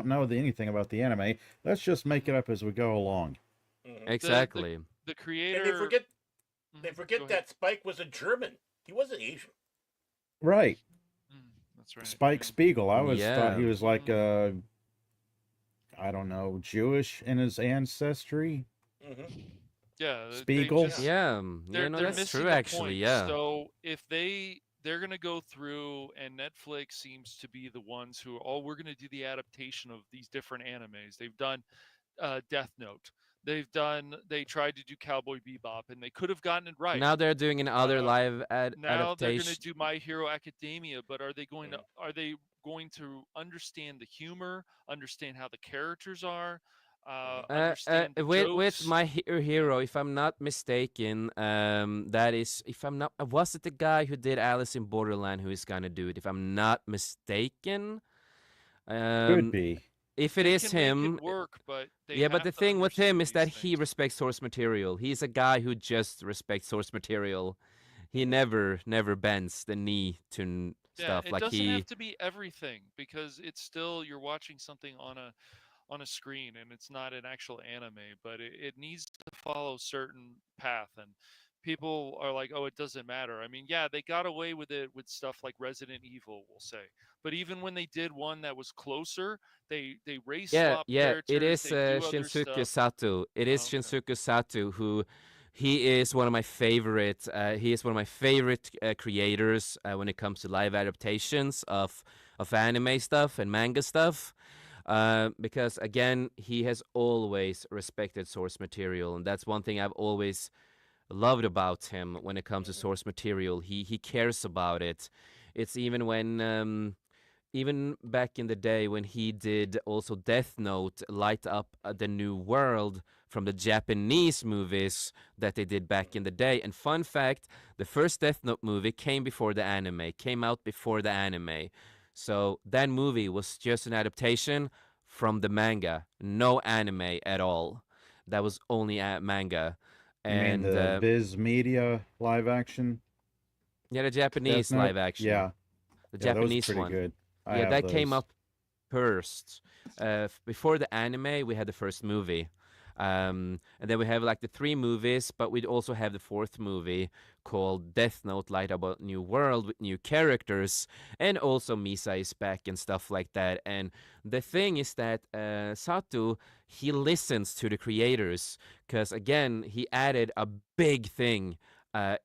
know anything about the anime. Let's just make it mhm. up as we go along. Mhm. the Exactly. the And they creator. forget they Go forget ahead. that Spike was a German. He wasn't Asian. Right. That's right. Spike Yeah. Spiegel. I always thought Yeah. he was like Mhm. I don't know, Jewish in his ancestry. Hmm. Yeah, they Spiegel. just Yeah. Yeah. they're That's missing true the actually. point. Yeah. So if they're gonna go through, and Netflix seems to be the ones who, oh, we're gonna do the adaptation of these different animes. They've done Death Note. They tried to do Cowboy Bebop, and they could have gotten it right. Now they're doing another Uh, live Now they're gonna adaptation. do My Hero Academia, but Mhm. are they going to understand the humor, understand how the characters are, Mhm. understand the With jokes? my Yeah. hero, if I'm not mistaken, that is, if I'm not, was it the guy who did Alice in Borderland who is gonna do it? If I'm not mistaken, Could um, be. if it They is can make it him, work, but they yeah. But have the to thing with him understand is these that he things. respects source material. He's a guy who just respects source material. He Mhm. never bends the knee to Yeah, stuff it like doesn't have he. to be everything because it's still you're watching something on a screen and it's not an actual anime, but it needs to follow certain path. And people are like, oh, it doesn't matter. I mean, yeah, they got away with it with stuff like Resident Evil, we'll say. But even when they did one that was closer, they race Yeah, swap yeah, it characters, is they do other Shinsuke stuff. Sato. It is Oh, okay. Shinsuke Sato who he is one of my favorite. He is one of my favorite creators when it comes to live adaptations of anime stuff and manga stuff. Because again, he has always respected source material, and that's one thing I've always loved about him when it comes to source material. He cares about it. It's even when even back in the day when he did also Death Note, light up the new world from the Japanese movies that they did back in the day. And fun fact, the first Death Note movie came before the anime, came out before the anime. So that movie was just an adaptation from the manga, no anime at all. That was only a manga. You mean And the Viz Media live action yeah, the Death Japanese Note? live action, Yeah, the yeah, that was Japanese pretty one. good. I Yeah, have that came those. up first. Before the anime, we had the first movie. And then we have like the three movies, but we'd also have the fourth movie called Death Note Light Up a New World with new characters. And also Misa is back and stuff like that. And the thing is that Sato, he listens to the creators because, again, he added a big thing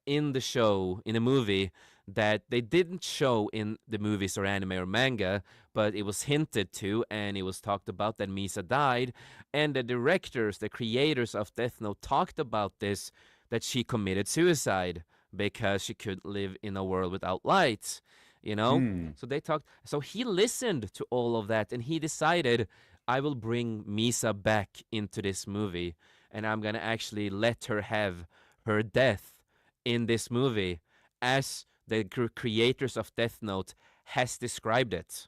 in the show, in the movie, that they didn't show in the movies or anime or manga, but it was hinted to and it was talked about that Misa died. And the directors, the creators of Death Note talked about this, that she committed suicide because she couldn't live in a world without light, you know? Hmm. So they talked, so he listened to all of that and he decided, I will bring Misa back into this movie and I'm going to actually let her have her death in this movie as the creators of Death Note has described it.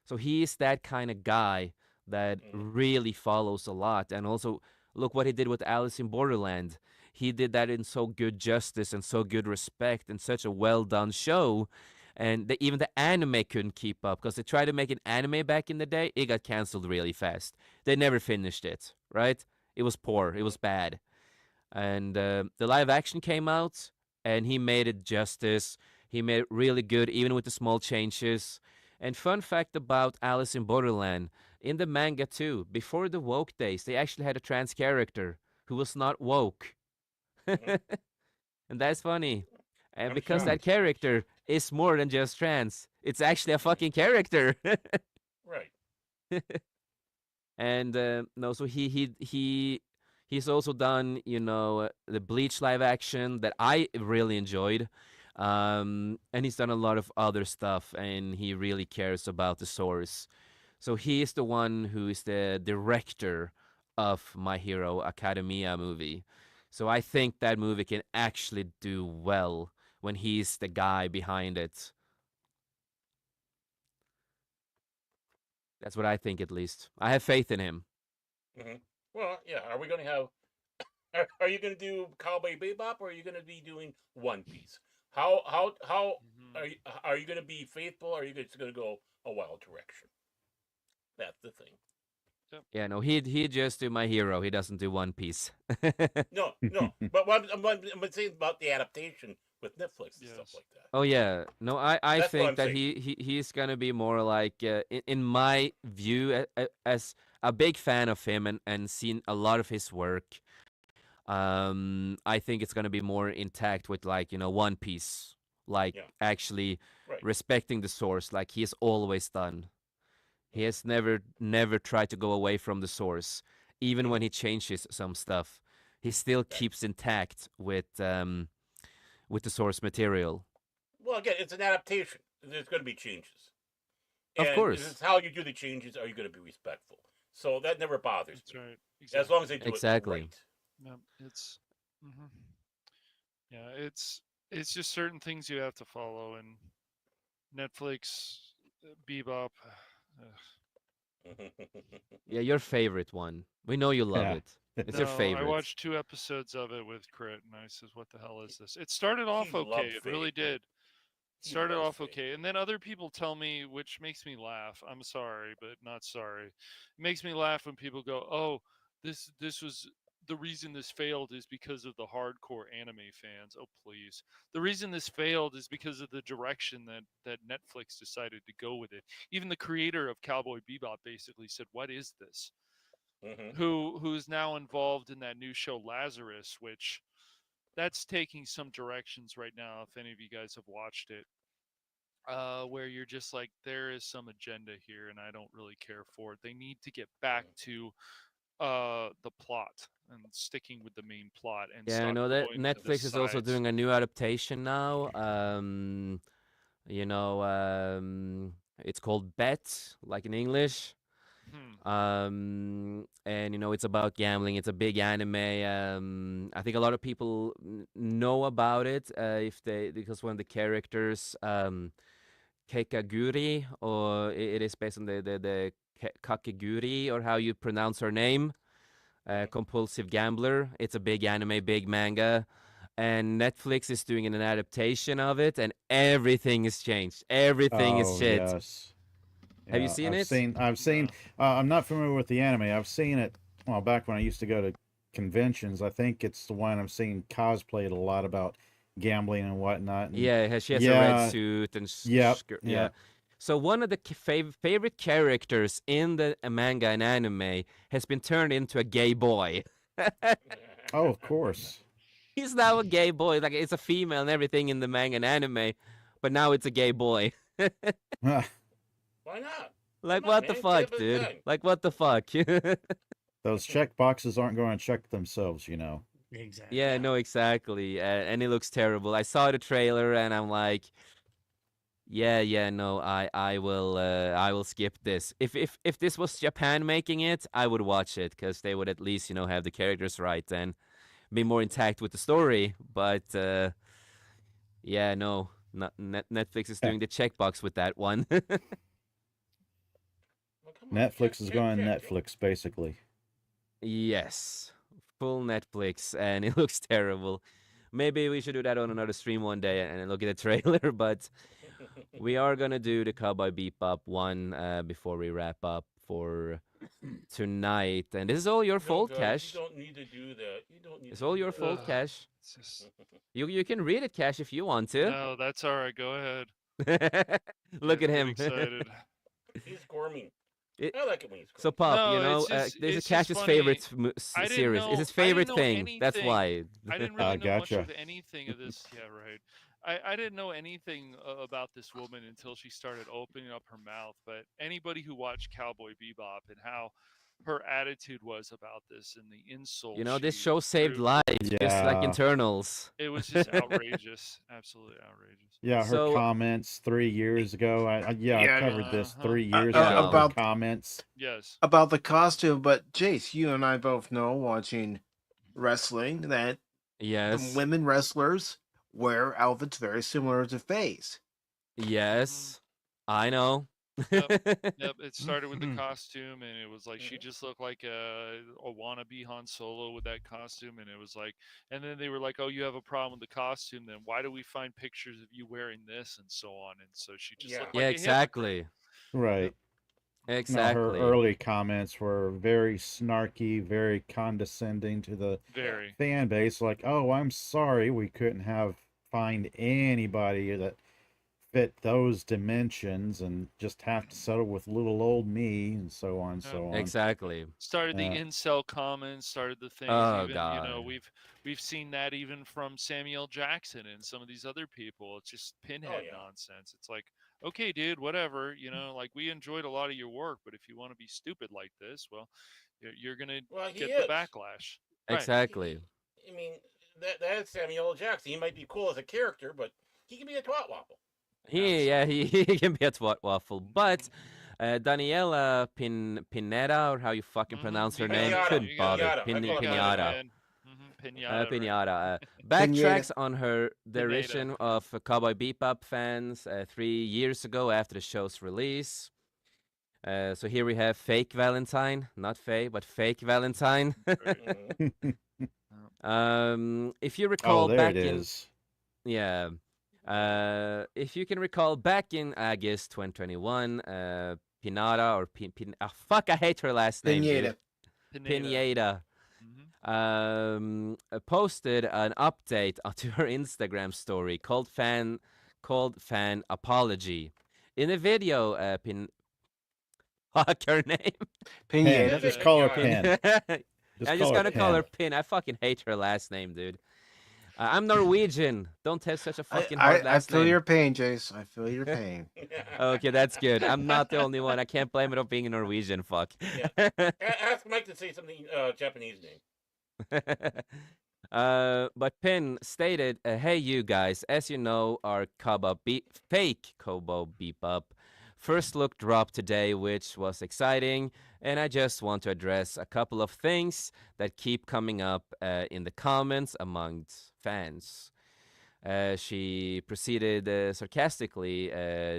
So he is that kind of guy that really follows a lot. And also, look what he did with Alice in Borderland. He did that in so good justice and so good respect and such a well done show. And even the anime couldn't keep up because they tried to make an anime back in the day. It got canceled really fast. They never finished it, right? It was poor. It was bad. And the live action came out and he made it justice. He made it really good, even with the small changes. And fun fact about Alice in Borderland, in the manga too, before the woke days, they actually had a trans character who was not woke. And that's funny. And I'm because shocked. that character is more than just trans, it's actually a fucking character. Right. And no, so he's also done, you know, the Bleach live action that I really enjoyed. And he's done a lot of other stuff, and he really cares about the source. So he is the one who is the director of My Hero Academia movie. So I think that movie can actually do well when he's the guy behind it. That's what I think, at least. I have faith in him. hmm Well, yeah. Are we going to have? Are you going to do Cowboy Bebop, or are you going to be doing One Piece? How are you going to be faithful? Or are you just going to go a wild direction? That's the thing. Yeah, no, he just do My Hero. He doesn't do One Piece. No, no. But I'm saying about the adaptation with Netflix and stuff Yes. like that. Oh yeah, no, I That's what think I'm that saying. he's gonna be more like in my view as a big fan of him and seen a lot of his work. I think it's gonna be more intact with, like, you know, One Piece, like Yeah. actually Right. respecting the source, like he has always done. He has never tried to go away from the source, even when he changes some stuff. He still keeps intact with the source material. Well, again, it's an adaptation. There's going to be changes, Of and course. it's how you do the changes. Are you going to be respectful? So that never bothers That's me, right. as long as they do Exactly. it right. Yeah, it's mhm. Yeah, it's just certain things you have to follow, and Netflix, Bebop. Yeah, your favorite one. We know you love Yeah. it. It's your No, I favorite. watched 2 episodes of it with Crit, and I says, "What the hell is this?" It started He off okay. loves It really Faye. did. He Started loves off Faye. okay, and then other people tell me, which makes me laugh. I'm sorry, but not sorry. It makes me laugh when people go, "Oh, this was the reason this failed is because of the hardcore anime fans." Oh, please. The reason this failed is because of the direction that Netflix decided to go with it. Even the creator of Cowboy Bebop basically said, "What is this?" Mm-hmm. Who's now involved in that new show Lazarus, which that's taking some directions right now. If any of you guys have watched it, where you're just like, there is some agenda here, and I don't really care for it. They need to get back to the plot and sticking with the main plot and Yeah, I stop know that going to the Netflix is also sides. doing a new adaptation now. You know, it's called Bet, like in English. Hmm. And you know, it's about gambling. It's a big anime. I think a lot of people know about it if they because one of the characters, Kekaguri, or it is based on the Kakeguri, or how you pronounce her name, compulsive gambler. It's a big anime, big manga, and Netflix is doing an adaptation of it, and everything is changed. Everything is Oh shit. yes. Have you Yeah, seen I've it? seen. I've seen. I'm not familiar with the anime. I've seen it. Well, back when I used to go to conventions, I think it's the one I've seen cosplayed a lot about gambling and whatnot. And Yeah, she has a red yeah, suit and yep, yeah. yep. So one of the favorite characters in the manga and anime has been turned into a gay boy. Oh, of course. He's now a gay boy. Like it's a female and everything in the manga and anime, but now it's a gay boy. Why not? Like Come on, what the man. Get fuck, up at dude? time. Like what the fuck? Those check boxes aren't going to check themselves, you know. Exactly. Yeah, no, exactly. And it looks terrible. I saw the trailer and I'm like, yeah, no, I will skip this. If this was Japan making it, I would watch it because they would at least, you know, have the characters right and be more intact with the story. But yeah, no, not Netflix is doing the checkbox with that one. Well, come on. Netflix is going check, Netflix, basically. Yes, full Netflix, and it looks terrible. Maybe we should do that on another stream one day and look at the trailer, but we are gonna do the Cowboy Bebop one before we wrap up for tonight. And this is all your fault, guys, Cash. You don't need to do that. You don't need It's to all do your that. fault, Cash. It's just, You can read it, Cash, if you want to. no, that's all right. Go ahead. Look at Getting him. excited. He's squirming. It- I like it when he's So, squirming. Pop, No, you know, it's just- this is it's just Cash's funny. favorite I didn't series. It's know- his I didn't favorite know thing. That's anything. why. I didn't really know much gotcha. of anything of this. Yeah, right. I didn't know anything about this woman until she started opening up her mouth. But anybody who watched Cowboy Bebop and how her attitude was about this and the insult, You know, this she show saved threw, lives, just like Yeah. Internals. it was just outrageous, absolutely outrageous. Yeah, her So- comments 3 years ago. I Yeah, covered this uh-huh. 3 years Yeah. ago. About- Her comments. Yes. About the costume, but Jace, you and I both know watching wrestling that Yes. the women wrestlers wear outfits very similar to Faye's. Yes. I know. Yep, it started with the costume, and it was like she just looked like a wannabe Han Solo with that costume, and it was like, and then they were like, "Oh, you have a problem with the costume? Then why do we find pictures of you wearing this and so on?" And so she just Yeah. looked Yeah, like a hypocrite. exactly. Right. Exactly. No, her early comments were very snarky, very condescending to the Very. fan base. Like, oh, I'm sorry we couldn't find anybody that fit those dimensions and just have to settle with little old me and so on and so on. Exactly. Started the Yeah. incel comments, started the things. Oh, even, God. You know, we've seen that even from Samuel Jackson and some of these other people. It's just pinhead yeah. nonsense. It's like, okay, dude, whatever. You know, like we enjoyed a lot of your work, but if you want to be stupid like this, well, you're gonna Well, he get is. the backlash. Right. Exactly. I mean, that's Samuel L. Jackson. He might be cool as a character, but he can be a twat waffle. He can be a twat waffle, but Daniela Pineda, or how you fucking pronounce her name, Pinata. couldn't bother. Pinata. I call her Pinata. man. Pinata. right. Pinata. Backtracks on her derision of Cowboy Bebop fans 3 years ago after the show's release. So here we have fake Valentine, not Faye, but fake Valentine. If you recall, Oh, there back it in is. yeah. If you can recall, back in August 2021, Pinata or fuck, I hate her last name. Pineda. Dude. Pineda. Posted an update onto her Instagram story called fan apology. In the video, fuck her name. Pineda. Just call her Pinata. Pin. I'm just call her gonna call her Pin. Pin. I fucking hate her last name, dude. I'm Norwegian. Don't have such a I, fucking I, hard I last feel name. your pain, Jace. I feel your pain. Okay, that's good. I'm not the only one. I can't blame it on being a Norwegian. Fuck. Yeah. Ask Mike to say something Japanese name. But Pin stated, "Hey, you guys. As you know, our fake Kobo Bebop first look dropped today, which was exciting, and I just want to address a couple of things that keep coming up in the comments amongst fans." She proceeded sarcastically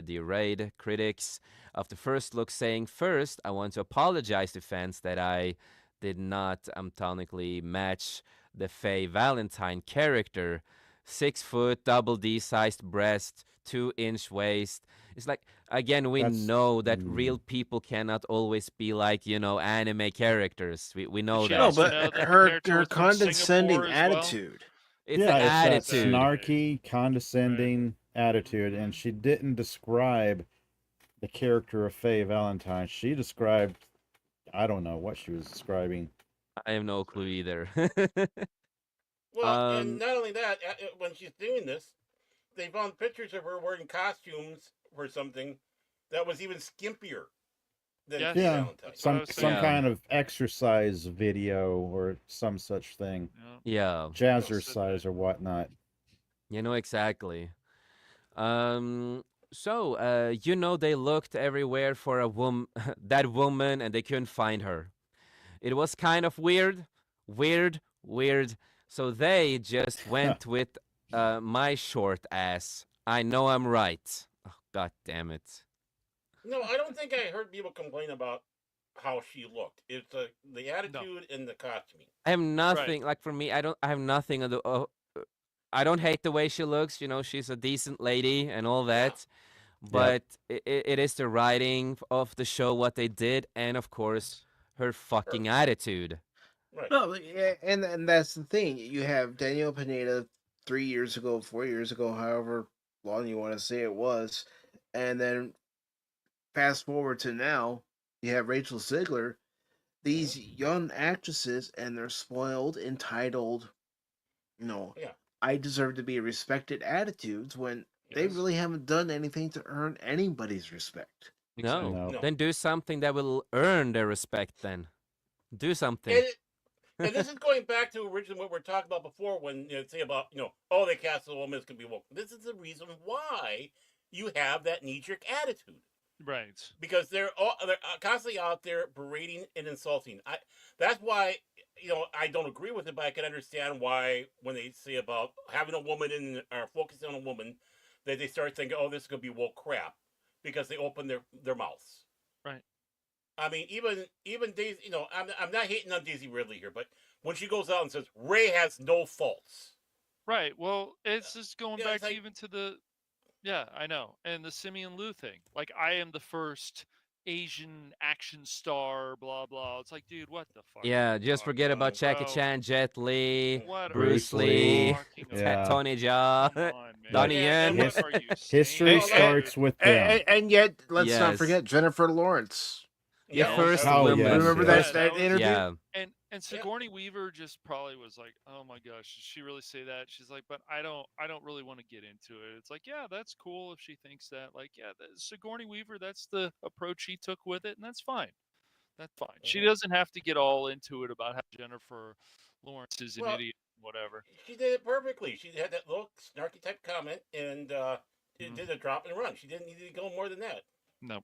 deride critics of the first look, saying, "First, I want to apologize to fans that I did not tonically match the Faye Valentine character. 6 foot, double D sized breast, 2-inch waist." It's like, again, we That's know that real people cannot always be like, anime characters. We know She No, that. also but know that the her character was from condescending Singapore as well? attitude. It's yeah, the it's that attitude. snarky, condescending attitude, and she didn't describe the character of Faye Valentine. She described, I don't know what she was describing. I have no clue either. Well, and not only that, when she's doing this, they found pictures of her wearing costumes for something that was even skimpier than Yes. Faye Yeah, Valentine. some Yeah. kind of exercise video or some such thing, Yeah. jazzercise or whatnot. Exactly. So, they looked everywhere for that woman, and they couldn't find her. It was kind of weird. So they just went with my short ass. I know I'm right. Oh, God damn it. No, I don't think I heard people complain about how she looked. It's the attitude and the costuming. I have nothing like for me. I have nothing of the. I don't hate the way she looks. She's a decent lady and all that. But it is the writing of the show, what they did, and of course her fucking attitude. Right. No, yeah, and that's the thing. You have Daniel Pineda 3 years ago, 4 years ago, however long you want to say it was, and then fast forward to now, you have Rachel Ziegler. These young actresses, and they're spoiled, entitled, Yeah. I deserve to be respected attitudes when they really haven't done anything to earn anybody's respect. No. No. Then do something that will earn their respect. Then do something. And this is going back to originally what we were talking about before when say about oh, they cast a woman as can be woke. This is the reason why you have that knee-jerk attitude. Right. Because they're constantly out there berating and insulting. That's why I don't agree with it, but I can understand why when they say about having a woman in or focusing on a woman, that they start thinking, oh, this is gonna be woke crap, because they open their mouths. Right. I mean, even Daisy. I'm not hating on Daisy Ridley here, but when she goes out and says Ray has no faults. Right. Well, it's just going back like, even to the. Yeah, I know. And the Simeon Liu thing. Like, I am the first Asian action star, blah, blah. It's like, dude, what the fuck? Yeah, just forget about Jackie bro? Chan, Jet Li, What Bruce are you Lee, talking about? Tony Jaa, Come on, man. Donnie And Yen. What are you History saying? starts with them. And yet, let's not Yes. forget Jennifer Lawrence. Yeah, first that was- Oh, yes, Remember yes. that interview? Yeah. And Sigourney Weaver just probably was like, "Oh my gosh, did she really say that?" She's like, "But I don't really want to get into it." It's like, yeah, that's cool if she thinks that. Like, yeah, Sigourney Weaver, that's the approach she took with it, and that's fine. That's fine. She doesn't have to get all into it about how Jennifer Lawrence is an idiot, whatever. She did it perfectly. She had that little snarky type comment and did a drop and run. She didn't need to go more than that. No.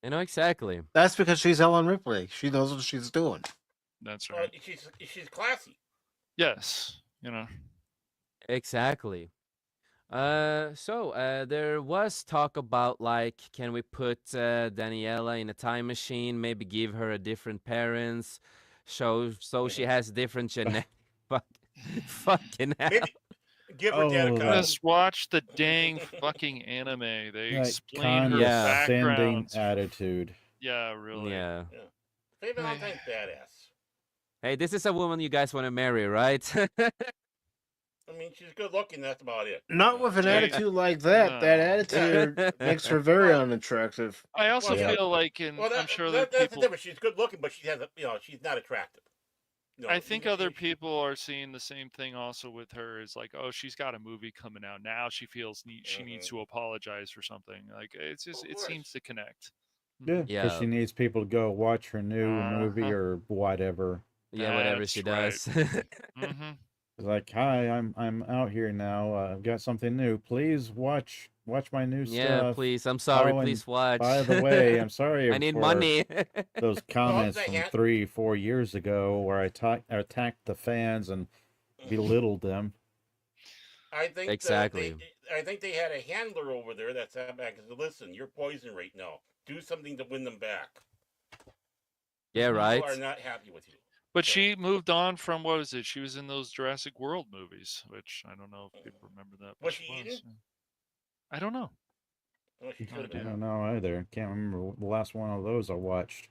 Exactly. That's because she's Ellen Ripley. She knows what she's doing. That's right. She's classy. Yes. Exactly. So there was talk about, like, can we put Daniela in a time machine, maybe give her a different parents, so she has different genetic. Fucking hell. Maybe give her dad a condom. Just watch the dang fucking anime. They Like, explain her condescending background. attitude. Yeah, really. Yeah. Faye Valentine's badass. Hey, this is a woman you guys want to marry, right? I mean, she's good looking. That's about it. Not with an attitude like that. No. That attitude makes her very unattractive. I also Well, feel like, and Well, I'm sure that's that the people. difference. She's good looking, but she's not attractive. No, I think other people are seeing the same thing also with her. Is like, oh, she's got a movie coming out now. She feels she needs to apologize for something. Like it's just it seems to connect. Yeah, because she needs people to go watch her new movie or whatever. Yeah, whatever she does. Mm-hmm. It's like, hi, I'm out here now. I've got something new. Please watch my new Yeah, stuff. please. I'm sorry. Oh, and Please watch. by the way, I'm sorry I need for money. those comments from 3-4 years ago where I attacked the fans and belittled them. I think exactly. I think they had a handler over there that sat back and said, "Listen, you're poison right now. Do something to win them back." Yeah, right. People are not happy with you. But she moved on from what was it? She was in those Jurassic World movies, which I don't know if people remember that. Was she eaten? I don't know. Well, she I don't know either. Can't remember the last one of those I watched.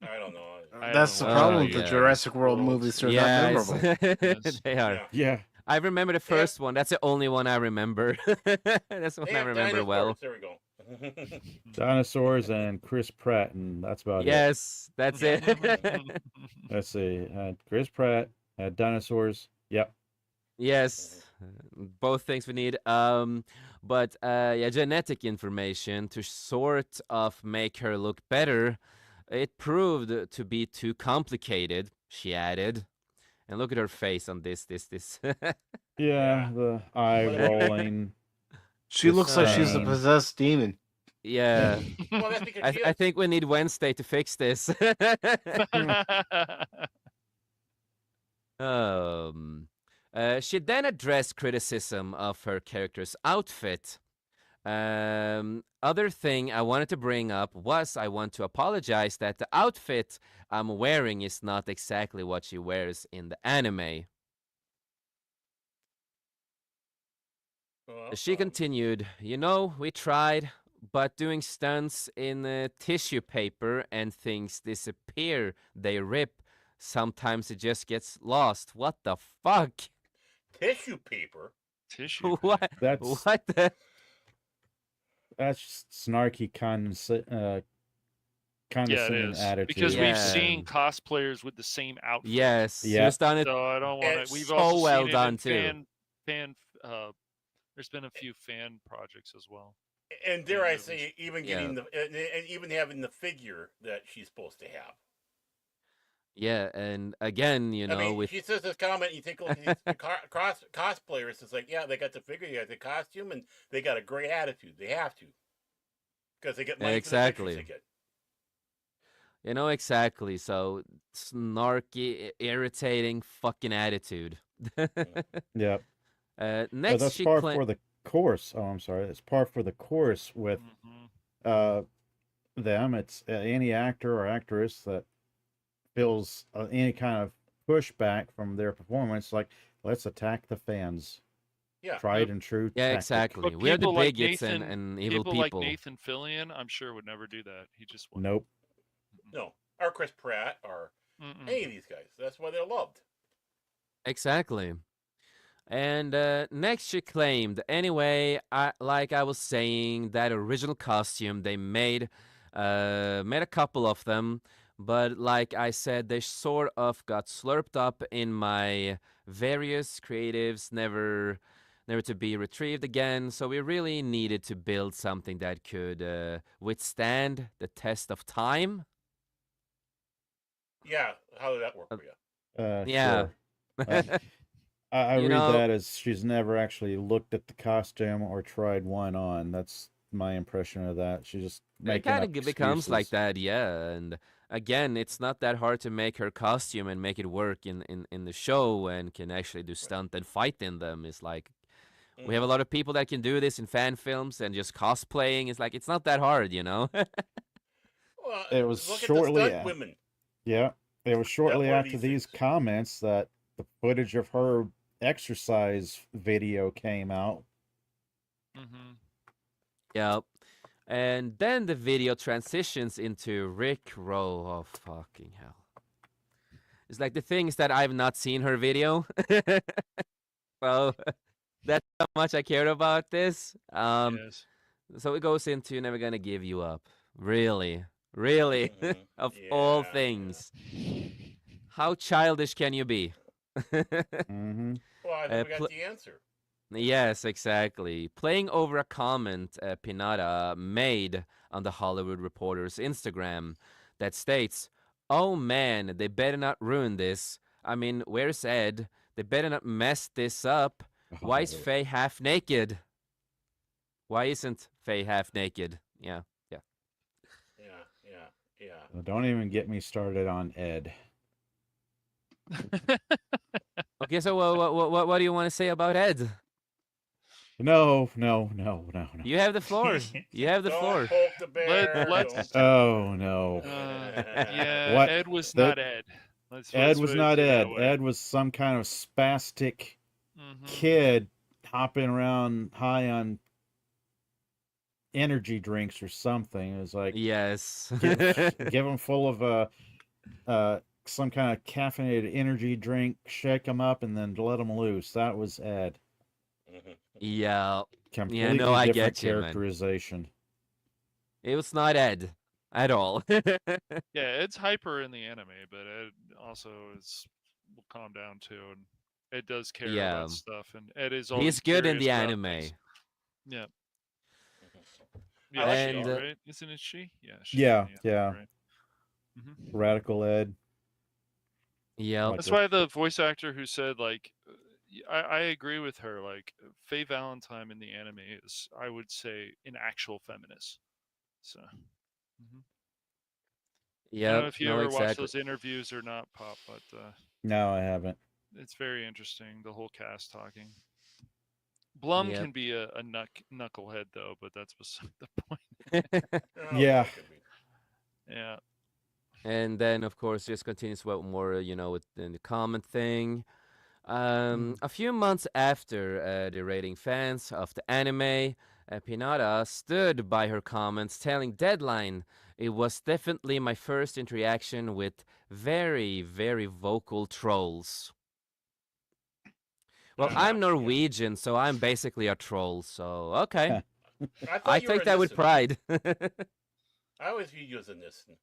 I don't know. That's the problem with the Jurassic World movies. They're not memorable. They are. Yeah. I remember the first one. That's the only one I remember. That's the one I remember well. There we go. Dinosaurs and Chris Pratt, and that's about it. Yes, that's it. Let's see. Chris Pratt had dinosaurs. Yep. Yes, both things we need. But yeah, genetic information to sort of make her look better. It proved to be too complicated, she added. And look at her face on this. Yeah, the eye rolling. She looks like she's a possessed demon. Yeah. Well, that's because I think we need Wednesday to fix this. She then addressed criticism of her character's outfit. Other thing I wanted to bring up was I want to apologize that the outfit I'm wearing is not exactly what she wears in the anime. She continued, you know, we tried, but doing stunts in tissue paper and things disappear, they rip. Sometimes it just gets lost. What the fuck? Tissue paper? Tissue What? That's What the? That's snarky condescending attitude. Because we've seen cosplayers with the same outfit. Yes, yeah. just done it. So I don't want to. We've so also well seen done it in too. there's been a few fan projects as well. And dare I say, even getting and even having the figure that she's supposed to have. Yeah, and again, you know, I mean, with she says this comment, you take a look at these cosplayers, it's like, yeah, they got the figure, they got the costume, and they got a great attitude. They have to. Because they get money for the pictures they get. You know, exactly. So, snarky, irritating fucking attitude. Yeah. Next, that's par for the course. Oh, I'm sorry. It's par for the course with them. It's any actor or actress that feels any kind of pushback from their performance, like, let's attack the fans. Yeah. Tried and true. Yeah, tactic. exactly. We're the like bigots and evil people. Like Nathan Fillion, I'm sure would never do that. He just wouldn't. Nope. No. Or Chris Pratt or any of these guys. That's why they're loved. Exactly. And next she claimed, anyway, like I was saying, that original costume they made a couple of them, but like I said, they sort of got slurped up in my various creatives, never to be retrieved again. So we really needed to build something that could withstand the test of time. Yeah, how did that work for you? Yeah. Sure. I read that as she's never actually looked at the costume or tried one on. That's my impression of that. She just making it up kind of becomes excuses. like that, yeah. And again, it's not that hard to make her costume and make it work in the show and can actually do stunt and fight in them. It's like we have a lot of people that can do this in fan films and just cosplaying. It's like it's not that hard, you know. Well, it was look shortly at the stunt women. Yeah, it was shortly were after these comments that the footage of her exercise video came out. Yep. And then the video transitions into Rick Roll. Oh, fucking hell. It's like the things that I've not seen her video. So that's how much I cared about this. Yes. So it goes into Never Gonna Give You Up. Really? Really? Of all things. How childish can you be? Mm-hmm. Well, I think we got the answer. Yes, exactly. Playing over a comment Pinata made on the Hollywood Reporter's Instagram that states, "Oh man, they better not ruin this. I mean, where's Ed? They better not mess this up. Why is Oh. Faye half naked? Why isn't Faye half naked?" Yeah. Well, don't even get me started on Ed. Okay, so what do you want to say about Ed? No. You have the floor. You have the Don't floor. poke the bear. let's- don't Oh no. Yeah, What? Ed was The- not Ed. Ed was put it not that Ed. way. Ed was some kind of spastic Mhm. kid hopping around high on energy drinks or something. It was like, Yes. give him full of some kind of caffeinated energy drink, shake him up, and then let him loose. That was Ed. Yeah. Completely no, I different get you, man. characterization. It was not Ed at all. Yeah, Ed's hyper in the anime, but Ed also will calm down too, and Ed does care Yeah. about stuff, and Ed is always He's good in curious the about anime. things. Yeah. I Yeah, like she, And, right? Isn't it she? Yeah. She's Yeah, in the anime, right? Mhm. Radical Ed. Yeah. Like That's the- why the voice actor who said like, I agree with her. Like Faye Valentine in the anime is, I would say, an actual feminist. So. Mhm. I don't know Yeah. if you No, ever watch exactly. those interviews or not, Pop, but No, I haven't. it's very interesting. The whole cast talking. Blum Yep. can be a knucklehead though, but that's beside the point. Yeah. that could be. Yeah. And then, of course, just continues with more, with the comment thing. A few months after the rating fans of the anime, Pinata stood by her comments, telling Deadline, "It was definitely my first interaction with very, very vocal trolls." Well, I'm Norwegian, so I'm basically a troll, so okay. I you were take that with Nissen. pride. I always view you as a Nissen.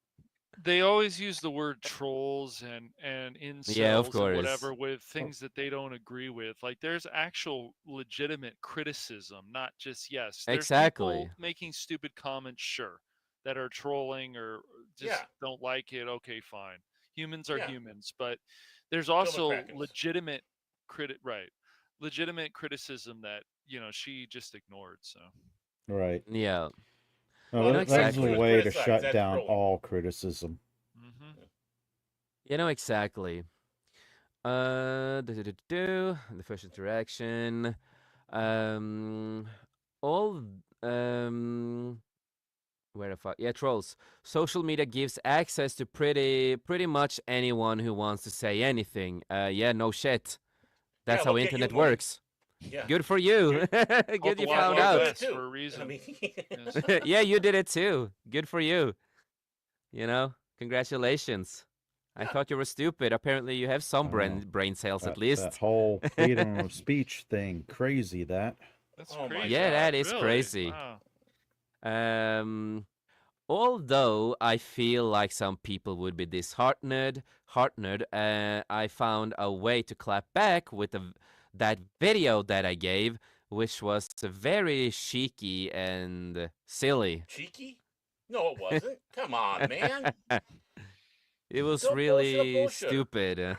They always use the word trolls and incels Yeah, of and course. whatever with things that they don't agree with. Like there's actual legitimate criticism, not just yes. There's Exactly. people making stupid comments, sure, that are trolling or just Yeah. don't like it. Okay, fine. Humans are Yeah. humans, but there's also McCrackens. legitimate legitimate criticism that she just ignored. So Right. Yeah. No, Well, that, exactly. that's She the was way to criticized, shut that's down trolling. all criticism. Exactly. The first interaction. All where the fuck? Yeah, trolls. Social media gives access to pretty much anyone who wants to say anything. Yeah, no shit. That's Yeah, how look at you, internet woman. works. Yeah. Good for you. Called Good the you Wild found Wild out. West for a reason. I mean, Yes. Yeah, you did it too. Good for you. Congratulations. I thought you were stupid. Apparently, you have some brain cells at That least. whole freedom of speech thing, crazy that. That's Oh my crazy. Yeah, that God. is Really? crazy. Wow. Although I feel like some people would be disheartened, I found a way to clap back with that video that I gave, which was very cheeky and silly. Cheeky? No, it wasn't. Come on, man. It was Don't really bullshit. stupid.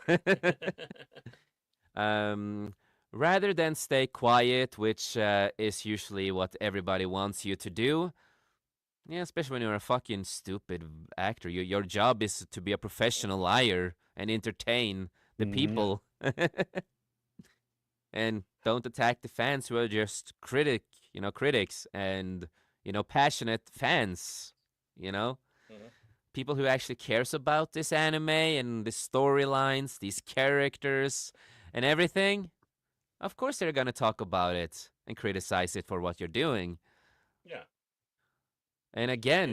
Rather than stay quiet, which is usually what everybody wants you to do. Yeah, especially when you're a fucking stupid actor. Your job is to be a professional liar and entertain the people. And don't attack the fans who are just critics and, passionate fans, People who actually cares about this anime and the storylines, these characters and everything. Of course they're going to talk about it and criticize it for what you're doing. Yeah. And again,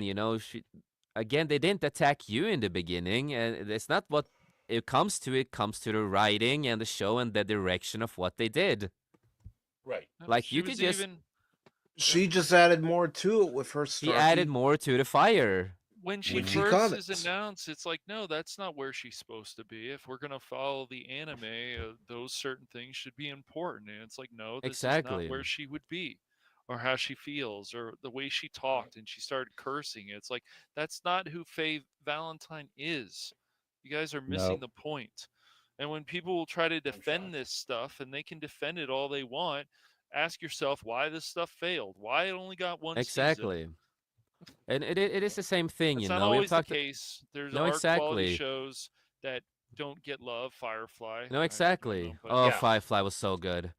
again, they didn't attack you in the beginning, and it's not what it comes to. It comes to the writing and the show and the direction of what they did. Right. Like She you could was just. She just added more to it with her She added snarky. more to the fire. when she When she first is comments. announced, it's like, no, that's not where she's supposed to be. If we're gonna follow the anime, those certain things should be important. And it's like, no, this is not Exactly. where she would be, or how she feels, or the way she talked and she started cursing. It's like that's not who Faye Valentine is. You guys are missing Nope. the point. And when people will try to I'm defend shocked. this stuff, and they can defend it all they want, ask yourself why this stuff failed, why it only got one season. Exactly. And it is the same thing, That's you not know. We've always the talked. case. There's No, art quality exactly. shows that don't get love. Firefly. No, I don't exactly. know, but Oh, Yeah. Firefly was so good.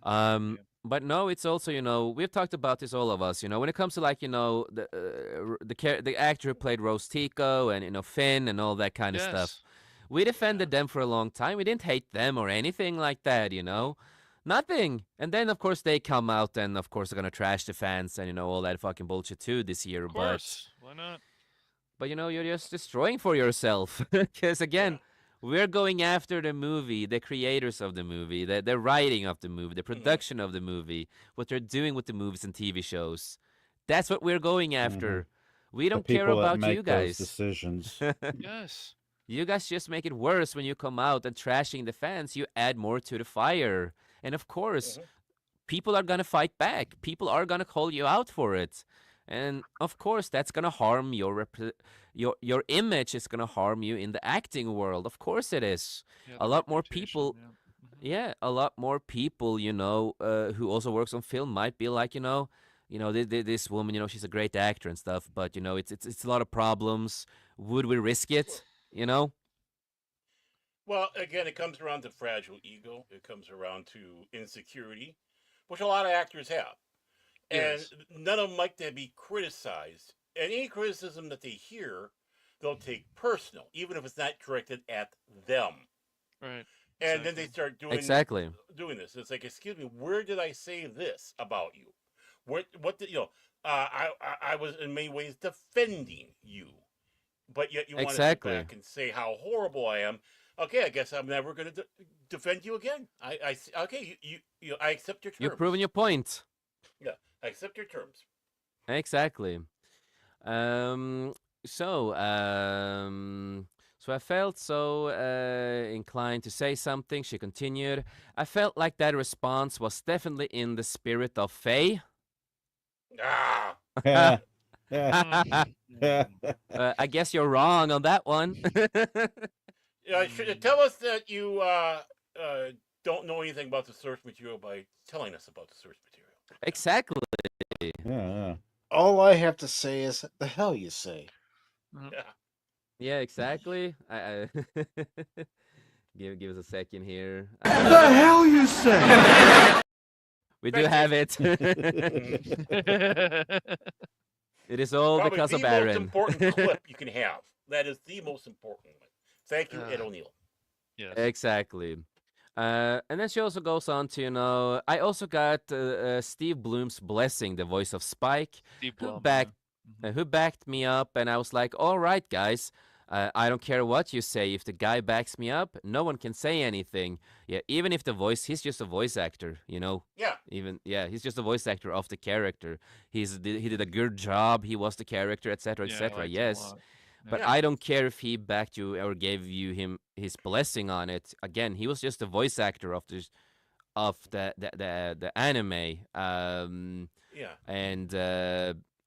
yeah. But no, it's also, you know, we've talked about this, all of us, you know, when it comes to, like, you know, the actor who played Rose Tico and, you know, Finn and all that kind of stuff. Yes. We defended them for a long time. We didn't hate them or anything like that, you know. Nothing. And then, of course, they come out and, of course, they're gonna trash the fans and, you know, all that fucking bullshit too this year. Of course. Why not? But you know, you're just destroying for yourself. Because again, we're going after the movie, the creators of the movie, the writing of the movie, the production of the movie, what they're doing with the movies and TV shows. That's what we're going after. We The don't care people that about make you those guys. decisions. Yes. You guys just make it worse when you come out and trashing the fans. You add more to the fire. And of course, people are gonna fight back. People are gonna call you out for it. And of course, that's gonna harm your image. Is gonna harm you in the acting world. Of course, it is. Yeah, A the lot more reputation, people, yeah. a lot more people, you know, who also works on film might be like, you know, this woman, you know, she's a great actor and stuff, but you know, it's a lot of problems. Would we risk it? You know? Well, again, it comes around to fragile ego. It comes around to insecurity, which a lot of actors have. And Yes. none of them like to be criticized. And any criticism that they hear, they'll take personal, even if it's not directed at them. Right. And then they start doing this. It's like, excuse me, where did I say this about you? What did you know? I was in many ways defending you, but yet you want to sit back and say how horrible I am. Okay, I guess I'm never going to defend you again. Okay, I accept your terms. You're proving your point. Yeah, I accept your terms. Exactly. So I felt so inclined to say something. She continued. I felt like that response was definitely in the spirit of Faye. Ah. Yeah. I guess you're wrong on that one. Tell us that you don't know anything about the source material by telling us about the source material. Exactly. Yeah. All I have to say is, the hell you say. Yeah. Yeah, exactly. I give us a second here. The hell you say? We do have it. It is all Probably because of the most Aaron. important clip you can have. That is the most important one. Thank you, Ed O'Neill. Yes. Exactly. And then she also goes on to, you know, I also got Steve Bloom's blessing, the voice of Spike, who backed me up, and I was like, all right, guys, I don't care what you say. If the guy backs me up, no one can say anything. Yeah, even if he's just a voice actor, you know. Yeah. He's just a voice actor of the character. He did a good job. He was the character, etc., Yeah, I etc. liked him a Yes. lot. But I don't care if he backed you or gave you his blessing on it. Again, he was just a voice actor of the anime. Yeah. And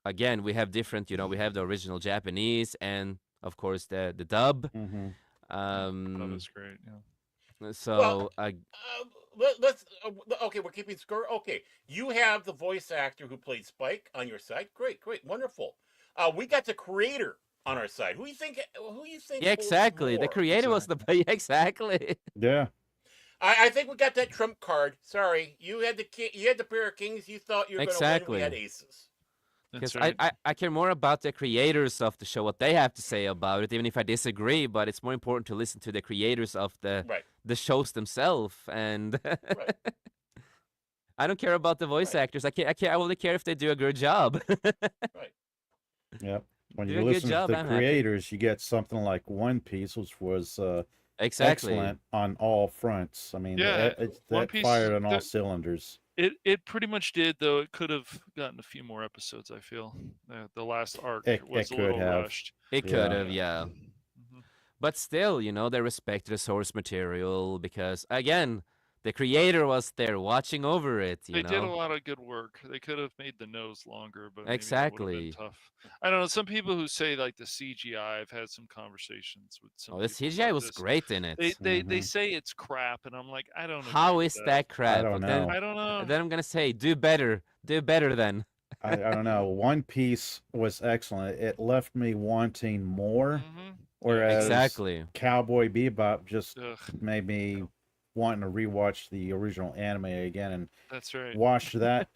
again, we have different. You know, we have the original Japanese and of course the dub. That was great. Yeah. So let's okay, we're keeping score. Okay, you have the voice actor who played Spike on your side. Great, wonderful. We got the creator on our side. Who you think? Yeah, exactly. The creator was the exactly. Yeah. I think we got that trump card. Sorry, you had the pair of kings. You thought you were going to win. We had aces. Because I care more about the creators of the show, what they have to say about it, even if I disagree. But it's more important to listen to the creators of the shows themselves. And I don't care about the voice actors. I only care if they do a good job. Right. Yep. When you listen to the creators, you get something like One Piece, which was excellent on all fronts. I mean, that fired on all cylinders. It pretty much did, though. It could have gotten a few more episodes. I feel the last arc was a could little have. rushed. It could have, yeah. Mhm. But still, they respected the source material because, again, the creator was there watching over it, They did a lot of good work. They could have made the nose longer, but maybe that would have been Exactly. tough. I don't know. Some people who say like the CGI, I've had some conversations with some Oh, the people CGI about was this. great in it. They say it's crap, and I'm like, I don't. How agree is with that crap? I don't know. I don't know. Then I'm gonna say, do better then. I don't know. One Piece was excellent. It left me wanting more, whereas Exactly. Cowboy Bebop just Ugh. made me wanting to rewatch the original anime again and That's right. wash the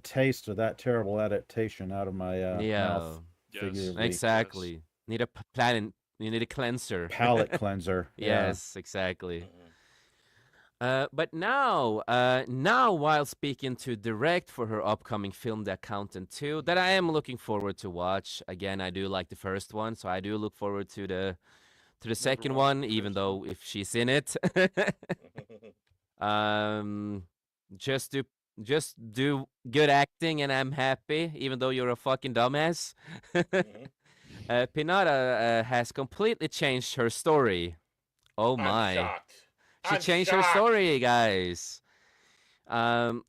taste of that terrible adaptation out of my mouth. Yes. Figuratively. Exactly. Need a planet. You need a cleanser. Palate cleanser. Yeah. Yes, exactly. But now, while speaking to Direct for her upcoming film, The Accountant 2, that I am looking forward to watch. Again, I do like the first one, so I do look forward to the second one, even though if she's in it, just do good acting and I'm happy, even though you're a fucking dumbass. Pinata has completely changed her story. Oh my. I'm shocked. She changed her story, guys.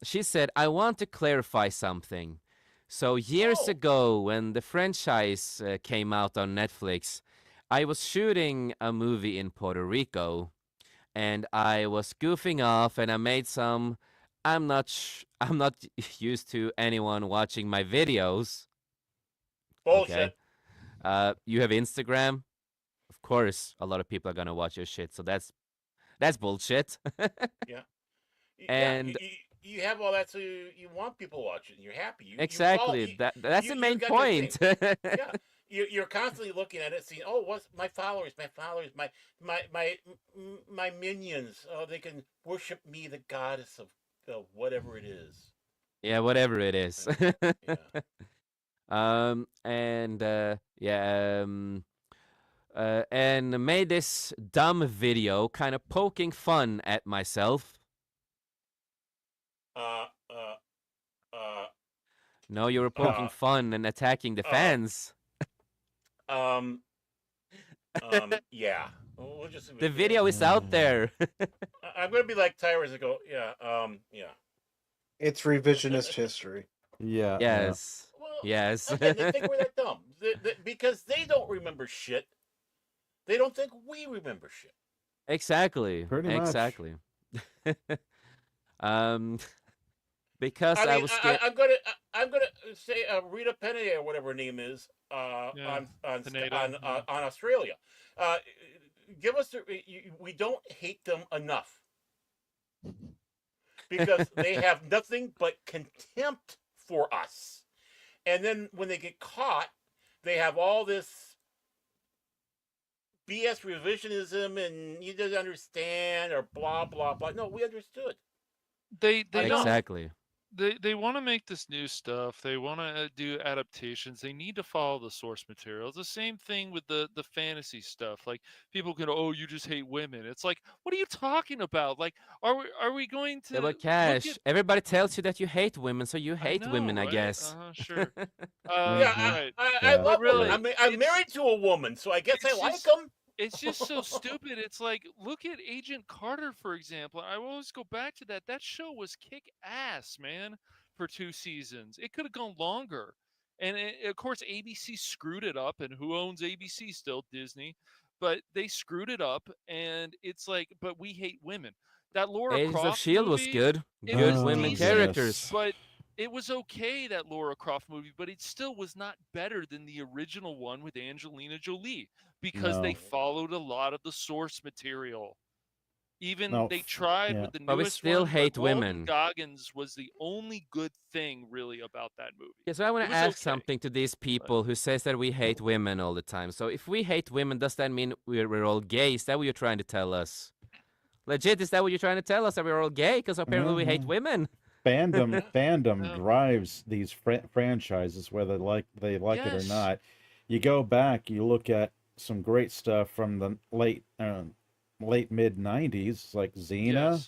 She said, I want to clarify something. So years ago, when the franchise came out on Netflix, I was shooting a movie in Puerto Rico, and I was goofing off, and I made some. I'm not used to anyone watching my videos. Bullshit. Okay. You have Instagram, of course. A lot of people are gonna watch your shit, so that's bullshit. Yeah. And you have all that, so you want people watching. You're happy. exactly. That's the main point. Yeah. You're constantly looking at it, seeing, oh, what's my followers, my minions. Oh, they can worship me, the goddess of whatever it is. Yeah, whatever it is. Yeah. And made this dumb video, kind of poking fun at myself. No, you were poking fun and attacking the fans. Yeah. We'll just the video is out there. I'm gonna be like Tyrus and go, yeah, yeah. It's revisionist history. Yeah. Yes. Well, yes. Okay, they think we're that dumb because they don't remember shit. They don't think we remember shit. Exactly. Pretty much. Exactly. Because I was scared. I'm gonna say Rita Penny or whatever her name is on Australia. Give us we don't hate them enough because they have nothing but contempt for us, and then when they get caught, they have all this BS revisionism and you didn't understand or blah blah blah. No, we understood. They exactly. They want to make this new stuff. They want to do adaptations. They need to follow the source material. It's the same thing with the fantasy stuff. Like people can, oh, you just hate women. It's like, what are you talking about? Like, are we going to? Yeah, but Cash, everybody tells you that you hate women, so you hate women, right? I guess. Sure. Yeah, I love really. women. I'm married to a woman, so I guess I like them. It's just so stupid. It's like, look at Agent Carter, for example. I always go back to that. That show was kick ass, man, for 2 seasons. It could have gone longer. And of course, ABC screwed it up. And who owns ABC still? Disney. But they screwed it up. And it's like, but we hate women. That Laura Agents Croft of S.H.I.E.L.D. was movie, good. Good women characters. But it was okay, that Laura Croft movie, but it still was not better than the original one with Angelina Jolie because they followed a lot of the source material. Even they tried with the newest but we still one, hate but women. Walton Goggins was the only good thing really about that movie. Yeah, so I want to ask something to these people who says that we hate women all the time. So if we hate women, does that mean we're all gay? Is that what you're trying to tell us? Legit, is that what you're trying to tell us, that we're all gay? Because apparently we hate women. Fandom drives these franchises, whether they like it or not. You go back, you look at some great stuff from the late mid '90s, like Xena.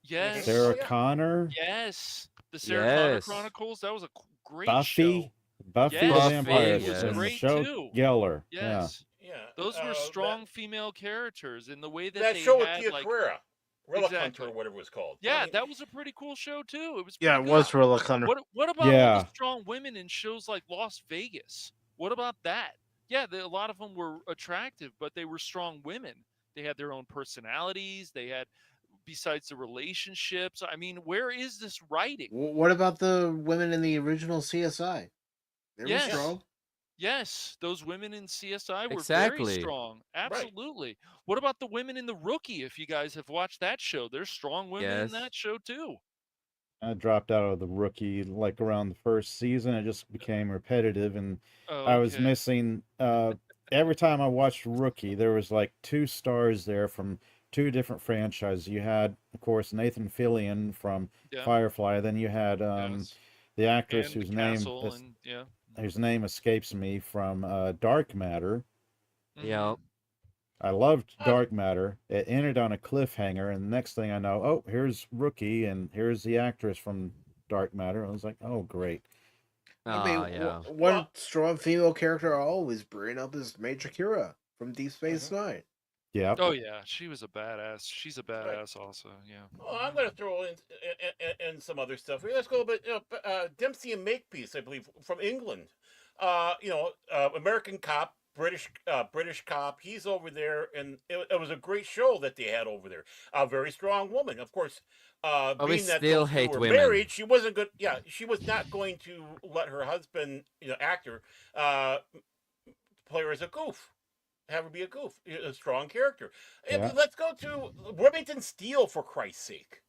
Yes. Sarah Oh, yeah. Connor, Yes. The Sarah Connor Yes. Chronicles. That was a great show. Buffy the Yes. Vampire Buffy was and yes. great show too. Geller. Yeah. Yes. Yeah. Those were That strong female characters in the way that that they show with had Tia like Carrera, Relic Hunter, exactly. or whatever it was called. I Yeah, mean, that was a pretty cool show too. It was Yeah, pretty it good. was Relic Hunter. What about all the Yeah. strong women in shows like Las Vegas? What about that? Yeah, a lot of them were attractive, but they were strong women. They had their own personalities. They had, besides the relationships. I mean, where is this writing? What about the women in the original CSI? They were Yes. strong. Yes, those women in CSI were very Exactly. strong. right. Absolutely. What about the women in The Rookie? If you guys have watched that show, there's strong women in Yes. that show too. I dropped out of the Rookie like around the first season. It just became repetitive, and I was Okay. missing. Every time I watched Rookie, there was like 2 stars there from 2 different franchises. You had, of course, Nathan Fillion from Yeah. Firefly. Then you had Yes. the actress And whose Castle and yeah. name escapes me from Dark Matter. Yeah. Mhm. I loved Dark Matter. It ended on a cliffhanger, and the next thing I know, oh, here's Rookie, and here's the actress from Dark Matter. I was like, oh, great. I mean, Oh, yeah. one Well- strong female character I always bring up is Major Kira from Deep Space Nine. Yeah. Oh yeah, she was a badass. She's a badass also. Yeah. Oh, I'm going to throw in some other stuff. Let's go a bit. Dempsey and Makepeace, I believe, from England. American cop, British cop. He's over there, and it was a great show that they had over there. A very strong woman, of course. we Being that still those two hate were women. married, she wasn't good. Yeah, she was not going to let her husband, actor, play her as a goof. Have her be a goof, a strong character. Yeah. Let's go to Remington Steele, for Christ's sake.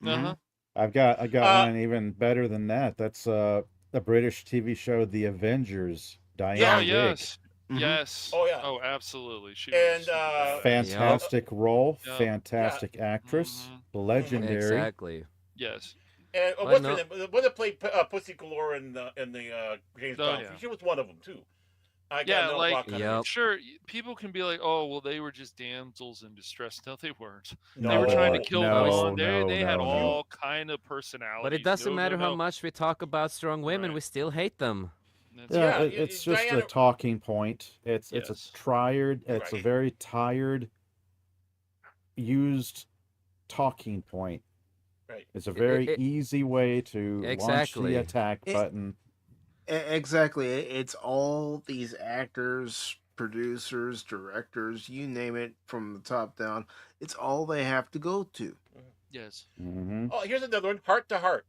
Uh-huh. I got Uh, one even better than that. That's the British TV show The Avengers. Diane Yeah. Oh Rigg. yes. Mhm. Yes. Oh, yeah. Oh, absolutely. She And, was Fantastic role, Yeah. fantastic actress, Mhm. legendary. Exactly. yes. And But what's no- her name? What that played Pussy Galore in the James Oh, Bond? yeah. She was one of them too. I got Yeah, no like block on her. Yep. sure, people can be like, "Oh, well, they were just damsels in distress." No, they weren't. No, They were trying to kill no, one. They had no. all kind of personalities. But it doesn't No, matter no, how no. much we talk about strong women, Right. we still hate them. That's Yeah, Yeah, right. it's just Diana- a talking point. It's Yes. a tired. It's a Right. very tired, used talking point. Right. It's a very it- easy way to launch Exactly. the attack It- button. Exactly. It's all these actors, producers, directors, you name it, from the top down. It's all they have to go to. Yes. Hmm Oh, here's another one. Heart to Heart.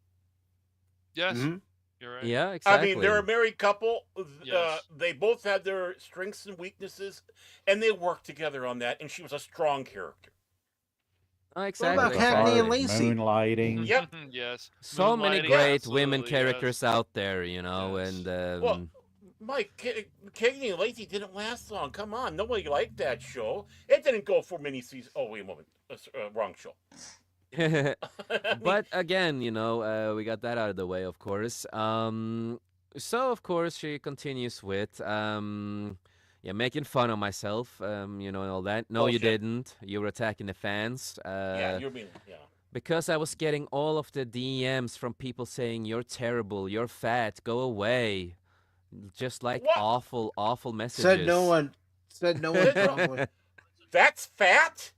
Yes. Mhm. You're right. Yeah, I exactly. mean, they're a married couple. Yes. They both had their strengths and weaknesses, and they worked together on that. And she was a strong character. Oh, exactly. about Cagney and Hard, Lacey? Moonlighting. Yep. yes. So many Moonlighting, great women absolutely, characters yes. out there, you know, Yes. and Well, Mike, Cagney and Lacey didn't last long. Come on, nobody liked that show. It didn't go for many seasons. Oh, wait a moment, wrong show. I mean, but again, you know, we got that out of the way, of course. So of course she continues with, yeah, making fun of myself, you know, and all that. No, you Bullshit. didn't. You were attacking the fans. yeah, you're being Because I was getting all of the DMs from people saying you're terrible, you're fat, go away, just like What? awful messages. Said no one. Said no one. probably. That's fat.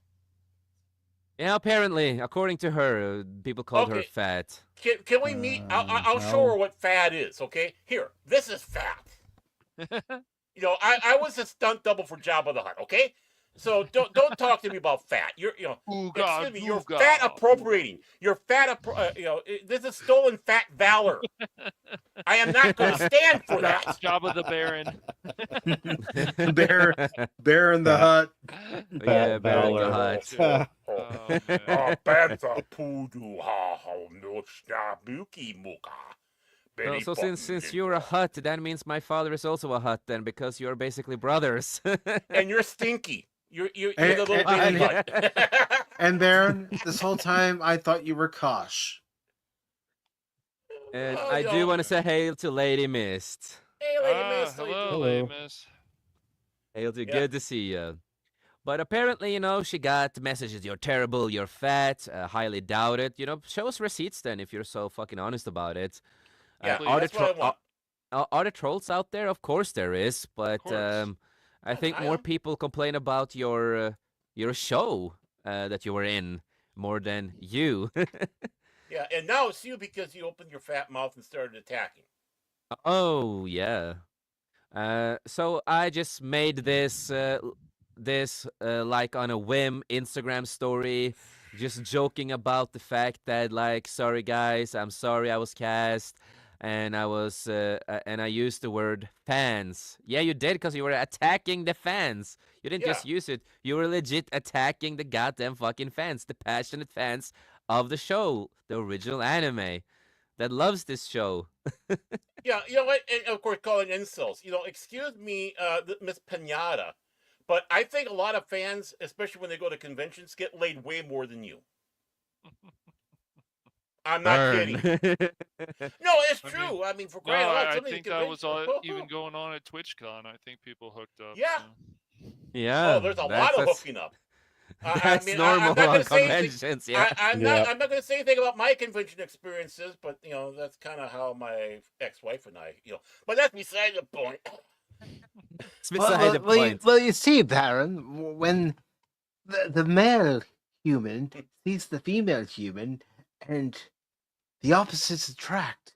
Yeah, apparently, according to her, people called her Okay. fat. Can we meet? I'll show no. her what fat is. Okay, here. This is fat. I was a stunt double for Jabba the Hutt. Okay, so don't talk to me about fat. Ooga, Excuse me. You're dooga. fat appropriating. You're fat. This is stolen fat valor. I am not going to stand for that. Jabba the Baron. Bear in the hut. Yeah, Bear in the Valor. Hut. Oh, man. Bantha poodoo ha ha no snabuki muka. So since you're a Hut, that means my father is also a Hut then, because you're basically brothers. and you're stinky. You're the And- little and- baby Hut. And Baron, this whole time I thought you were Kosh. And Oh, I do no. want to say hail to Lady Mist. Hey, Lady Miss, how you Hello, doing? Lady Hello. Miss. Hail to, Yeah. good to see you. But apparently, she got messages, you're terrible, you're fat, highly doubt it. Show us receipts then if you're so fucking honest about it. Yeah, Are Please. there that's what I want. are there trolls out there? Of course there is, Of but course. I think I more am. people complain about your show that you were in more than you. Yeah, and now it's you because you opened your fat mouth and started attacking. Oh, yeah. So I just made this like on a whim Instagram story, just joking about the fact that like, sorry guys, I'm sorry I was cast, and I used the word fans. Yeah, you did because you were attacking the fans. You didn't Yeah, just use it. You were legit attacking the goddamn fucking fans, the passionate fans of the show, the original anime that loves this show. yeah. You know what? And of course, calling insults. Excuse me, Miss Pinata, but I think a lot of fans, especially when they go to conventions, get laid way more than you. I'm not Burn. kidding. No, it's I mean, true. I mean, for no, crying out loud, I some of these think that was conventions. all even going on at TwitchCon. I think people hooked up. Yeah. So. Oh, Yeah, there's a lot of that's hooking up. that's I'm normal not on going to say anything. conventions. Yeah, I'm Yeah. not going to say anything about my convention experiences, but that's kind of how my ex-wife and I. But that's beside the point. it's beside the point. Well, you see, Baron, when the male human sees the female human, and the opposites attract,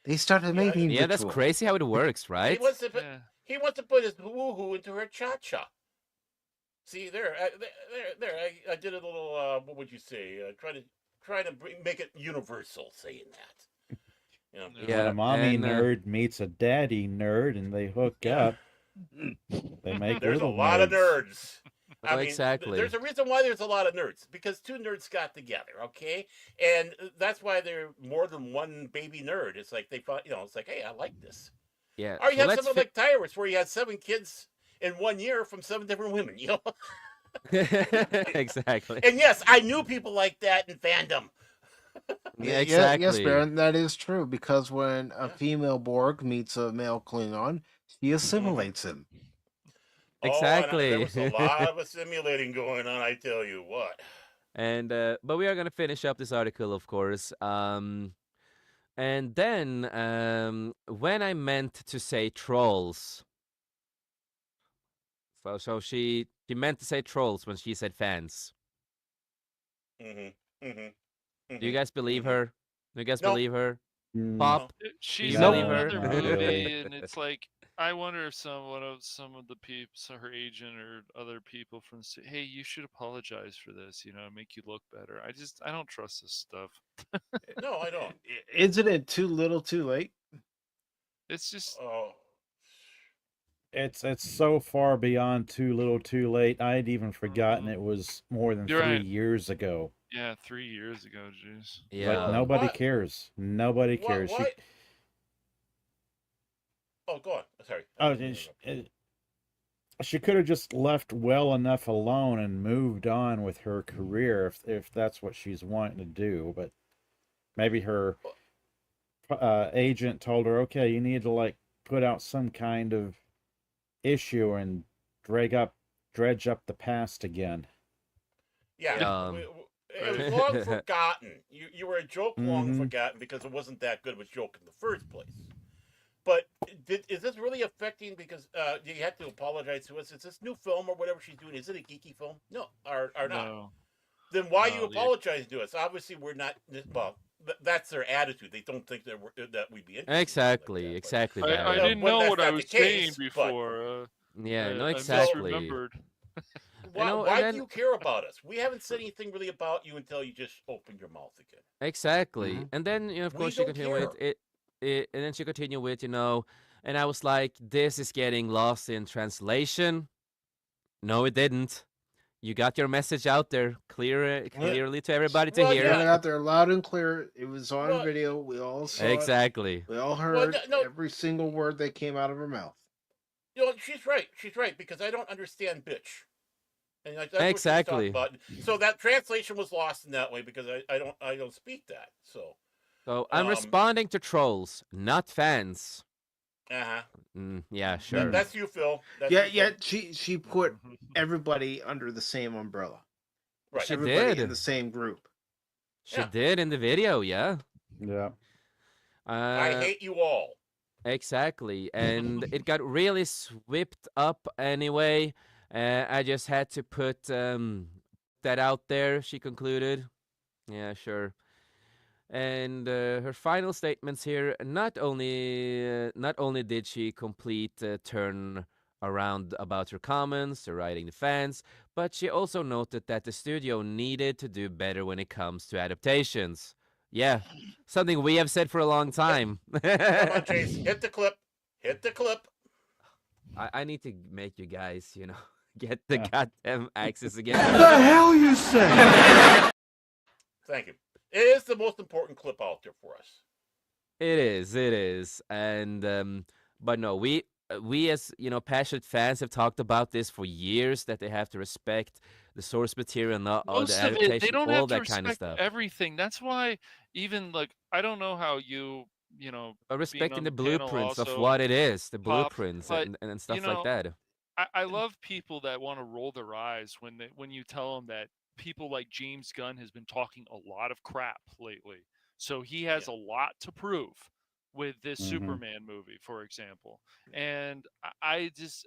they start a mating Yeah, that's ritual. crazy how it works, right? He wants to put his woo-hoo into her cha-cha. See there, I did a little. What would you say? Try to make it universal, saying that. When Yeah, a mommy and nerd meets a daddy nerd and they hook Yeah. up, they make There's a little lot of nerds. oh, exactly. There's a reason why there's a lot of nerds because two nerds got together, okay, and that's why they're more than one baby nerd. It's like they thought, it's like, hey, I like this. Yeah. Or you Well, have let's something like Tyrus, where he had 7 kids in 1 year from 7 different women. exactly. And yes, I knew people like that in fandom. Yeah, exactly. Yes, Baron, that is true, because when a Yeah. female Borg meets a male Klingon, she assimilates him. Exactly. There was a lot of assimilating going on, I tell you what. And but we are gonna finish up this article, of course. And then when I meant to say trolls, so she meant to say trolls when she said fans. Mm-hmm. Mm-hmm. Do you guys believe her? Do you guys No. believe her? Mm, Pop, She's you in believe No, her? another not movie, really. and it's like I wonder if some of the people, her agent or other people from, hey, you should apologize for this. Make you look better. I don't trust this stuff. No, I don't. Isn't it too little, too late? It's just Oh. It's so far beyond too little, too late. I'd even forgotten it was more than You're 3 right. years ago. yeah, 3 years ago, jeez. Yeah. But nobody What? cares. Nobody Why- cares. why- Oh, go on. Sorry. She could have just left well enough alone and moved on with her career if that's what she's wanting to do. But maybe her agent told her, okay, you need to like put out some kind of issue and dredge up the past again. Yeah. It was long forgotten. You were a joke long forgotten because it wasn't that good of a joke in the first place. But is this really affecting? Because you had to apologize to us. Is this new film or whatever she's doing? Is it a geeky film? No, or not? No. Then why No, you apologize to us? Obviously, we're not. Well, that's their attitude. They don't think that we'd be interested. Exactly. Exactly. I Barry. didn't when know that's what I not was the case, saying but- before. Yeah. No. I Exactly. misremembered. Why, and why then- do you care about us? We haven't said anything really about you until you just opened your mouth again. Exactly. Mhm. And then of We course she don't continued with care. it, and then she continued with and I was like, this is getting lost in translation. No, it didn't. You got your message out there clearly to everybody to Well, hear. Got it out there loud and clear. It was on Well, video. We all saw it. Exactly. We all heard no. every single word that came out of her mouth. She's right. She's right because I don't understand bitch. And that's what she's Exactly. talking about. So that translation was lost in that way because I don't speak that. So So I'm Um, responding to trolls, not fans. Uh-huh. Yeah, sure. That's you, Phil. That's Yeah, you, Phil. yeah. She put everybody under the same umbrella. Right. She Everybody in did. the same group. She Yeah. did in the video, yeah. Yeah. I hate you all. Exactly. And it got really swept up anyway. I just had to put that out there, she concluded. Yeah, sure. And her final statements here, not only did she complete turn around about her comments, her writing the fans, but she also noted that the studio needed to do better when it comes to adaptations. Yeah, something we have said for a long time. Come on, Chase. Hit the clip. Hit the clip. I need to make you guys, get the Yeah. goddamn axes again. What the hell you say? Thank you. It is the most important clip out there for us. It is, and but no, we as passionate fans have talked about this for years, that they have to respect the source material and all the Most of it, they adaptation, don't all have to that kind of respect stuff. everything. That's why even like I don't know how you know being Respecting on the the panel blueprints of also what it is, the popped, blueprints but and you stuff like know that. I love people that want to roll their eyes when you tell them that people like James Gunn has been talking a lot of crap lately. So he has Yeah. a lot to prove with this Mhm. Superman movie, for example. And I just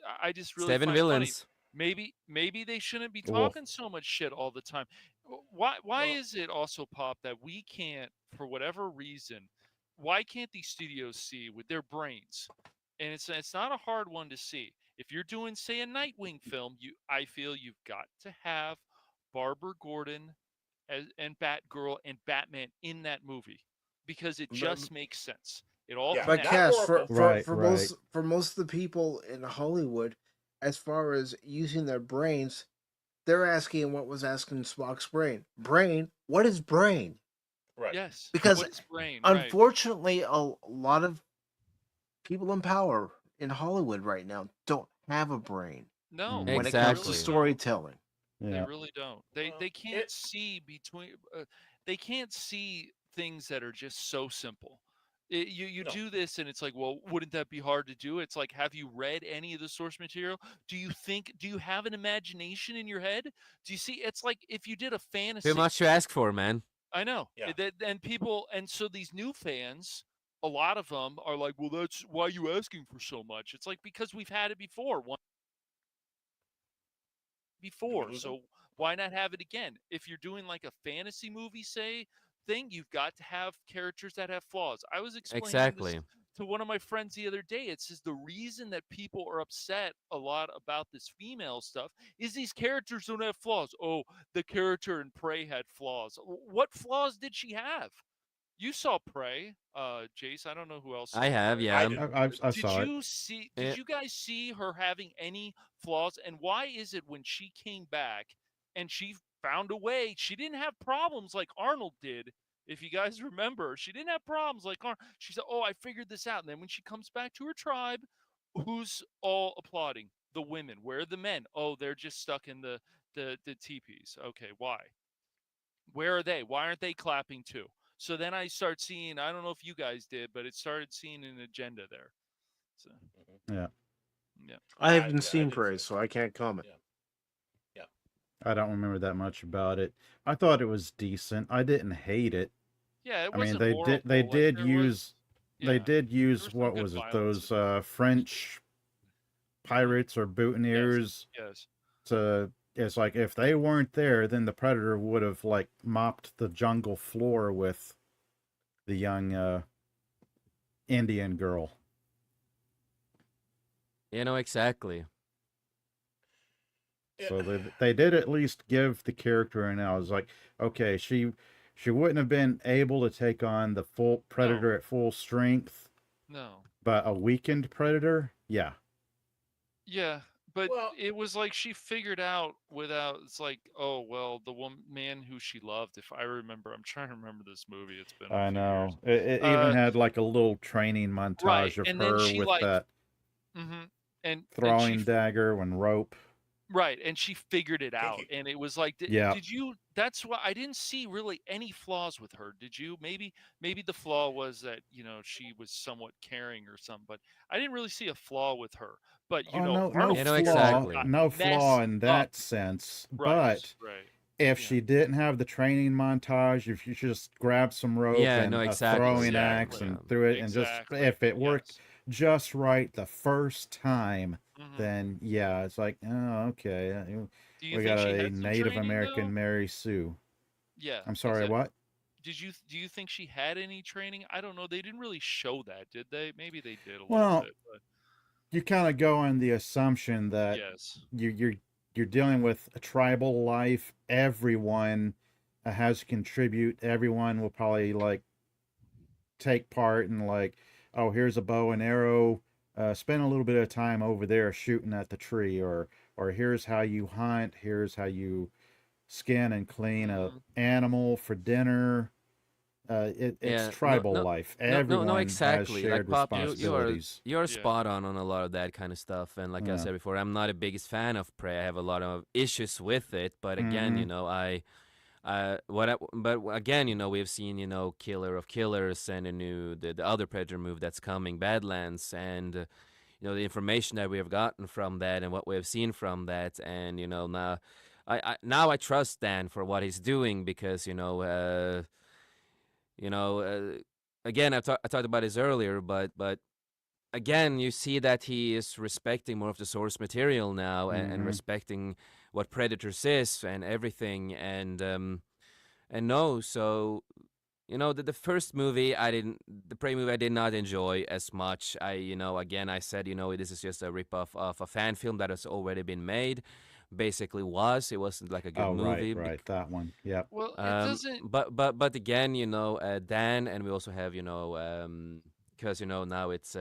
really 7 find funny. villains. Maybe they shouldn't be Wolf. talking so much shit all the time. Why Well- is it also, Pop, that we can't, for whatever reason, why can't these studios see with their brains? And it's not a hard one to see. If you're doing, say, a Nightwing film, I feel you've got to have Barbara Gordon and Batgirl and Batman in that movie because it just makes sense. It all Yeah, But not connects. Cass, for Oracle. Right, for right. most of the people in Hollywood, as far as using their brains, they're asking what was asking Spock's brain. Brain? What is brain? Right. Yes. Because What is brain? Right. unfortunately, a lot of people in power in Hollywood right now don't have a brain No. Mhm. when it they comes to really Exactly. don't. storytelling. They Yeah. really don't. They can't It- see between. They can't see things that are just so simple. You No. do this and it's like, well, wouldn't that be hard to do? It's like, have you read any of the source material? Do you have an imagination in your head? Do you see? It's like if you did a fantasy. Too much to ask for, man. I know. Yeah. And people, and so these new fans, a lot of them are like, well, that's why you asking for so much. It's like because we've had it before. lose So why not have it again? If you're doing like a fantasy movie, say, thing, you've got to have characters that have flaws. I was explaining Exactly. this to one of my friends the other day. It says the reason that people are upset a lot about this female stuff is these characters don't have flaws. Oh, the character in Prey had flaws. What flaws did she have? You saw Prey, Jace. I don't know who else saw I have, Prey. yeah. I did. I Did saw it. you see? Eh. Did you guys see her having any flaws? And why is it when she came back and she found a way, she didn't have problems like Arnold did? If you guys remember, she didn't have problems like Arnold. She said, "Oh, I figured this out." And then when she comes back to her tribe, who's all applauding? The women. Where are the men? Oh, they're just stuck in the teepees. Okay, why? Where are they? Why aren't they clapping too? So then I start seeing, I don't know if you guys did, but it started seeing an agenda there. So, Yeah. yeah. I haven't I seen didn't Prey, see so I can't comment. Yeah. I don't remember that much about it. I thought it was decent. I didn't hate it. Yeah, it I mean, wasn't they horrible. did they Like, did there use was, they yeah, did there use was some what good was it, violence those in it. French pirates or boutonnieres Yes. to it's like if they weren't there, then the Predator would have like mopped the jungle floor with the young Indian girl. Exactly. So they did at least give the character, and I was like, okay, she wouldn't have been able to take on the full Predator at full strength, No. but a weakened Predator, yeah. Yeah, but Well- it was like she figured out without. It's like, oh well, the man who she loved. If I remember, I'm trying to remember this movie. It's been. I A few know. Years. It even had like a little training montage Right, of and then her she with like, that and she throwing dagger and rope. Right, and she figured it out, Kinky. and it was like, Yeah. did you? That's why I didn't see really any flaws with her. Did you? Maybe the flaw was that she was somewhat caring or something, but I didn't really see a flaw with her. But Oh, no, no Arnold You know flaw, got exactly. no flaw messed in up. that sense. Right, But right, if yeah, she didn't have the training montage, if you just grabbed some rope Yeah, no, and a exactly. throwing Yeah, axe exactly, and yeah. threw it, and just exactly. if it worked Yes. just right the first time, Hmm. then yeah, it's like, oh, okay, Do you we think got she a had some Native training though? American Mary Sue. Yeah, I'm sorry, exactly. what? Do you think she had any training? I don't know. They didn't really show that, did they? Maybe they did a little Well, bit, but you kind of go on the assumption that yes. you're dealing with a tribal life. Everyone has to contribute. Everyone will probably like take part and like, oh, here's a bow and arrow. Spend a little bit of time over there shooting at the tree, or here's how you hunt. Here's how you skin and clean a Hmm. animal for dinner. It's Yeah, no, tribal no, life. no, no, no, Everyone has exactly. Like shared Pop, responsibilities. you are Yeah. spot on a lot of that kind of stuff. And like I Yeah. said before, I'm not a biggest fan of Prey. I have a lot of issues with it. But again, Mm-hmm. but again, we've seen, Killer of Killers and the other Predator movie that's coming, Badlands, and the information that we have gotten from that and what we have seen from that, and now, now I trust Dan for what he's doing because you know, again, I talked about this earlier, but again, you see that he is respecting more of the source material now and Mm-hmm. respecting what Predators is and everything, and no, so the first movie the Prey movie I did not enjoy as much. Again, I said, this is just a ripoff of a fan film that has already been made. Basically, it wasn't like a good Oh, right, movie. right. That one. Yep. Well, it doesn't. But again, Dan, and we also have, because now it's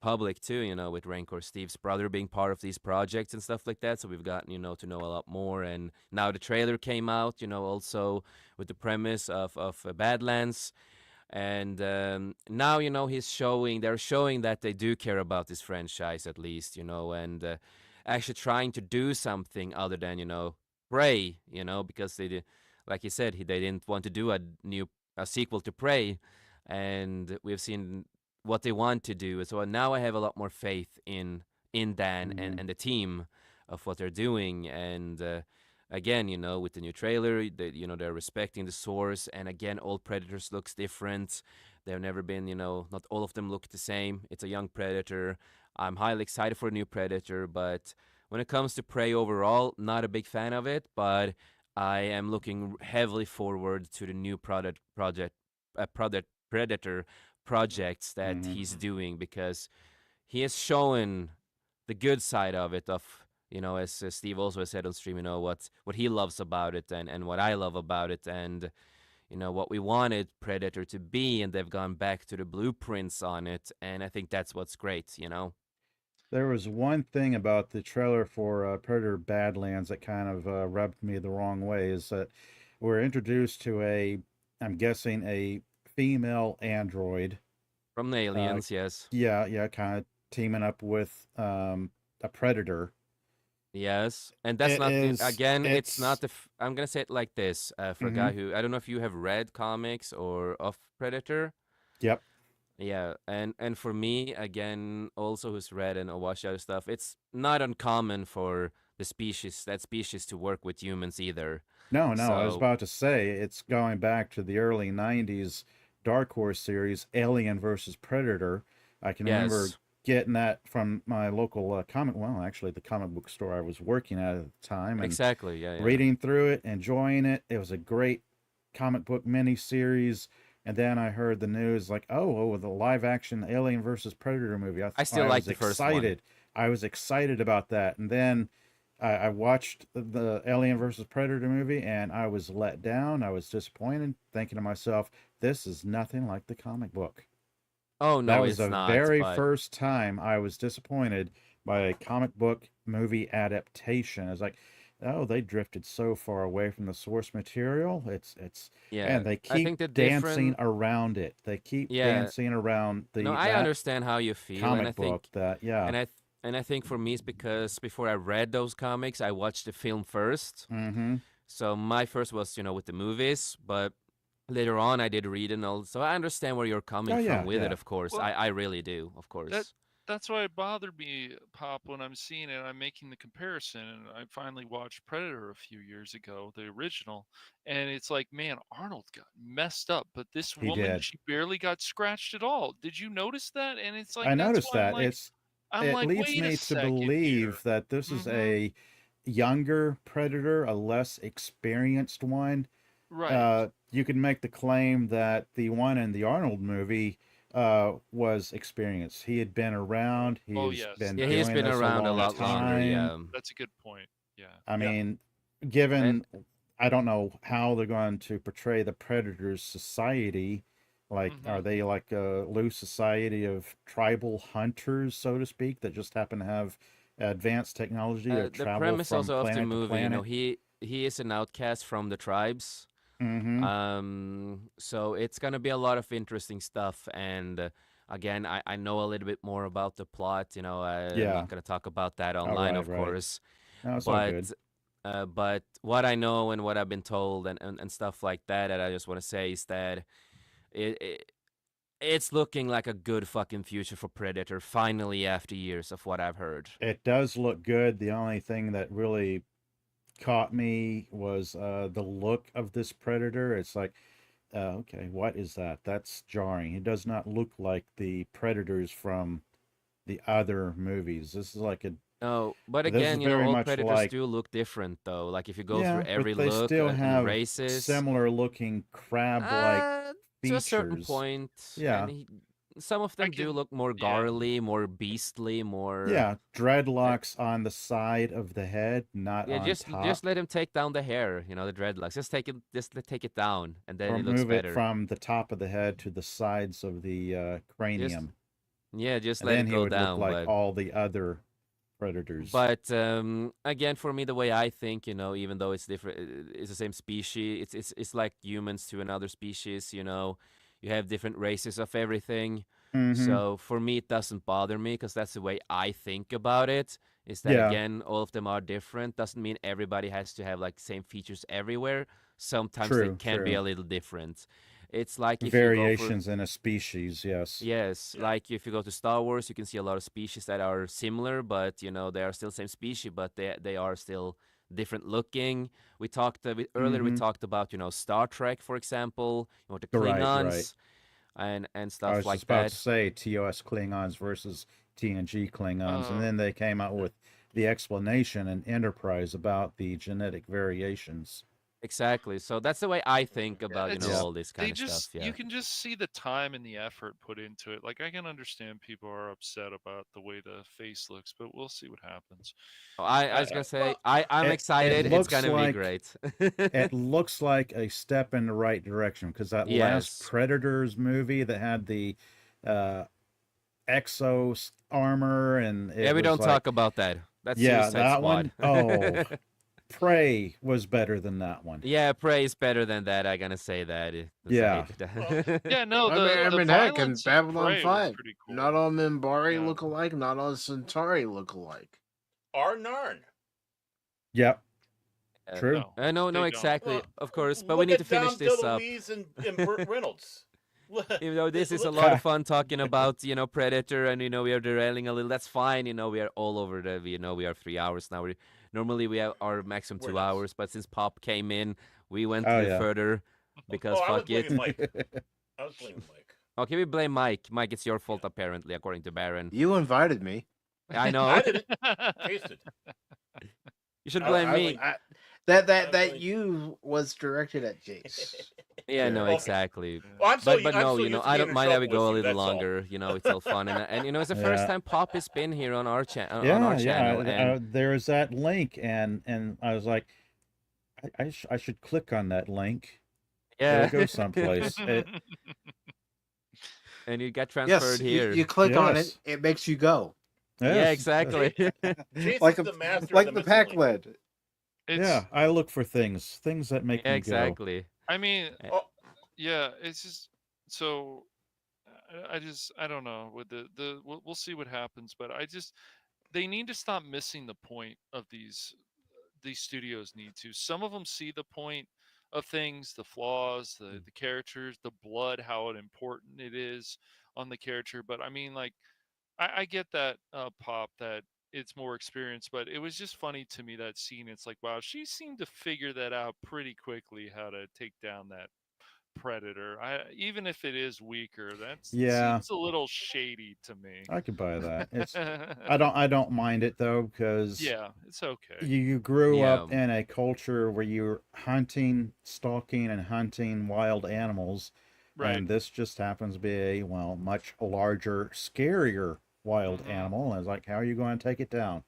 public too, with Rancor Steve's brother being part of these projects and stuff like that. So we've gotten, to know a lot more. And now the trailer came out, also with the premise of Badlands. And now, they're showing that they do care about this franchise at least, and actually trying to do something other than, Prey, because like you said, they didn't want to do a sequel to Prey, and we've seen what they want to do. So now I have a lot more faith in Dan Mm-hmm. and the team of what they're doing, and again, with the new trailer, they're respecting the source, and again, all Predators looks different. They've never been, not all of them look the same. It's a young Predator. I'm highly excited for a new Predator, but when it comes to Prey overall, not a big fan of it, but I am looking heavily forward to the new Predator projects that Mm-hmm. he's Mhm. doing because he has shown the good side of it of as Steve also has said on stream, what he loves about it and what I love about it, and what we wanted Predator to be, and they've gone back to the blueprints on it, and I think that's what's great. There was one thing about the trailer for Predator Badlands that kind of rubbed me the wrong way is that we're introduced to I'm guessing, a female android. From the Uh, Aliens, yes. yeah, yeah, kind of teaming up with a predator. Yes, and that's It not is, again. It's not it's, the. I'm gonna say it like this. For a mm-hmm. guy who I don't know if you have read comics or of Predator. Yep. Yeah, and for me again, also who's read and watched other stuff, it's not uncommon for that species to work with humans either. No, no, I was So about to say it's going back to the early 90s Dark Horse series, Alien versus Predator. I can remember yes, getting that from my local actually the comic book store I was working at the time, and exactly. Yeah, yeah. reading through it, enjoying it. It was a great comic book miniseries. And then I heard the news like, oh, the live action Alien versus Predator movie. I still I like was the first one. excited. I was excited about that. And then I watched the Alien versus Predator movie and I was let down. I was disappointed, thinking to myself, this is nothing like the comic book. Oh That no, was it's the not. very But first time I was disappointed by a comic book movie adaptation. It's like, oh, they drifted so far away from the source material. yeah, And they I keep think the dancing different. around it. They keep Yeah, dancing around no, I that understand how you feel, and I comic book think, that, yeah. and And I think for me, it's because before I read those comics, I watched the film first. Mm-hmm. So my first was, with the movies, but later on I did read and all. So I understand where you're coming Oh from yeah, with it, yeah. of course. Well, I really do, of that course. that's why it bothered me, Pop, when I'm seeing it. I'm making the comparison, and I finally watched Predator a few years ago, the original, and it's like, man, Arnold got messed up, but this He woman, did. she barely got scratched at all. Did you notice that? And it's like I that's noticed why I'm that. like, It leads wait a me to second here. believe that this is Mm-hmm. a younger Predator, a less experienced one. Right. You could make the claim that the one in the Arnold movie was experienced. He had been around. Oh He's yes, been Yeah, he's doing been this a around a long lot that's true. longer. time. Yeah. That's a good point. Yeah. I Yeah. mean, And given I don't know how they're going to portray the Predators society. Like, are Mm-hmm. they like a loose society of tribal hunters, so to speak, that just happen to have advanced technology to the travel premise from also of the planet to movie, planet? he is an outcast from the tribes. Mm-hmm. So it's gonna be a lot of interesting stuff. And again, I know a little bit more about the plot. I'm Yeah. not gonna talk about that Oh, online, right, of right. course. No, it's all good. But what I know and what I've been told and stuff like that, and I just want to say is that it, it it's looking like a good fucking future for Predator. Finally, after years of what I've heard. It does look good. The only thing that really caught me was the look of this predator. It's like, okay, what is that? That's jarring. It does not look like the predators from the other movies. This is like a. No, but This is again, very all much Predators like, do look different, though. Like if you go through yeah, but every they look still and have races, similar looking crab-like to a certain features. point, Yeah, some of I them do can. look more Yeah. garly, more beastly, more. yeah, dreadlocks on the side of the head, not Yeah, on just top. let him take down the hair, the dreadlocks. Take it down, and then Or it looks move it better. from the top of the head to the sides of the Just cranium. yeah, just And let then it he go would look down. like all the other predators. But again, for me, the way I think, even though it's different, it's the same species. It's like humans to another species. You have different races of everything. Mm-hmm. So for me, it doesn't bother me because that's the way I think about it. Is that Yeah, again, all of them are different. Doesn't mean everybody has to have like same features everywhere. Sometimes they true, can be true. a little different. It's like if you go for Variations in a species, yes. Yes, Yeah. like if you go to Star Wars, you can see a lot of species that are similar, but they are still same species, but they are still different looking. We talked earlier. We Mm-hmm. talked about Star Trek, for example, the Right, right. Klingons and I stuff was just like about to that. say TOS Klingons versus TNG Klingons, and Uh, then they came out with the explanation in Enterprise about the genetic variations. Exactly. So that's the way I think Yeah, about Yeah. all this kind they of stuff. just Yeah. you can just see the time and the effort put into it. Like I can understand people are upset about the way the face looks, but we'll see what happens. I I, was gonna say Well, I'm It excited. It's looks gonna be like great. it looks like a step in the right direction because that last Yes. Predators movie that had the uh armor and Yeah, it we was don't like, talk about that. That's yeah, Suicide that Squad. one. Oh, Prey was better than that one. Yeah, Prey is better than that. I'm gonna say that. 'Cause I Yeah. hated well, that. yeah, no, I the mean, heck, in violence in Babylon Prey was 5, pretty not cool. all Minbari Yeah. look alike, not all Centauri look alike. or Narn. Yep. Uh, True. No, no, they don't. exactly, Well, of course. But we look need to at finish Dom this up. DeLuise and Burt Reynolds. Even though this is a Look, lot of fun talking about, Predator, and we are derailing a little. That's fine. We are all over the. We are 3 hours now. Normally we have our maximum we're 2 hours, nuts. but since Pop came in, we went a Oh little yeah. further because Oh, I was fuck blaming it. Mike. I was blaming Mike. Okay, we blame Mike. Mike, it's your fault apparently, according to Baron. You invited me. I know. I didn't. Tasted. You should I was blame me. blame- That blame- you was directed at Jace. Yeah, no, Okay. exactly. Well, I'm But so no, used to I being don't in mind that we trouble go a with you, little that's all. longer. It's all fun, and it's the first Yeah. time Pop has been here on our channel. Yeah, On our yeah. channel, and There was that link, and I was like, I should click on that link. yeah, It'll go someplace. and you got Yes, transferred you, here. you click on it, Yes. it makes you go. Yeah, Yes. exactly. Chase Like is a the master like of the missing pack link. lid. It's. Yeah, I look for things that make Yeah, me go. exactly. I mean, Oh, yeah. It's just so. I don't know with we'll see what happens, but they need to stop missing the point of these studios need to. Some of them see the point of things, the flaws, the characters, the blood, how important it is on the character. But I mean, like, I get that, Pop, that it's more experience, but it was just funny to me, that scene. It's like, wow, she seemed to figure that out pretty quickly, how to take down that predator. Even if it is weaker, that Yeah, seems a little shady to me. I could buy that. I don't mind it though, because Yeah, it's okay. you grew Yeah, up in a culture where you're hunting, stalking, and hunting wild animals, Right. and this just happens to be a, well, much larger, scarier wild Mhm. animal. And it's like, how are you going to take it down?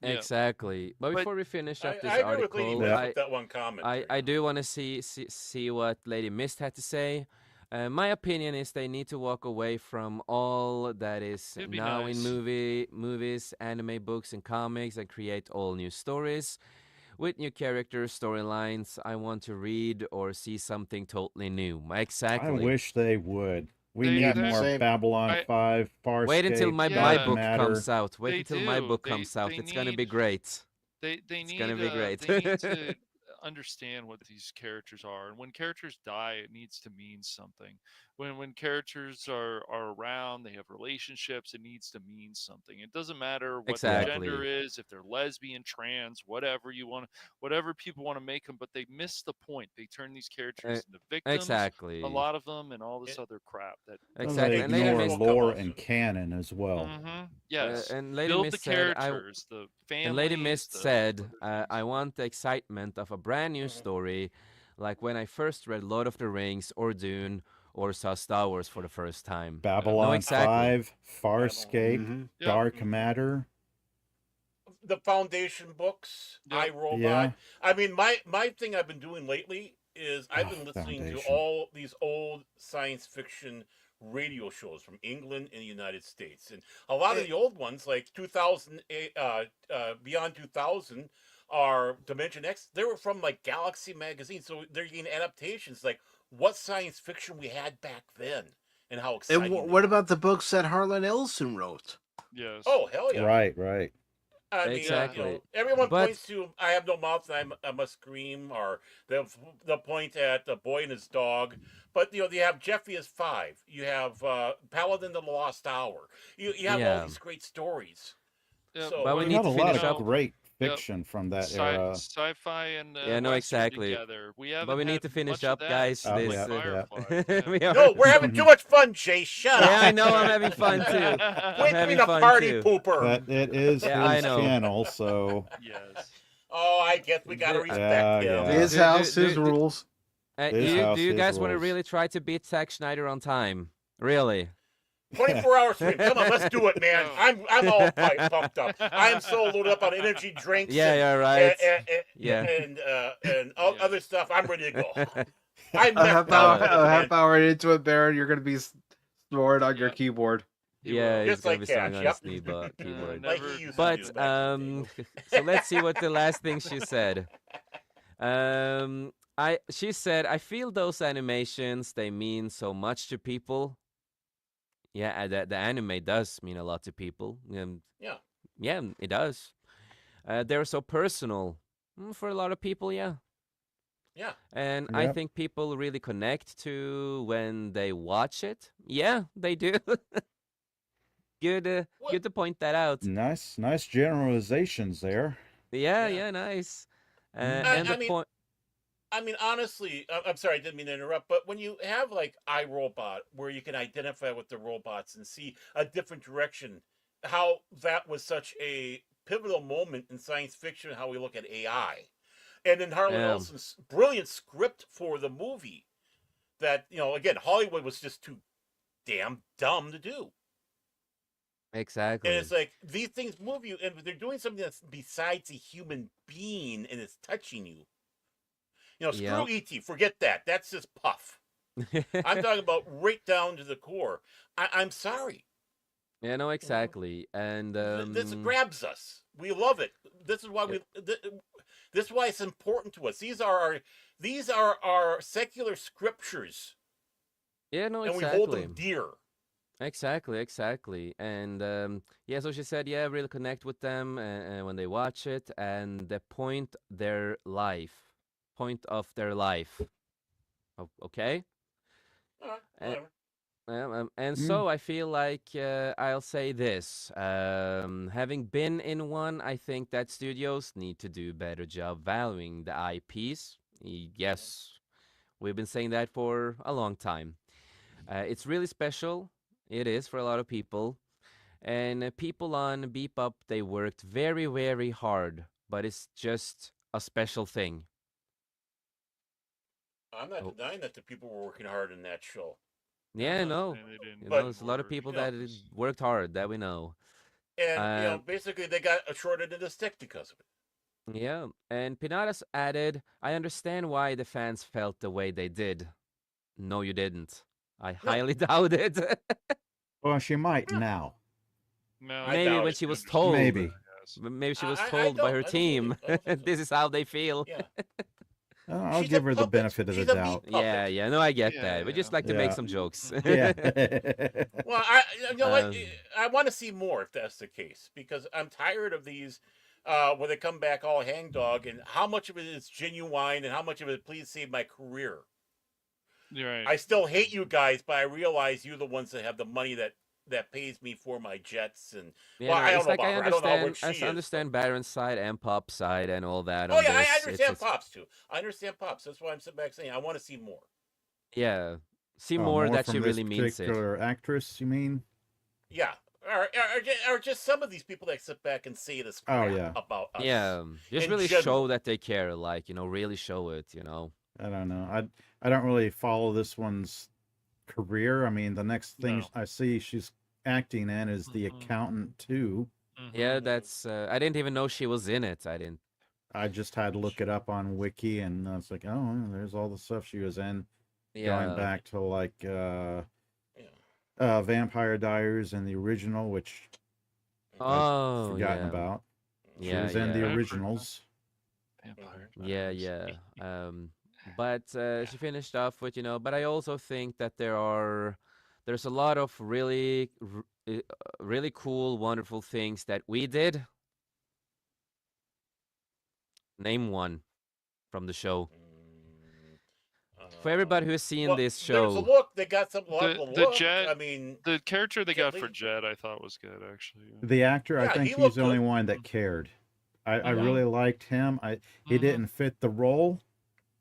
Yeah. exactly. But But before we finish up this I agree with Lady article, Mist Yeah. with that one comment. I do want to see what Lady Mist had to say. My opinion is they need to walk away from all that is It'd be now in nice. movies, anime, books, and comics, and create all new stories with new characters, storylines. I want to read or see something totally new. I Exactly. wish they would. We They- need they're- more Same. Babylon I- 5, Farscape, Wait until my Yeah. book Matter. comes out. Wait They until my do. book comes out. They It's gonna need be great. they It's gonna need be great. they need to understand what these characters are, and when characters die, it needs to mean something. When characters are around, they have relationships, it needs to mean something. It doesn't matter what their gender Exactly. is, if they're lesbian, trans, whatever people want to make them, but they miss the point. They turn these characters into victims, Exactly. a lot of them, and all this It- other crap that Well, Exactly. they And Lady ignore Mist lore and canon as well. Yes. and Lady Build the Mist said I characters, the and Lady families, Mist the said other I things. want the excitement of a brand new story, like when I first read Lord of the Rings or Dune or saw Star Wars for the first time. No, Babylon exactly. 5, Farscape, Mm-hmm. Yep. Dark Matter. The Foundation books, Yep. iRobot. Yeah. I mean, my thing I've been doing lately is I've been listening to Foundation. all these old science fiction radio shows from England and the United States, and a lot of the old ones, like 2008, Beyond 2000, are Dimension X. They were from like Galaxy magazine, so they're getting adaptations like what science fiction we had back then and how exciting. And they what are. about the books that Harlan Ellison wrote? Yes. Oh hell yeah! Right. I mean, Exactly. everyone But- points to "I have no mouth and I must scream," or the point at the boy and his dog. But you have Jeffy as 5. You have Paladin the Lost Hour. You have all Yeah. these great stories. Yep. So But we We need had to a lot finish of up. great Yep. fiction from that era. Sci-fi and Yeah, no, Western exactly. together. We haven't But we need had to finish much of up, that guys. since, Oh, This yeah, Firefly. yeah. we are. no, we're having too much fun, Jay. Shut Yeah, up. I know. I'm having fun too. I'm Quit having being a fun party too. pooper. But it is Yeah, I his know. channel, so Yes. Oh, I guess we gotta Yeah, respect him. yeah. His Do- house, do- his do- rules. His house, do you his guys want to rules. really try to beat Zack Schneider on time? Really? 24-hour stream. Come on, let's do it, man. No. I'm all pumped up. I'm so loaded up on energy drinks. Yeah, and, yeah, right. Yeah, and other stuff. I'm ready to go. I'm A half maxed hour, out, a man. half hour into it, Baron, you're gonna be snoring on your Yeah. keyboard. He Yeah, will. he's Just gonna like be sitting Cash, on yep. his keyboard. Like Never- he used to do But back in the day. so let's see what the last thing she said. She said, I feel those animations, they mean so much to people. Yeah, the anime does mean a lot to people. Yeah. Yeah, it does. They're so personal for a lot of people. Yeah. Yeah. And I Yep. think people really connect to when they watch it. Yeah, they do. Good, What- good to point that out. nice generalizations there. Yeah, Yeah. yeah, nice. I And the mean, point. I mean, honestly, I'm sorry, I didn't mean to interrupt, but when you have like iRobot, where you can identify with the robots and see a different direction, how that was such a pivotal moment in science fiction, how we look at AI, and then Harlan Yeah. Ellison's brilliant script for the movie, that again, Hollywood was just too damn dumb to do. Exactly. And it's like these things move you, and they're doing something that's besides a human being, and it's touching you. Screw Yep. E.T. Forget that. That's just puff. I'm talking about right down to the core. I'm sorry. Yeah, no, exactly. And This grabs us. We love it. This is why this is why it's important to us. These are our secular scriptures, yeah, no, and we hold exactly. them dear. Exactly. And yeah, so she said, yeah, really connect with them when they watch it, and the point of their life. Okay. All right, Uh, whatever. and Mm. so I feel like I'll say this. Having been in one, I think that studios need to do a better job valuing the IPs. Yes, we've been saying that for a long time. It's really special. It is for a lot of people. And people on Beep Up, they worked very, very hard, but it's just a special thing. I'm not Oh, denying that the people were working hard in that show. I'm yeah, not no. saying they didn't You know, But do there's a lot of work. people you know, that worked hard that we know. and Um, basically they got a short end of the stick because of it. yeah, and Pinatas added, I understand why the fans felt the way they did. No, you didn't. I No, highly doubt it. Well, she might no, now. No, I Maybe doubt when it. she you was understand told. that, Maybe. I guess. Maybe she was I told by don't. her I don't believe. team. I don't think so. This is how they feel. Yeah, I'll she's a give her the puppet. benefit of the She's a doubt. meat puppet. Yeah, no, I get Yeah, that. We just yeah. like to make Yeah. some jokes. Mhm. Yeah. Well, you know what? um, I want to see more if that's the case because I'm tired of these where they come back all hangdog and how much of it is genuine and how much of it please save my career. You're right. I still hate you guys, but I realize you're the ones that have the money that pays me for my jets and yeah, well, no, I don't it's know like about her. I don't know how rich I she is, but understand Baron's side and Pop's side and all that oh on yeah, I this. understand It's pops too. I understand pops. That's why I'm sitting back saying I want to see more. yeah. See Oh, more more that she from this really means it. particular actress, you mean? Yeah, or just some of these people that sit back and say this Oh, crap yeah. about us Yeah, just in really show general. that they care. Like really show it. I don't know. I don't really follow this one's career. I mean, the next thing No. I see she's acting in is The Mhm. Accountant 2. Yeah, Mhm. that's. I didn't even know she was in it. I didn't. I just had to look it up on Wiki, and I was like, oh, there's all the stuff she was in, going Yeah. back to like Yeah. Vampire Diaries and the original, which I've Oh forgotten yeah. about. She Yeah, was in the yeah. I forgot. originals. Vampire Yeah, Diaries. yeah. But she finished off with. But I also think that there's a lot of really cool, wonderful things that we did. Name one from the show. Mm, For everybody who's seen well, this there's a show, look. They got a lot of the The look. Jet, I mean, the character they Jet got for Li. Jet, I thought was good actually. The actor, I Yeah, think he he's looked the only good. one that cared. I Yeah. really liked him. He Mhm. didn't fit the role.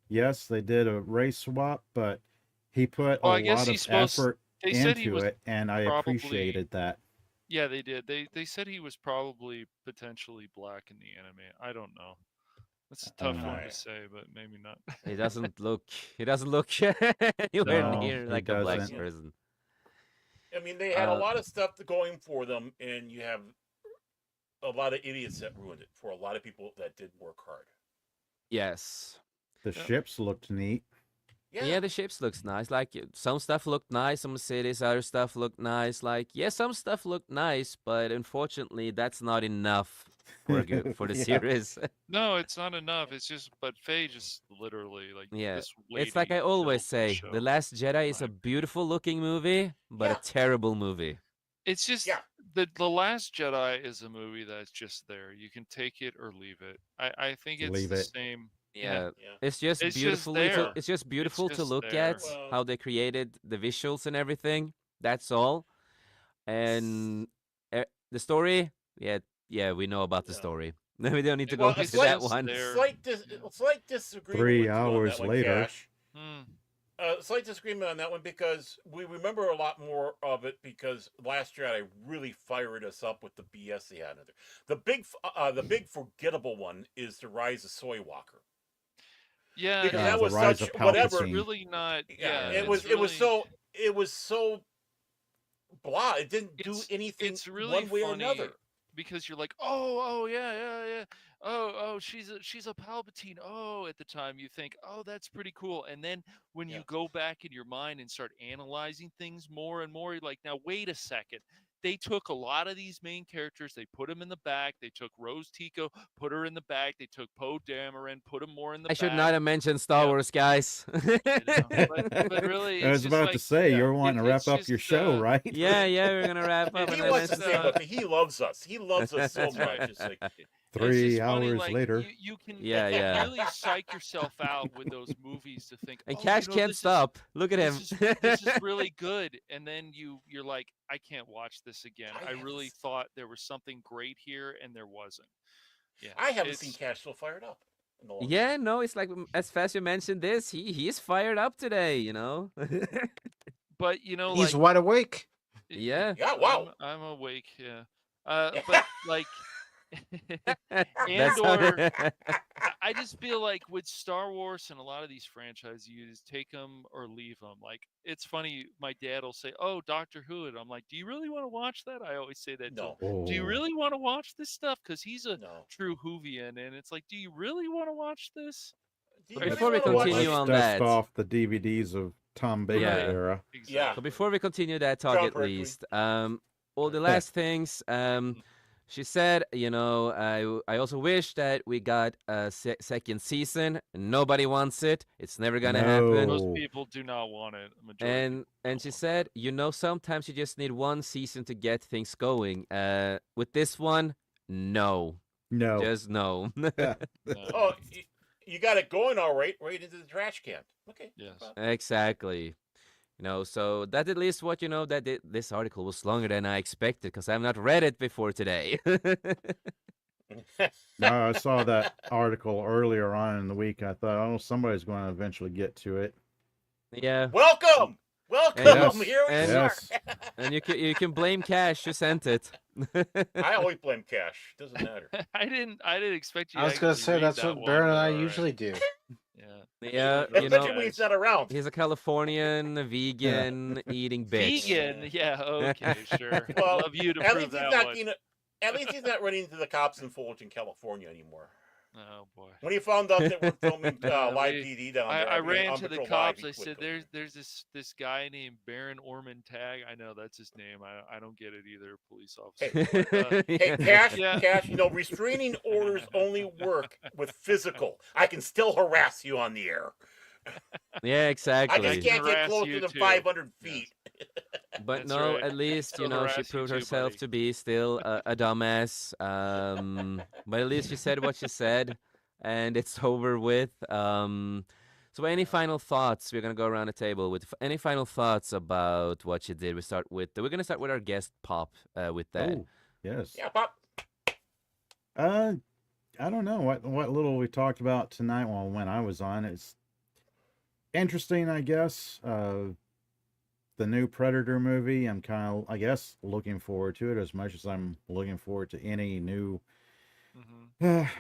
Yes, they did a race swap, but he put a Well, I guess lot of he's supposed. effort They said he into was it, and I probably. appreciated that. Yeah, they did. They said he was probably potentially black in the anime. I don't know. That's a I don't tough know. one to Alright. say, but maybe not. he doesn't look. He doesn't look anywhere No, near he like a black doesn't. Yeah. person. I mean, they had a Uh, lot of stuff going for them, and you have a lot of idiots that ruined it for a lot of people that did work hard. yes. The Yeah. ships looked neat. Yeah. Yeah, the ships looks nice. Like some stuff looked nice, some cities, other stuff looked nice. Like yeah, some stuff looked nice, but unfortunately, that's not enough for the Yeah. series. No, it's not enough. It's just, but Faye just literally like Yeah, this it's like lady I always killed the say, The show. Last Jedi is My a beautiful looking movie, but a Yeah. terrible movie. It's just Yeah. the Last Jedi is a movie that's just there. You can take it or leave it. I think it's Leave the it. same. Yeah, Yeah, Yeah. it's just it's just beautiful. It's there. it's just It's beautiful to just look there. at Well, how they created the visuals and everything. That's all. And the story, yeah, we know about the no. story. We don't need to go Well, It's into that just one. there. slight disagreement 3 with you on hours that one, later. Cash. Hmm. Slight disagreement on that one because we remember a lot more of it because Last Jedi really fired us up with the BS they had in there. The big forgettable one is the Rise of Soy Walker Yeah, because it, that The was Rise such of it's whatever. Palpatine. really not. Yeah, Yeah, Yeah. it was so blah. It didn't do it's anything it's really one way or funny another. because you're like, oh yeah, yeah, yeah. Oh, she's a Palpatine. Oh, at the time you think, oh, that's pretty cool. And then when Yeah, you go back in your mind and start analyzing things more and more, you're like, now wait a second. they took a lot of these main characters, they put them in the back. They took Rose Tico, put her in the back. They took Poe Dameron, put him more in the I back. should not have mentioned Star Wars, guys. But really, I it's was just about like to say, you're wanting to wrap it's up your just, show, right? yeah, we're gonna wrap up. He and then wants to let's, say about that. He loves us. He loves us so That's much. right. It's like, It's just 3 funny, hours like later. you can Yeah. really psych yourself out with those movies to think, and oh, Cash you know, can't this stop. Look at him. this is really good, and then you're like, I can't watch this again. I really thought there was something great here, and there wasn't. Yeah, I haven't seen Cash so fired up. Yeah, no, it's like as fast you mentioned this, he's fired up today, you know. But you know, He's like, wide awake. Yeah. Yeah, wow. I'm awake. Yeah, but like, That's Andor. I just feel like with Star Wars and a lot of these franchises, you just take them or leave them. Like, it's funny. My dad will say, "Oh, Doctor Who," and I'm like, "Do you really want to watch that?" I always say that to him. Do you Oh. really want to watch this stuff? Because he's a true Whovian, and it's like, do you really want to watch this? Before we continue on Dust that, off the DVDs of Tom Baker era. Yeah. So before we continue that talk, John at Pertwee. least, all the last things, she said, you know, I also wish that we got a second season. Nobody wants it. It's never gonna happen. Most people do not want it. A majority. And she said, you know, sometimes you just need one season to get things going. With this one, no. Just no. Oh, you got it going all right into the trash can. Okay. Yes. Exactly. You know, so that at least what you know that this article was longer than I expected because I've not read it before today. No, I saw that article earlier on in the week. I thought, oh, somebody's going to eventually get to it. Yeah. Welcome. And Here we are. And you can blame Cash who sent it. I always blame Cash. Doesn't matter. I didn't expect you. I was going to say that's what Baron and I usually do. Yeah, you Especially know, when he's not around. he's a Californian vegan eating bitch. Vegan, yeah, okay, sure. Well, Love you to at prove least he's that not, one. you know, at least he's not running into the cops in Fullerton, California anymore. Oh boy. When he found out that we're filming live We- PD down there, I mean, ran on to the Patrol cops. Live, he I quit said, doing "There's this guy named Baron Orman Tag. I know that's his name. I don't get it either, police officer." But, Hey, Cash, yeah. Cash, you know, restraining orders only work with physical. I can still harass you on the air. Yeah, exactly. I just can't get harass closer you than too. 500 feet. But That's no, right. at least Still you know she harass you proved too, herself buddy. to be still a dumbass. But at least she said what she said, and it's over with. So any final thoughts? We're gonna go around the table with any final thoughts about what she did. We're gonna start with our guest Pop with that. Oh, yes. Yeah, Pop. I don't know what little we talked about tonight. Well, when I was on, it's interesting, I guess. The new Predator movie. I'm kind of, I guess, looking forward to it as much as I'm looking forward to any new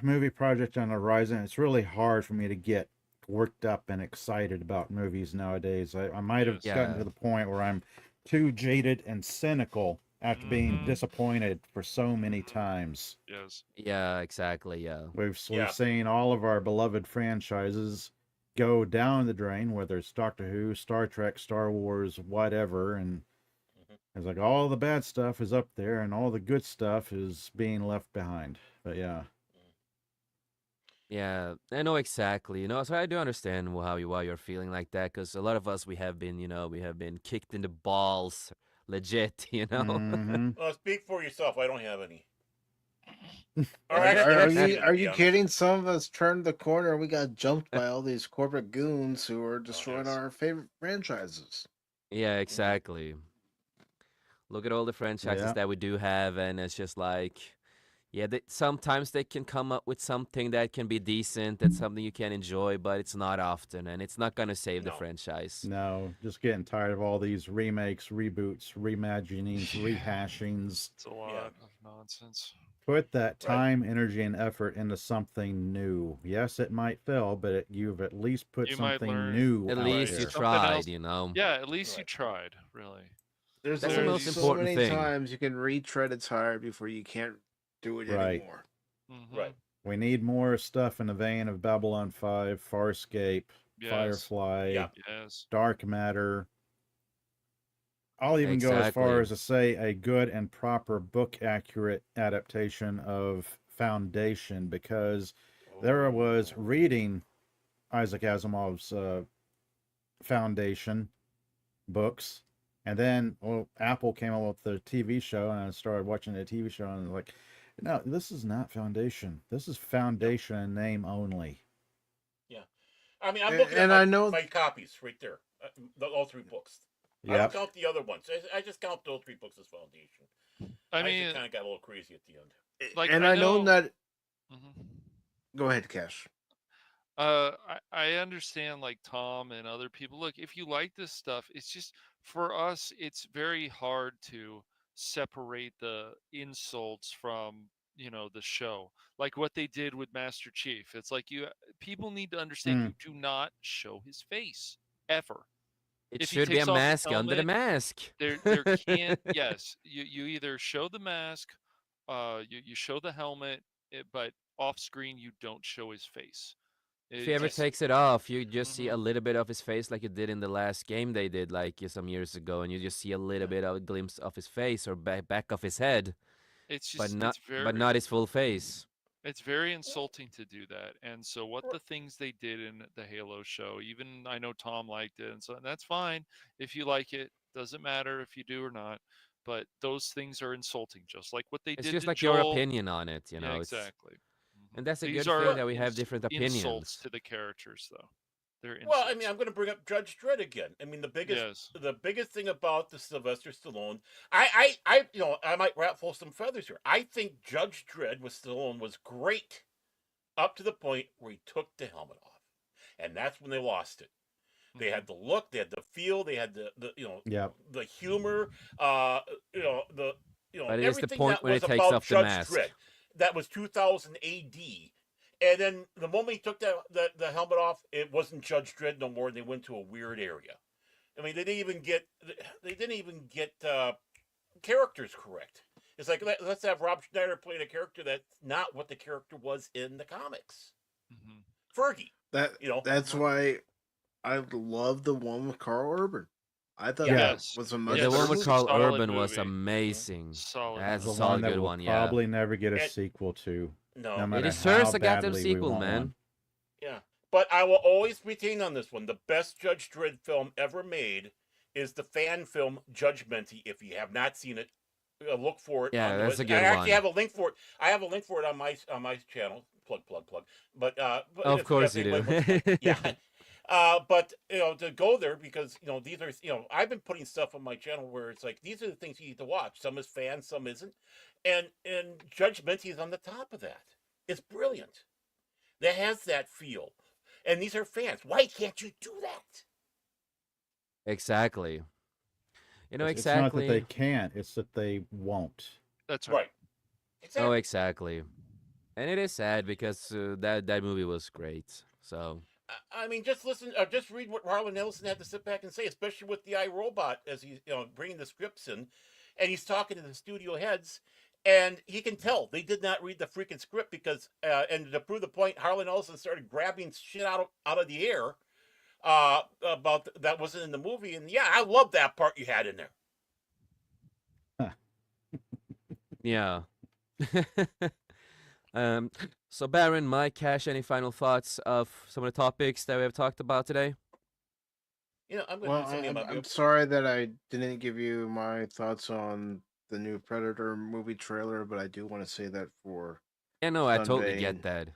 movie project on the horizon. It's really hard for me to get worked up and excited about movies nowadays. I might have gotten to the point where I'm too jaded and cynical after being disappointed for so many times. Yes. Yeah, exactly. Yeah. We've seen all of our beloved franchises go down the drain, whether it's Doctor Who, Star Trek, Star Wars, whatever, and it's like all the bad stuff is up there and all the good stuff is being left behind. But yeah. Yeah, I know exactly. You know, so I do understand why you're feeling like that because a lot of us we have been kicked in the balls, legit. You know. Mm-hmm. Well, speak for yourself. I don't have any. Are you kidding? Some of us turned the corner and we got jumped by all these corporate goons who are destroying our favorite franchises. Yeah, exactly. Look at all the franchises that we do have, and it's just like, yeah, sometimes they can come up with something that can be decent, that's something you can enjoy, but it's not often, and it's not gonna save the franchise. No, just getting tired of all these remakes, reboots, reimaginings, rehashings. It's a lot of nonsense. Put that time, energy, and effort into something new. Yes, it might fail, but you've at least put You might something learn. new At out least there. you tried, you know. Yeah, at least you tried, really. There's That's the only most so important many thing. times you can retread a tire before you can't do it Right. anymore. Right. We need more stuff in the vein of Babylon 5, Farscape, Yes. Firefly, Yes. Dark Matter. I'll even go as far Exactly. as to say a good and proper book accurate adaptation of Foundation, because there I was Oh. reading Isaac Asimov's Foundation books, and then Apple came out with the TV show, and I started watching the TV show, and I was like, no, this is not Foundation. This is Foundation in name only. Yeah. I mean, I'm looking at And I know my copies right there, all 3 books. I don't Yep. count the other ones. I just count those 3 books as Foundation. I I mean, just kind of got a little crazy at the end. like and I I know know. that. Mhm. Go ahead, Cash. I understand like Tom and other people. Look, if you like this stuff, it's just for us, it's very hard to separate the insults from, the show. Like what they did with Master Chief. It's like people need to understand Mm. you do not show his face ever. It If he should be a takes off his mask under the helmet, mask. there can't yes, you either show the mask, you show the helmet, but off screen you don't show his face. If he It ever just takes it off, you just see a mhm. little bit of his face, like you did in the last game they did, like some years ago, and you just see a little bit of a glimpse of his face or back of his head, It's but just not but not his full face. it's very insulting to do that. And so what the things they did in the Halo show, even I know Tom liked it, and so that's fine if you like it. Doesn't matter if you do or not. But those things are insulting, just like what they It's did just to like your Joel. opinion on it, Yeah, It's exactly. and that's a These good thing are that we have different insults opinions. to the characters, though. They're Well, I mean, insults. I'm going to bring up Judge Dredd again. I mean, Yes. the biggest thing about the Sylvester Stallone, I might ruffle some feathers here. I think Judge Dredd with Stallone was great up to the point where he took the helmet off, and that's when they lost it. They had the look, they had the feel, they had Yep. the humor, the But it is the everything point that when was he takes about off the Judge mask. Dredd. That was 2000 AD. And then the moment he took the helmet off, it wasn't Judge Dredd no more. And they went to a weird area. I mean, they didn't even get characters correct. It's like let's have Rob Schneider play a character that's not what the character was in the comics. Mhm. Fergie, That's why I love the one with Carl Urban. I thought Yeah. that was a much Yeah, the better one with movie. Carl Solid Urban was movie. amazing. Solid That's a The movie. solid one that good we'll one, yeah. probably never get a It- sequel to. no, No It matter deserves how a goddamn badly we sequel, want man. one. yeah. But I will always retain on this one the best Judge Dredd film ever made is the fan film Judgmenty. If you have not seen it, look for it. Yeah, on the that's a list. good I actually one. have a link for it. I have a link for it on my channel. Plug. But Of if course you anybody do. wants- yeah. But to go there because these are I've been putting stuff on my channel where it's like these are the things you need to watch. Some is fan, some isn't, and Judgmenty is on the top of that. It's brilliant. That has that feel, and these are fans. Why can't you do that? Exactly. It's not that they Exactly. can't, it's that they won't. That's right. Right. Oh, Exactly. exactly. And it is sad because that movie was great. So I mean, just listen, just read what Harlan Ellison had to sit back and say, especially with the iRobot as he's bringing the scripts in, and he's talking to the studio heads, and he can tell they did not read the freaking script because, and to prove the point, Harlan Ellison started grabbing shit out of the air about that wasn't in the movie, and yeah, I love that part you had in there. yeah. um. So Baron, Mike, Cash, any final thoughts of some of the topics that we have talked about today? I'm going to Well, do something about I'm sorry that I didn't give you my thoughts on the new Predator movie trailer, but I do want to say that for Yeah, no, I totally Sunday. get that.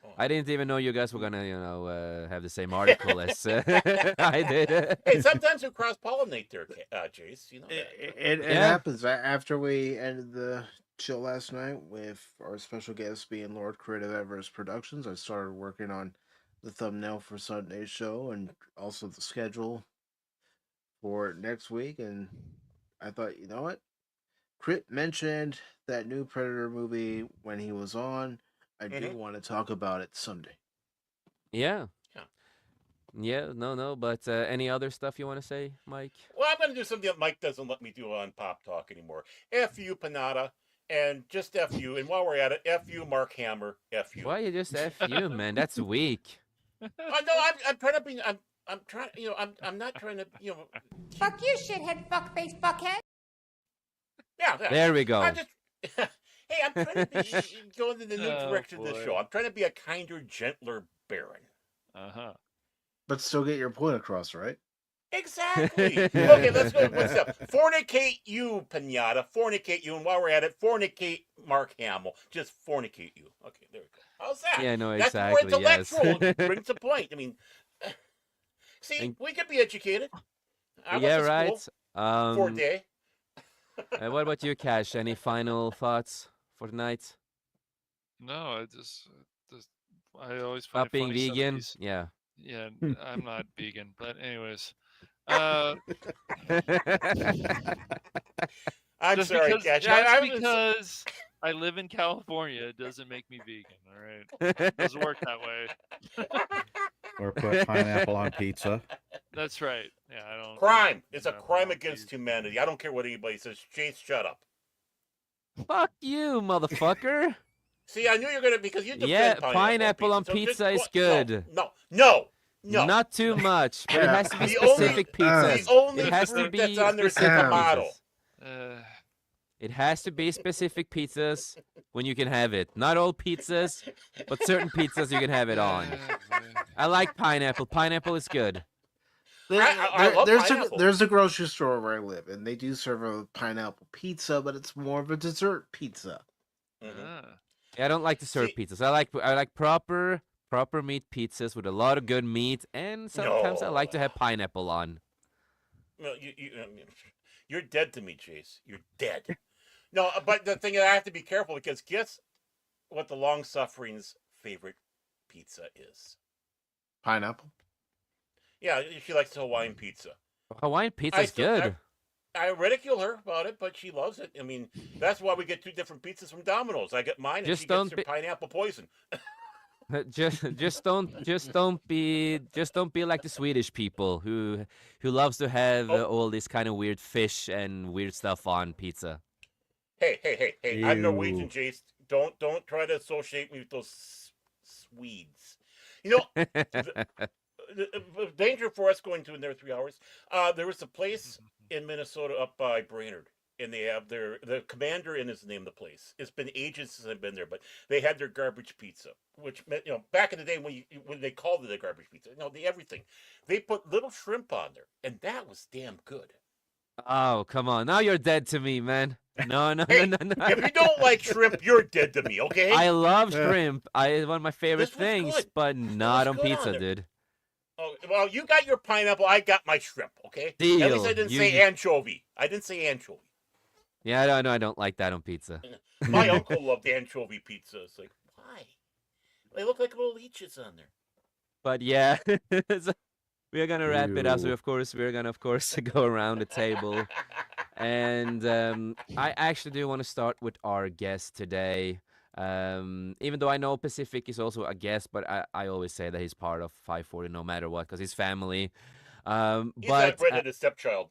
Oh. I didn't even know you guys were gonna, have the same article as I did. Hey, sometimes we cross pollinate there, Jace. You know that. It Yeah. happens after we ended the chill last night with our special guest being Lord Creative Everest Productions. I started working on the thumbnail for Sunday's show and also the schedule for next week. And I thought, you know what? Crit mentioned that new Predator movie when he was on. I do want to talk about it Sunday. Yeah. Yeah. Yeah, no, but any other stuff you want to say, Mike? Well, I'm going to do something that Mike doesn't let me do on Pop Talk anymore. F you, Panada, and just F you. And while we're at it, F you, Mark Hammer, F you. Why you just F you, man? That's weak. No, I'm trying to be. I'm trying. I'm not trying to. Fuck you, shithead, fuckface, fuckhead. Yeah. There we go. I'm just. Hey, I'm trying to go into the new direction of the show. I'm trying to be a kinder, gentler Baron. But still get your point across, right? Exactly. Okay, let's go. What's up? Fornicate you, Pinata. Fornicate you. And while we're at it, fornicate Mark Hamill. Just fornicate you. Okay, there we go. How's that? Yeah, no, That's exactly. more intellectual. Yes. Brings a point. I mean, see, we could be educated. I Yeah, went to right. school for a day. What about you, Cash? Any final thoughts for tonight? No, I always find About being funny some of vegan? these- Yeah. Yeah, I'm not vegan, but anyways, uh, I'm just sorry, because Cash. just because I live in California, it doesn't make me vegan. All right, doesn't work that way. Or put pineapple on pizza. That's right. Yeah, I don't. Crime. It's a pineapple crime on against pizza. humanity. I don't care what anybody says. Chase, shut up. Fuck you, motherfucker. See, I knew you were gonna because you defend Yeah, pineapple, pineapple on So just pizza is go- good. No. Not too much, but it has to be The only- specific pizzas. The only It has to fruit be that's on there is specific tomato. pizzas. It has to be specific pizzas when you can have it. Not all pizzas, but certain pizzas you can have it on. I like pineapple. Pineapple is good. I love pineapple. There's a grocery store where I live, and they do serve a pineapple pizza, but it's more of a dessert pizza. Mm-hmm. Yeah, I don't like dessert pizzas. I like proper meat pizzas with a lot of good meat, and sometimes I like to have pineapple on. No, you're dead to me, Chase. You're dead. No, but the thing is, I have to be careful because guess what the long suffering's favorite pizza is? Pineapple. Yeah, she likes the Hawaiian pizza. Hawaiian pizza's good. I ridicule her about it, but she loves it. I mean, that's why we get two different pizzas from Domino's. I get mine, and Just she gets don't her be- pineapple poison. just don't be like the Swedish people who loves to have all this kind of weird fish and weird stuff on pizza. Hey! I'm Norwegian, Ew. Jace. Don't try to associate me with those Swedes. You know, the danger for us going to in there 3 hours. There was a place in Minnesota up by Brainerd, and they have the Commander Inn is the name of the place. It's been ages since I've been there, but they had their garbage pizza, which meant, back in the day when they called it a garbage pizza, everything. They put little shrimp on there, and that was damn good. Oh, come on. Now you're dead to me, man. No. Hey, if you don't like shrimp, you're dead to me, okay? I love shrimp. It's one of my favorite This was things, good. but not on good on pizza, there. dude. Oh, well, you got your pineapple, I got my shrimp, okay? At Deal. least I didn't say anchovy. I didn't say anchovy. Yeah, I don't like that on pizza. My uncle loved anchovy pizza. It's like, why? They look like little leeches on there. But yeah, so we're gonna wrap it up. So Ew. of course we're gonna go around the table, and I actually do want to start with our guest today. Even though I know Pacific is also a guest, but I always say that he's part of 540 no matter what because he's family. He's But not Brendan, stepchild.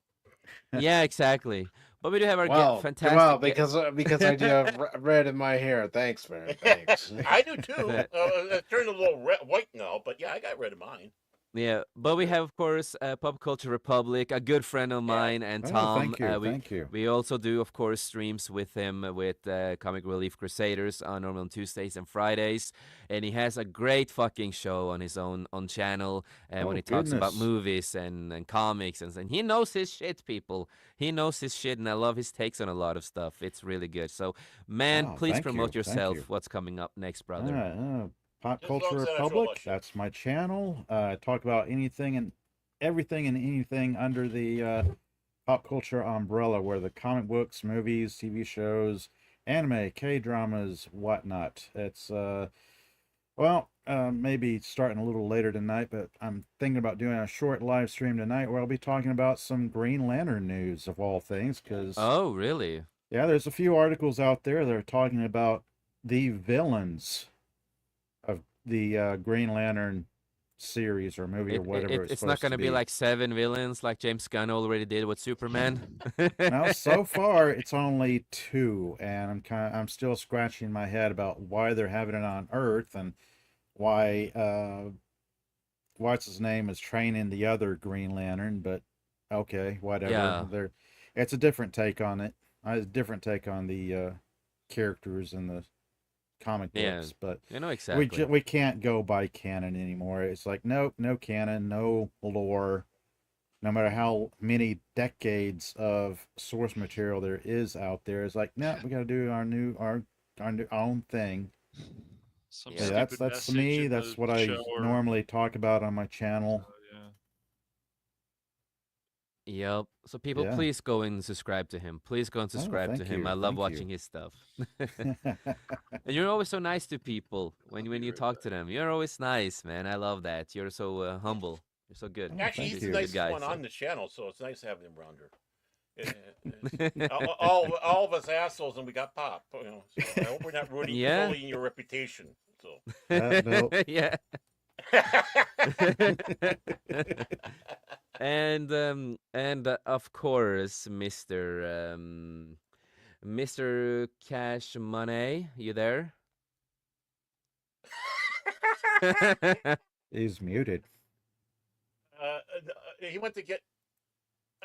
yeah, exactly. But we do have our fantastic. Well, because I do have red in my hair. Thanks, man. Thanks. I do too. It turned a little white now, but yeah, I got red in mine. Yeah, but we have, of course, Pop Culture Republic, a good friend of mine, and Oh, Tom. thank you. We also do, of course, streams with him with Comic Relief Crusaders normally on Tuesdays and Fridays, and he has a great fucking show on his own channel when he talks about goodness. movies and comics and he knows his shit, people. He knows his shit, and I love his takes on a lot of stuff. It's really good. So, man, Oh, please thank promote you, thank yourself. you. What's coming up next, brother? Pop Just long Culture as I don't Republic. watch it. That's my channel. Talk about anything and everything and anything under the pop culture umbrella, where the comic books, movies, TV shows, anime, K-dramas, whatnot. It's maybe starting a little later tonight, but I'm thinking about doing a short live stream tonight where I'll be talking about some Green Lantern news of all things. Because Oh, really? yeah, there's a few articles out there that are talking about the villains of the Green Lantern series or movie or whatever It's not going to be like 7 villains like James Gunn already did with Superman. Now, so far it's only 2, and I'm still scratching my head about why they're having it on Earth and why what's his name is training the other Green Lantern, but okay, whatever. Yeah. It's a different take on it. A different take on the characters in the comic Yeah. books, but Exactly. we can't go by canon anymore. It's like nope, no canon, no lore. No matter how many decades of source material there is out there, it's like no, we got to do our own thing. Some Yeah. Yeah, stupid that's message me. in That's the what I show or normally talk about on my channel. yeah. Yep. So people, Yeah. please go and subscribe to him. Please go and Oh, subscribe to thank him. you, I love thank you. watching his stuff. And you're always so nice to people when you talk to them. You're always nice, man. I love that. You're so humble. You're so good. Oh, Actually, thank he's He's the a you. good nicest guy. one So. on the channel, so it's nice having him around here. All of us assholes, and we got Pop. So I hope we're not Yeah. bullying your reputation. So. No. Yeah. And of course, Mr. Cash Money, you there? He's muted. He went to get.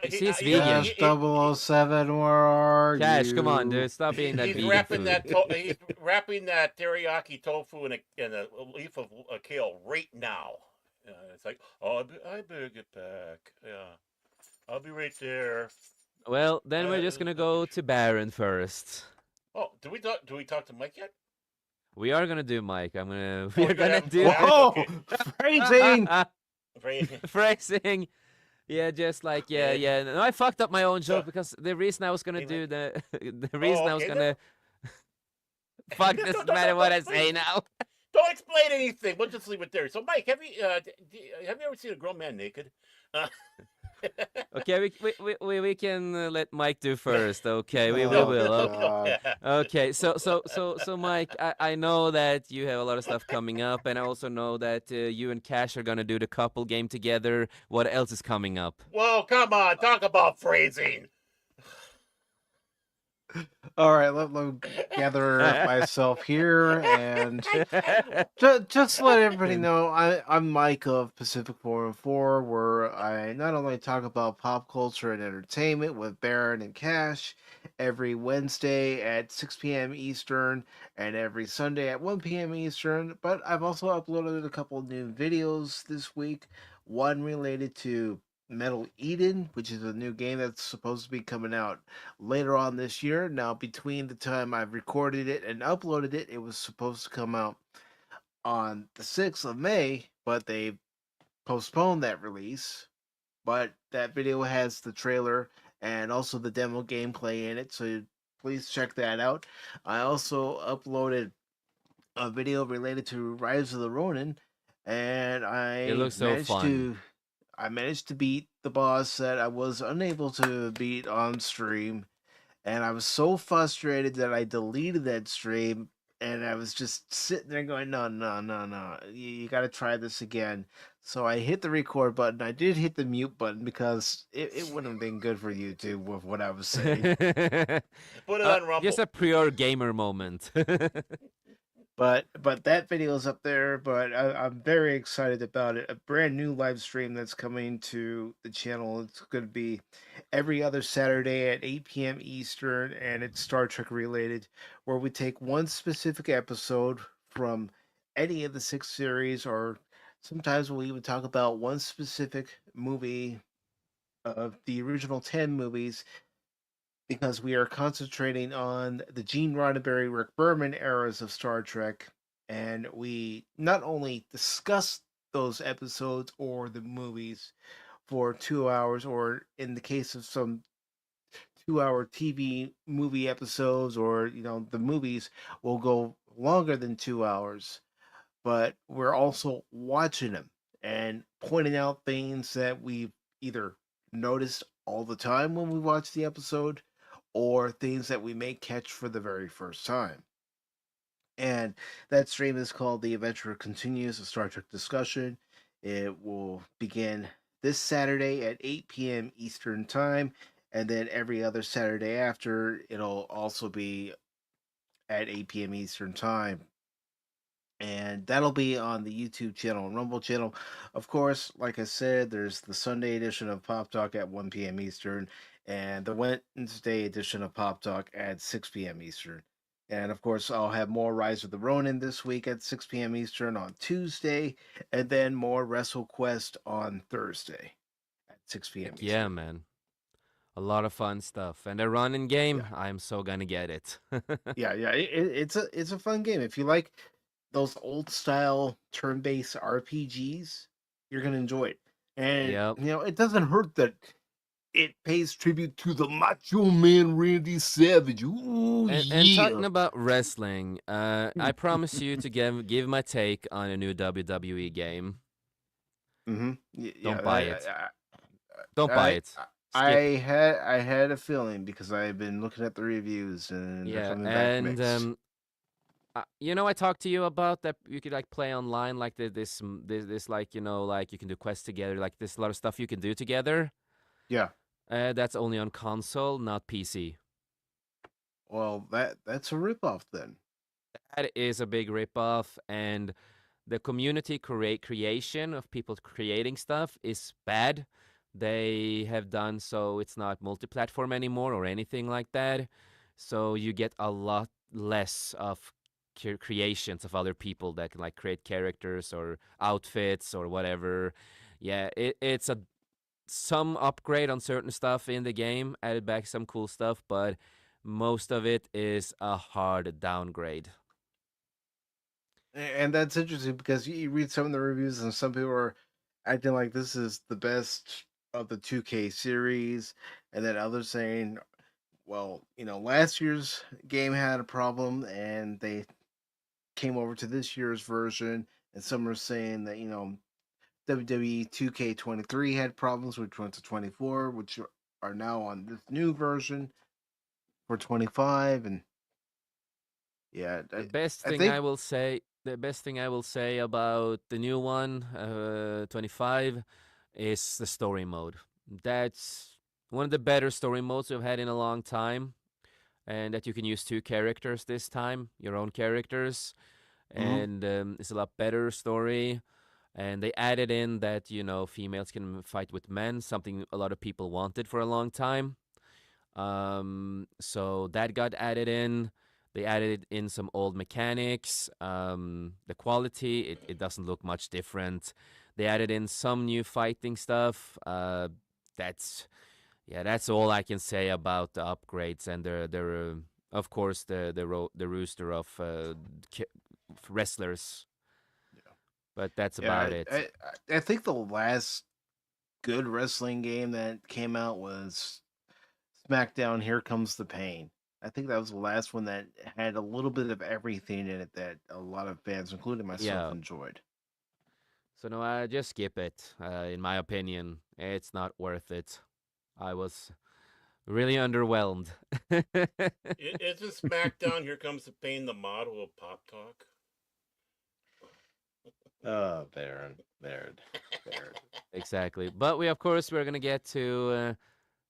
He's Cash vegan. 007, where are Cash, come on, you? dude. Stop being that He's vegan wrapping food. he's wrapping that teriyaki tofu in a leaf of kale right now. It's like, oh, I better get back. Yeah, I'll be right there. Well, then we're just gonna go to Baron first. Oh, do we talk? Do we talk to Mike yet? We are gonna do Mike. We Oh, are you're gonna gonna have him do back? Whoa! Okay. Phrasing! phrasing. Yeah, just like yeah. No, I fucked up my own joke because the reason I was gonna do the reason I was okay, gonna fuck this Don't- matter what I don't- say now. Don't explain anything. We'll just leave it there. So, Mike, have you ever seen a grown man naked? Okay, we can let Mike do first. Okay, we Oh, will. God. Okay, so Mike, I know that you have a lot of stuff coming up, and I also know that you and Cash are gonna do the couple game together. What else is coming up? Whoa, come on, talk about phrasing. All right, let me gather myself here and just let everybody know I'm Mike of Pacific 404, where I not only talk about pop culture and entertainment with Baron and Cash every Wednesday at 6 p.m. Eastern and every Sunday at 1 p.m. Eastern, but I've also uploaded a couple new videos this week, one related to Metal Eden, which is a new game that's supposed to be coming out later on this year. Now, between the time I've recorded it and uploaded it, it was supposed to come out on the 6th of May, but they postponed that release. But that video has the trailer and also the demo gameplay in it, so please check that out. I also uploaded a video related to Rise of the Ronin, and It looks so fun. I managed to beat the boss that I was unable to beat on stream, and I was so frustrated that I deleted that stream, and I was just sitting there going, no, no, no, no, you got to try this again. So I hit the record button. I did hit the mute button because it wouldn't have been good for YouTube with what I was saying. Put it on Rumble. Just a pure gamer moment. But that video is up there. But I'm very excited about it. A brand new live stream that's coming to the channel. It's going to be every other Saturday at 8 p.m. Eastern, and it's Star Trek related, where we take one specific episode from any of the 6 series, or sometimes we'll even talk about one specific movie of the original 10 movies, because we are concentrating on the Gene Roddenberry, Rick Berman eras of Star Trek, and we not only discuss those episodes or the movies for 2 hours, or in the case of some 2 hour TV movie episodes, or the movies will go longer than 2 hours, but we're also watching them and pointing out things that we've either noticed all the time when we watch the episode, or things that we may catch for the very first time. And that stream is called The Adventure Continues, a Star Trek discussion. It will begin this Saturday at 8 p.m. Eastern Time, and then every other Saturday after, it'll also be at 8 p.m. Eastern Time. and that'll be on the YouTube channel and Rumble channel. Of course, like I said, there's the Sunday edition of Pop Talk at 1 p.m. Eastern, and the Wednesday edition of Pop Talk at 6 p.m. Eastern. And of course, I'll have more Rise of the Ronin this week at 6 p.m. Eastern on Tuesday, and then more WrestleQuest on Thursday at 6 p.m. Heck Eastern. yeah, man. A lot of fun stuff. And the running game, Yeah. I'm so gonna get it. Yeah, it's a fun game. If you like those old style turn based RPGs, you're gonna enjoy it. And Yep. it doesn't hurt that it pays tribute to the Macho Man Randy Savage. Ooh, And talking yeah. about wrestling, I promise you to give my take on a new WWE game. Mm-hmm. Don't buy it. Don't buy it. I Skip. had a feeling because I've been looking at the reviews and they're Yeah, coming back and mixed. I talked to you about that. You could like play online, like this like like you can do quests together. Like there's a lot of stuff you can do together. Yeah. That's only on console, not PC. Well, that's a ripoff then. That is a big ripoff, and the community creation of people creating stuff is bad. They have done so it's not multi-platform anymore or anything like that. So you get a lot less of creations of other people that can like create characters or outfits or whatever. Yeah, it's some upgrade on certain stuff in the game, added back some cool stuff, but most of it is a hard downgrade. And that's interesting because you read some of the reviews and some people are acting like this is the best of the 2K series, and then others saying, well, last year's game had a problem and they came over to this year's version, and some are saying that, WWE 2K23 had problems, which went to 24, which are now on this new version for 25, and yeah, The best I thing think. I will say, about the new one, 25, is the story mode. That's one of the better story modes we've had in a long time, and that you can use two characters this time, your own characters, Mhm. and it's a lot better story. And they added in that females can fight with men, something a lot of people wanted for a long time. So that got added in. They added in some old mechanics. The quality, it doesn't look much different. They added in some new fighting stuff. That's that's all I can say about the upgrades and their of course the rooster of wrestlers. But that's about Yeah, it. I think the last good wrestling game that came out was SmackDown Here Comes the Pain. I think that was the last one that had a little bit of everything in it that a lot of fans, including myself, Yeah. enjoyed. So no, I just skip it. In my opinion, it's not worth it. I was really underwhelmed. Isn't SmackDown Here Comes the Pain the motto of Pop Talk? Oh, Baron. Exactly. But we're gonna get to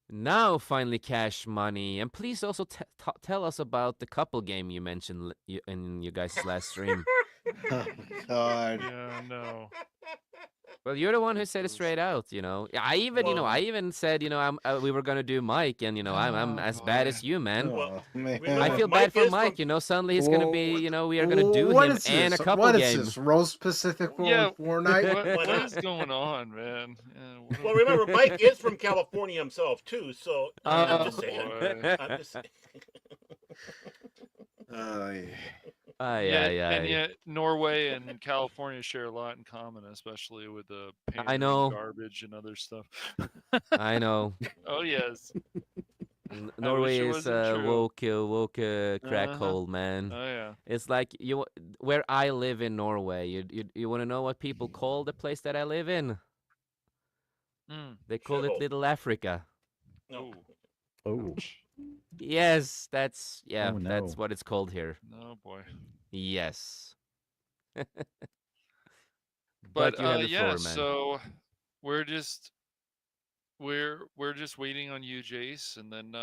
now finally Cash Money, and please also tell us about the couple game you mentioned in your guys' last stream. Oh God. Yeah, no. Well, you're the one who said it straight out. I even said we were gonna do Mike, and I'm Oh, as bad boy. as you, man. Well, man. I remember, feel bad Mike for is Mike. from. Suddenly he's gonna be, we are gonna do What him is and a this? couple What is game. this? Roast Pacific Yeah, Fortnite? what Why what not? is going on, man? Yeah, what Well, are- remember, Mike is from California himself too. So I'm Oh, just saying. boy. I'm just saying. Yeah. Ay, Yet ay, and ay. yet Norway and California share a lot in common, especially with the I pandering know. garbage and other stuff. I know. Oh yes, I wish Norway it is wasn't a true. woke crack Uh-huh. hole, man. Oh yeah. It's like where I live in Norway. You want to know what people call the place that I live in? Mm. They call it Shithole. Little Africa. No. Oh, Yes, that's oh no. that's what it's called here. Oh boy. Yes. But But you have the yeah, floor, man. so we're just we're just waiting on you, Jace, and then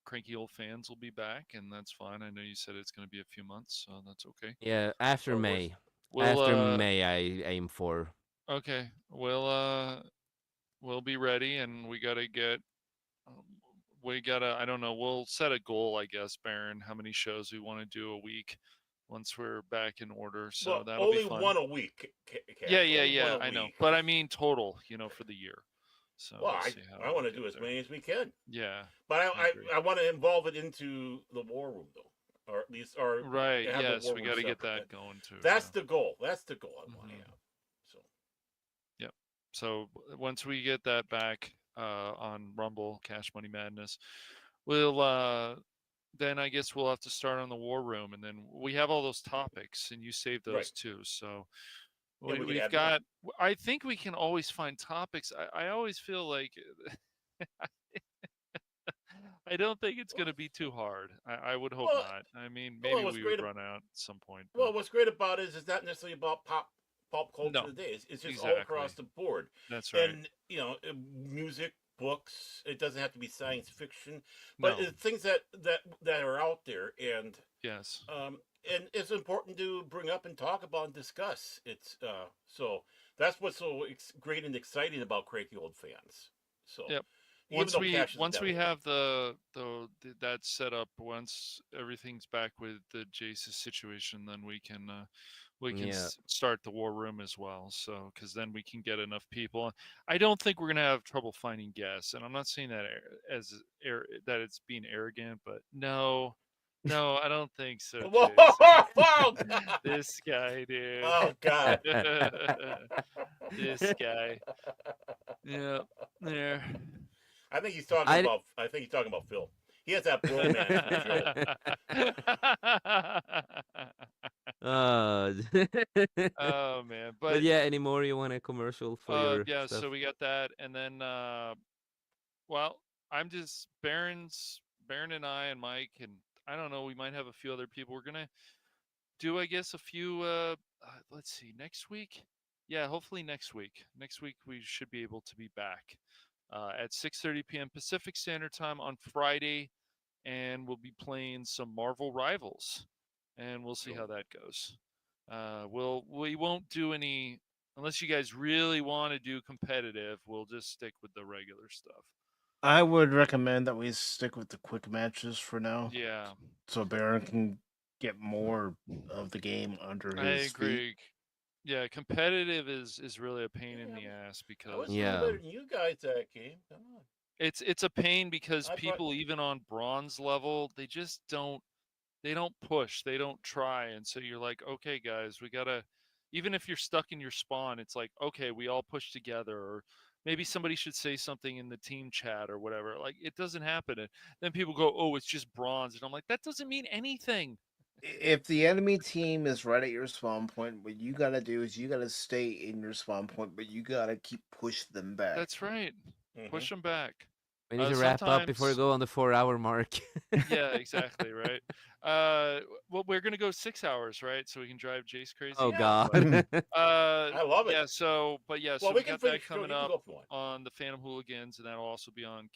Cranky Old Fans will be back, and that's fine. I know you said it's going to be a few months, so that's okay. Yeah, after Or May. We'll After May, I aim for. okay. We'll be ready, and we got to get. We gotta. I don't know. We'll set a goal, I guess, Baron. How many shows we want to do a week once we're back in order. So Well, that'll be only fun. one a week. Yeah, Cash. Only one a I know. week. But I mean total, for the year. So Well, we'll see how I we want to get do as there. many as we can. Yeah. But I agree. I want to involve it into the war room though, or at least Right. have the Yes, war we room got to get separate. that going too. That's yeah. the goal. That's the goal I want to Mhm. have. So Yep. So once we get that back on Rumble, Cash Money Madness, we'll then I guess we'll have to start on the war room, and then we have all those topics, and you saved those right, too. So and we can we've add more. got. I think we can always find topics. I always feel like I don't think it's going to be too hard. I would hope Well, not. I mean, well, maybe what's we great. would run out at some point. Well, But what's great about it is it's not necessarily about pop culture no, today. It's just all exactly. across the board. That's right. And music, books. It doesn't have to be science fiction, No. but it's things that are out there, Yes. and it's important to bring up and talk about and discuss. It's so that's what's so great and exciting about Cranky Old Fans. So Yep. even though Cash is Once we devil, have that set up, once everything's back with the Jace's situation, then we can Yeah. start the war room as well. So because then we can get enough people. I don't think we're gonna have trouble finding guests, and I'm not saying that that it's being arrogant, but no, I don't think so. whoa, Jace. whoa, God. This guy, dude. Oh God. This guy. Yeah. There. I think he's talking I about. I think he's talking about Phil. He has that bromance with Phil. Oh man, but yeah, any more you want a commercial for your yeah, stuff? so we got that, and then well, I'm just Baron and I and Mike, and I don't know, we might have a few other people. We're gonna do, I guess, a few. Let's see, next week. Yeah, hopefully next week. Next week we should be able to be back at 6:30 p.m. Pacific Standard Time on Friday, and we'll be playing some Marvel Rivals, and we'll see how that goes. We won't do any unless you guys really want to do competitive. We'll just stick with the regular stuff. I would recommend that we stick with the quick matches for now. Yeah, So Baron can get more of the game under I his agree. feet. Yeah, competitive is really a pain in the Yeah, ass I because was doing Yeah. better than you guys that game. Come on. it's a pain because I thought- people even on bronze level, they just don't push, they don't try, and so you're like, okay guys, we gotta, even if you're stuck in your spawn, it's like, okay, we all push together, or maybe somebody should say something in the team chat or whatever. Like, it doesn't happen, and then people go, oh, it's just bronze, and I'm like, that doesn't mean anything. If the enemy team is right at your spawn point, what you gotta do is you gotta stay in your spawn point, but you gotta keep push them back. That's right. Mhm. Push them back. We need to wrap up before we sometimes- go on the 4-hour mark. Yeah, exactly, right. Well, we're gonna go 6 hours, right? So we can drive Jace crazy. Oh Yeah. God. I love it. Yeah, so so Well, we we can got that finish. coming You can up go if you want. on the Phantom Hooligans, and that'll also be on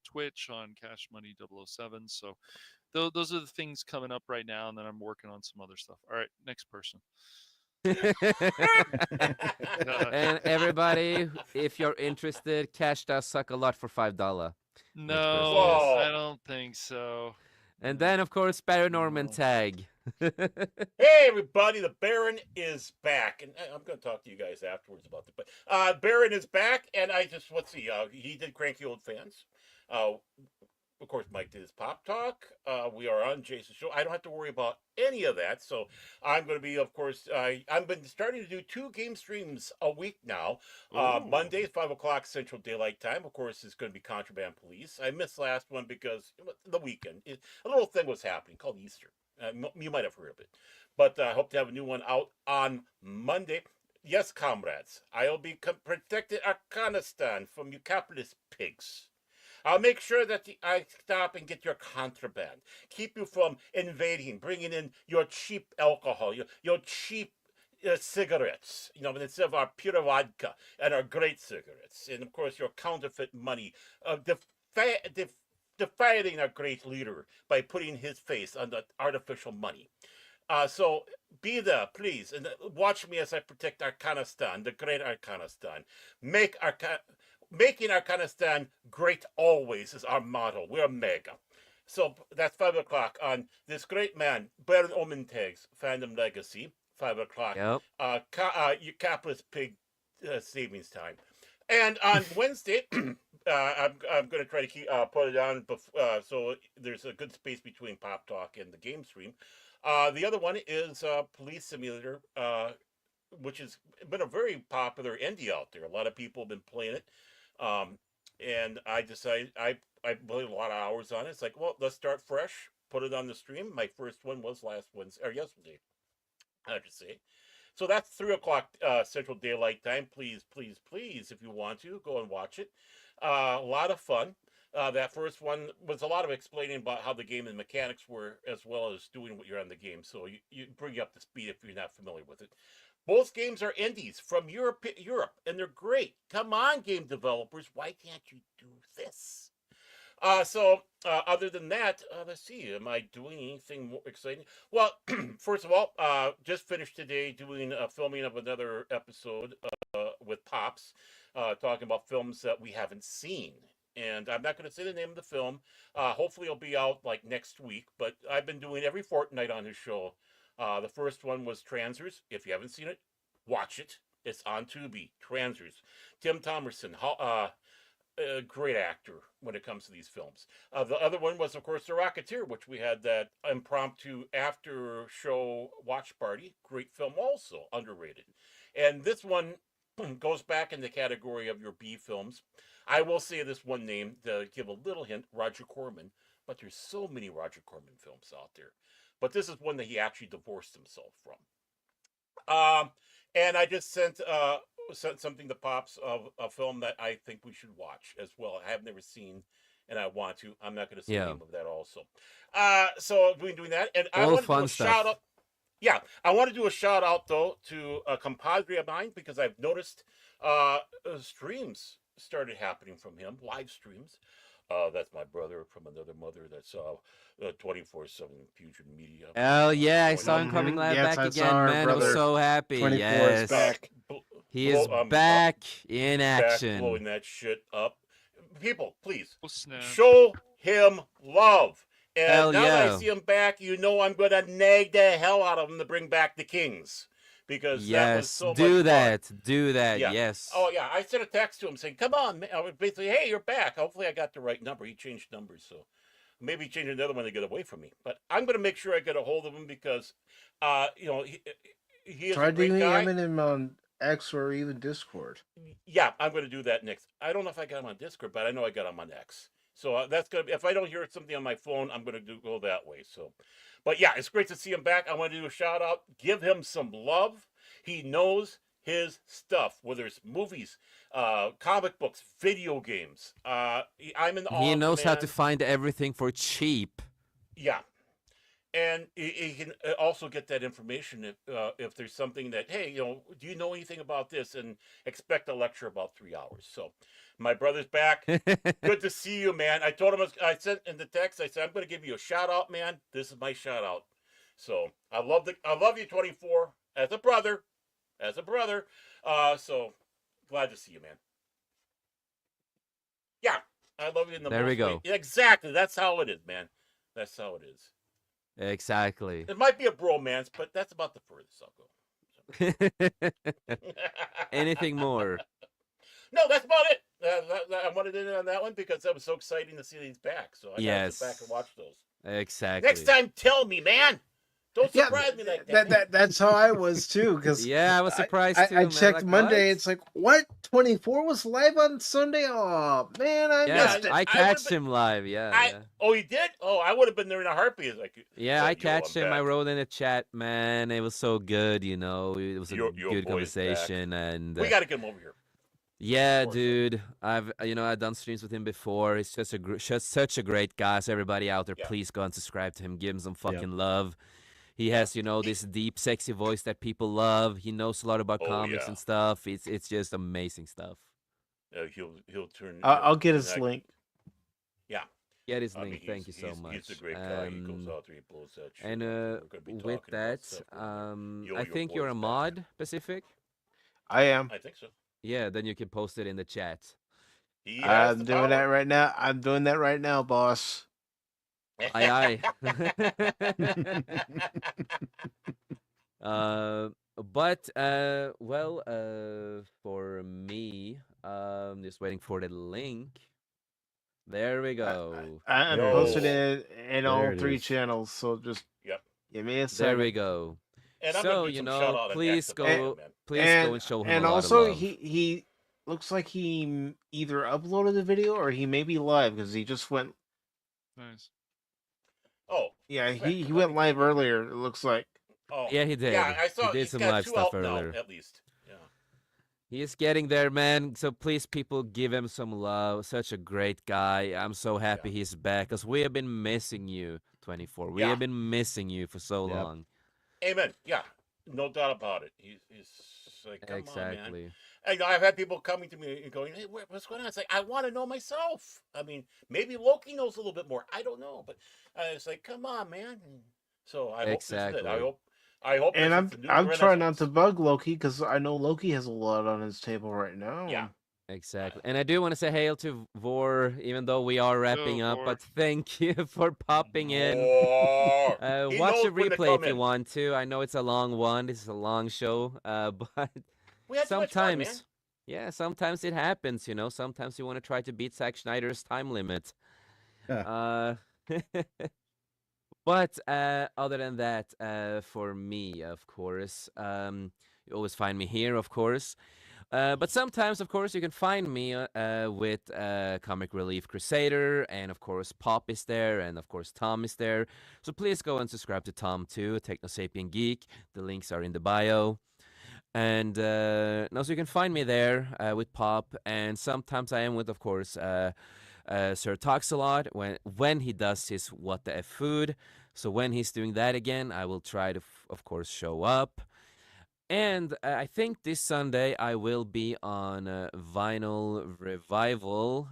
Twitch on Cash Money 007. So those are the things coming up right now, and then I'm working on some other stuff. All right, next person. And everybody, if you're interested, Cash does suck a lot for $5. No, Whoa. I don't think so. And then, of course, Paranorman No. tag. Hey, everybody, the Baron is back. And I'm going to talk to you guys afterwards about that. But Baron is back, and let's see, he did Cranky Old Fans. Of course, Mike did his Pop Talk. We are on Jason's show. I don't have to worry about any of that. So I'm going to be, of course, I've been starting to do 2 game streams a week now. Monday, 5 o'clock Central Daylight Time. Of course, it's going to be Contraband Police. I missed last one because the weekend. A little thing was happening called Easter. You might have heard of it. But I hope to have a new one out on Monday. Yes, comrades, I'll be protecting Afghanistan from you capitalist pigs. I'll make sure that I stop and get your contraband. Keep you from invading, bringing in your cheap alcohol, your cheap cigarettes, instead of our pure vodka and our great cigarettes. And, of course, your counterfeit money. defying our great leader by putting his face on the artificial money. So be there, please, and watch me as I protect Arkanistan, the great Arkanistan. Making Arkanistan great always is our motto. We're mega. So that's 5 o'clock on this great man, Baron Omenteg's Fandom Legacy. 5 o'clock. Yep. Capitalist Pig Savings Time. And on Wednesday, I'm going to try to keep put it on so there's a good space between Pop Talk and the game stream. The other one is Police Simulator, which has been a very popular indie out there. A lot of people have been playing it. And I decided I played a lot of hours on it. It's like, well, let's start fresh, put it on the stream. My first one was last Wednesday, or yesterday, I should say. So that's 3 o'clock Central Daylight Time. Please, please, please, if you want to, go and watch it. A lot of fun. That first one was a lot of explaining about how the game and mechanics were, as well as doing what you're on the game. So you bring you up to speed if you're not familiar with it. Both games are indies from Europe, and they're great. Come on, game developers, why can't you do this? Other than that, let's see, am I doing anything more exciting? Well, first of all, just finished today doing a filming of another episode with Pops, talking about films that we haven't seen. And I'm not going to say the name of the film. Hopefully it'll be out like next week, but I've been doing every fortnight on his show. The first one was Transers. If you haven't seen it, watch it. It's on Tubi. Transers. Tim Thomerson, a great actor when it comes to these films. The other one was, of course, The Rocketeer, which we had that impromptu after show watch party. Great film also, underrated. And this one goes back in the category of your B films. I will say this one name to give a little hint, Roger Corman, but there's so many Roger Corman films out there. But this is one that he actually divorced himself from. And I just sent something to Pops of a film that I think we should watch as well. I have never seen, and I want to. I'm not going to say the name of that also. So we're doing that, and I want to do a shout out. Yeah, I want to do a shout out though to a compadre of mine because I've noticed streams started happening from him, live streams. That's my brother from another mother. That's 24/7 Fusion Media. Hell yeah, I saw him coming live back again, man. I was so happy. 24 is back. He is back in action. Back blowing that shit up. People, please show him love. And hell now yeah. that I see him back, you know I'm going to nag the hell out of him to bring back the Kings. Because that was so much fun. Do that, yeah. yes. Oh, yeah, I sent a text to him saying, come on, man. I was basically, hey, you're back. Hopefully I got the right number. He changed numbers, so maybe he changed another one to get away from me. But I'm going to make sure I get a hold of him because, he is a great guy. Try him on X or even Discord. Yeah, I'm going to do that next. I don't know if I got him on Discord, but I know I got him on X. So that's going to be, if I don't hear something on my phone, I'm going to go that way. So, but yeah, it's great to see him back. I want to do a shout out, give him some love. He knows his stuff, whether it's movies, comic books, video games. I'm in awe. He knows how to find everything for cheap. Yeah. And he can also get that information if there's something that, hey, do you know anything about this? And expect a lecture about 3 hours. So my brother's back. Good to see you, man. I told him, I sent in the text, I said, I'm going to give you a shout out, man. This is my shout out. So I love you, 24, as a brother. So glad to see you, man. Yeah, I love you in the There we go. way. Exactly. That's how it is, man. That's how it is. Exactly. It might be a bromance, but that's about the furthest I'll go. Anything more? No, that's about it. I wanted to end on that one because that was so exciting to see these back. So I gotta sit back and watch those. Exactly. Next time, tell me, man. Don't surprise me like that. That's how I was too. Because I was surprised too. I checked like, Monday. what? It's like, what? 24 was live on Sunday. Oh man, I missed it. I catched him live. Yeah. Oh, you did? Oh, I would have been there in a heartbeat. I catched him. I wrote in the chat, man. It was so good. It was a good conversation, and we got to get him over here. Yeah, dude. I've done streams with him before. He's just such a great guy. So everybody out there, please go and subscribe to him. Give him some fucking love. He has, this deep, sexy voice that people love. He knows a lot about comics and stuff. It's just amazing stuff. He'll turn. I'll get his link. Yeah, Get his I mean, link. Thank you so he's a much. great guy. He goes out there, he blows that shit And up, and we're gonna be with talking about that, stuff when I Yo-Yo think you're a Boy's back. mod, Pacific. I am. I think so. Yeah, then you can post it in the chat. He has the I'm doing that power. right now. I'm doing that right now, boss. Aye, aye. But well, for me, just waiting for the link. There we go. I'm There it posting is. Yo. it in There all it 3 is. channels, so just Yep. give me a There we second. go. And I'm gonna So, do some shout out on X please about And it, go, man. please go and show him a and lot of also love. he looks like he either uploaded the video or he may be live because he just went. Nice. Oh, Yeah, in fact, he let went me. live earlier. It looks like. Oh, Yeah, he yeah, did. I He saw did he's some got live 2 stuff out now, earlier. at least. Yeah. He is getting there, man. So please, people, give him some love. Such a great guy. I'm so happy Yeah. he's back because we have been missing you, 24. We Yeah. have been missing you for so Yep. long. Amen. Yeah. No doubt about it. He's like, come on, man. Exactly. And I've had people coming to me and going, "Hey, what's going on?" It's like, I want to know myself. I mean, maybe Loki knows a little bit more. I don't know, but it's like, come on, man. So I hope this is it. Exactly. I hope And this I'm is the new I'm trying not renaissance. to bug Loki because I know Loki has a lot on his table right now. Yeah. Exactly. And I do want to say hail to Vor, even though we are wrapping up, Vor. but thank you for popping in. More. He Watch knows the when to replay come if you in. want to. I know it's a long one. This is a long show. But We had too much fun, man. sometimes, yeah, sometimes it happens, Sometimes you want to try to beat Zack Snyder's time limit. Uh, but other than that, for me, of course, you always find me here, of course. But sometimes, of course, you can find me with Comic Relief Crusader, and of course, Pop is there, and of course, Tom is there. So please go and subscribe to Tom too, Technosapien Geek. The links are in the bio. And also, you can find me there with Pop, and sometimes I am with, of course, Sir Talks a Lot when he does his What the F Food. So when he's doing that again, I will try to, of course, show up. And I think this Sunday I will be on Vinyl Revival,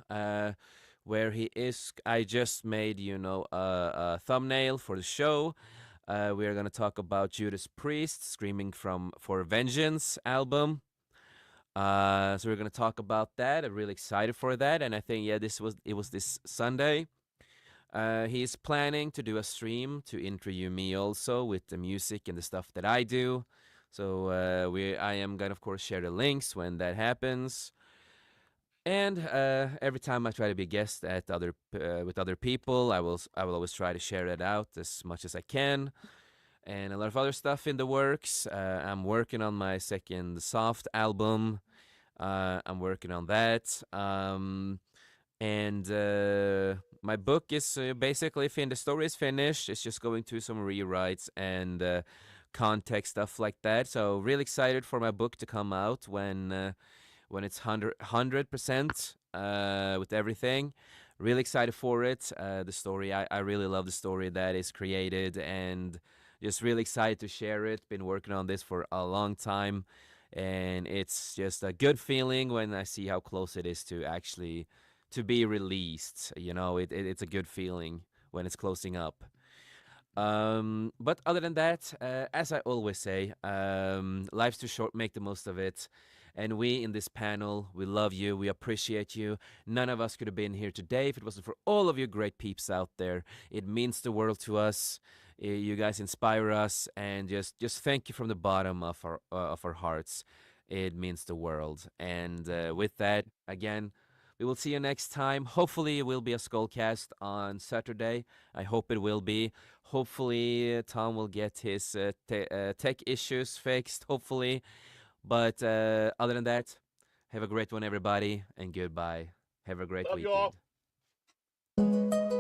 where he is. I just made, a thumbnail for the show. We are going to talk about Judas Priest, Screaming for Vengeance album. So we're going to talk about that. I'm really excited for that. And I think, yeah, it was this Sunday. He's planning to do a stream to interview me also with the music and the stuff that I do. So I am gonna, of course, share the links when that happens. And every time I try to be a guest at with other people, I will always try to share it out as much as I can. And a lot of other stuff in the works. I'm working on my second soft album. I'm working on that. And my book is basically finished. The story is finished. It's just going through some rewrites and context stuff like that. So really excited for my book to come out when it's 100% with everything. Really excited for it. The story, I really love the story that is created, and just really excited to share it. Been working on this for a long time, and it's just a good feeling when I see how close it is to actually to be released. It's a good feeling when it's closing up. But other than that, as I always say, life's too short, make the most of it. And we in this panel, we love you, we appreciate you. None of us could have been here today if it wasn't for all of you great peeps out there. It means the world to us. You guys inspire us, and just thank you from the bottom of our hearts. It means the world. And with that, again, we will see you next time. Hopefully, it will be a Skullcast on Saturday. I hope it will be. Hopefully, Tom will get his tech issues fixed. Hopefully. But other than that, have a great one, everybody, and goodbye. Have a great Love you all. weekend.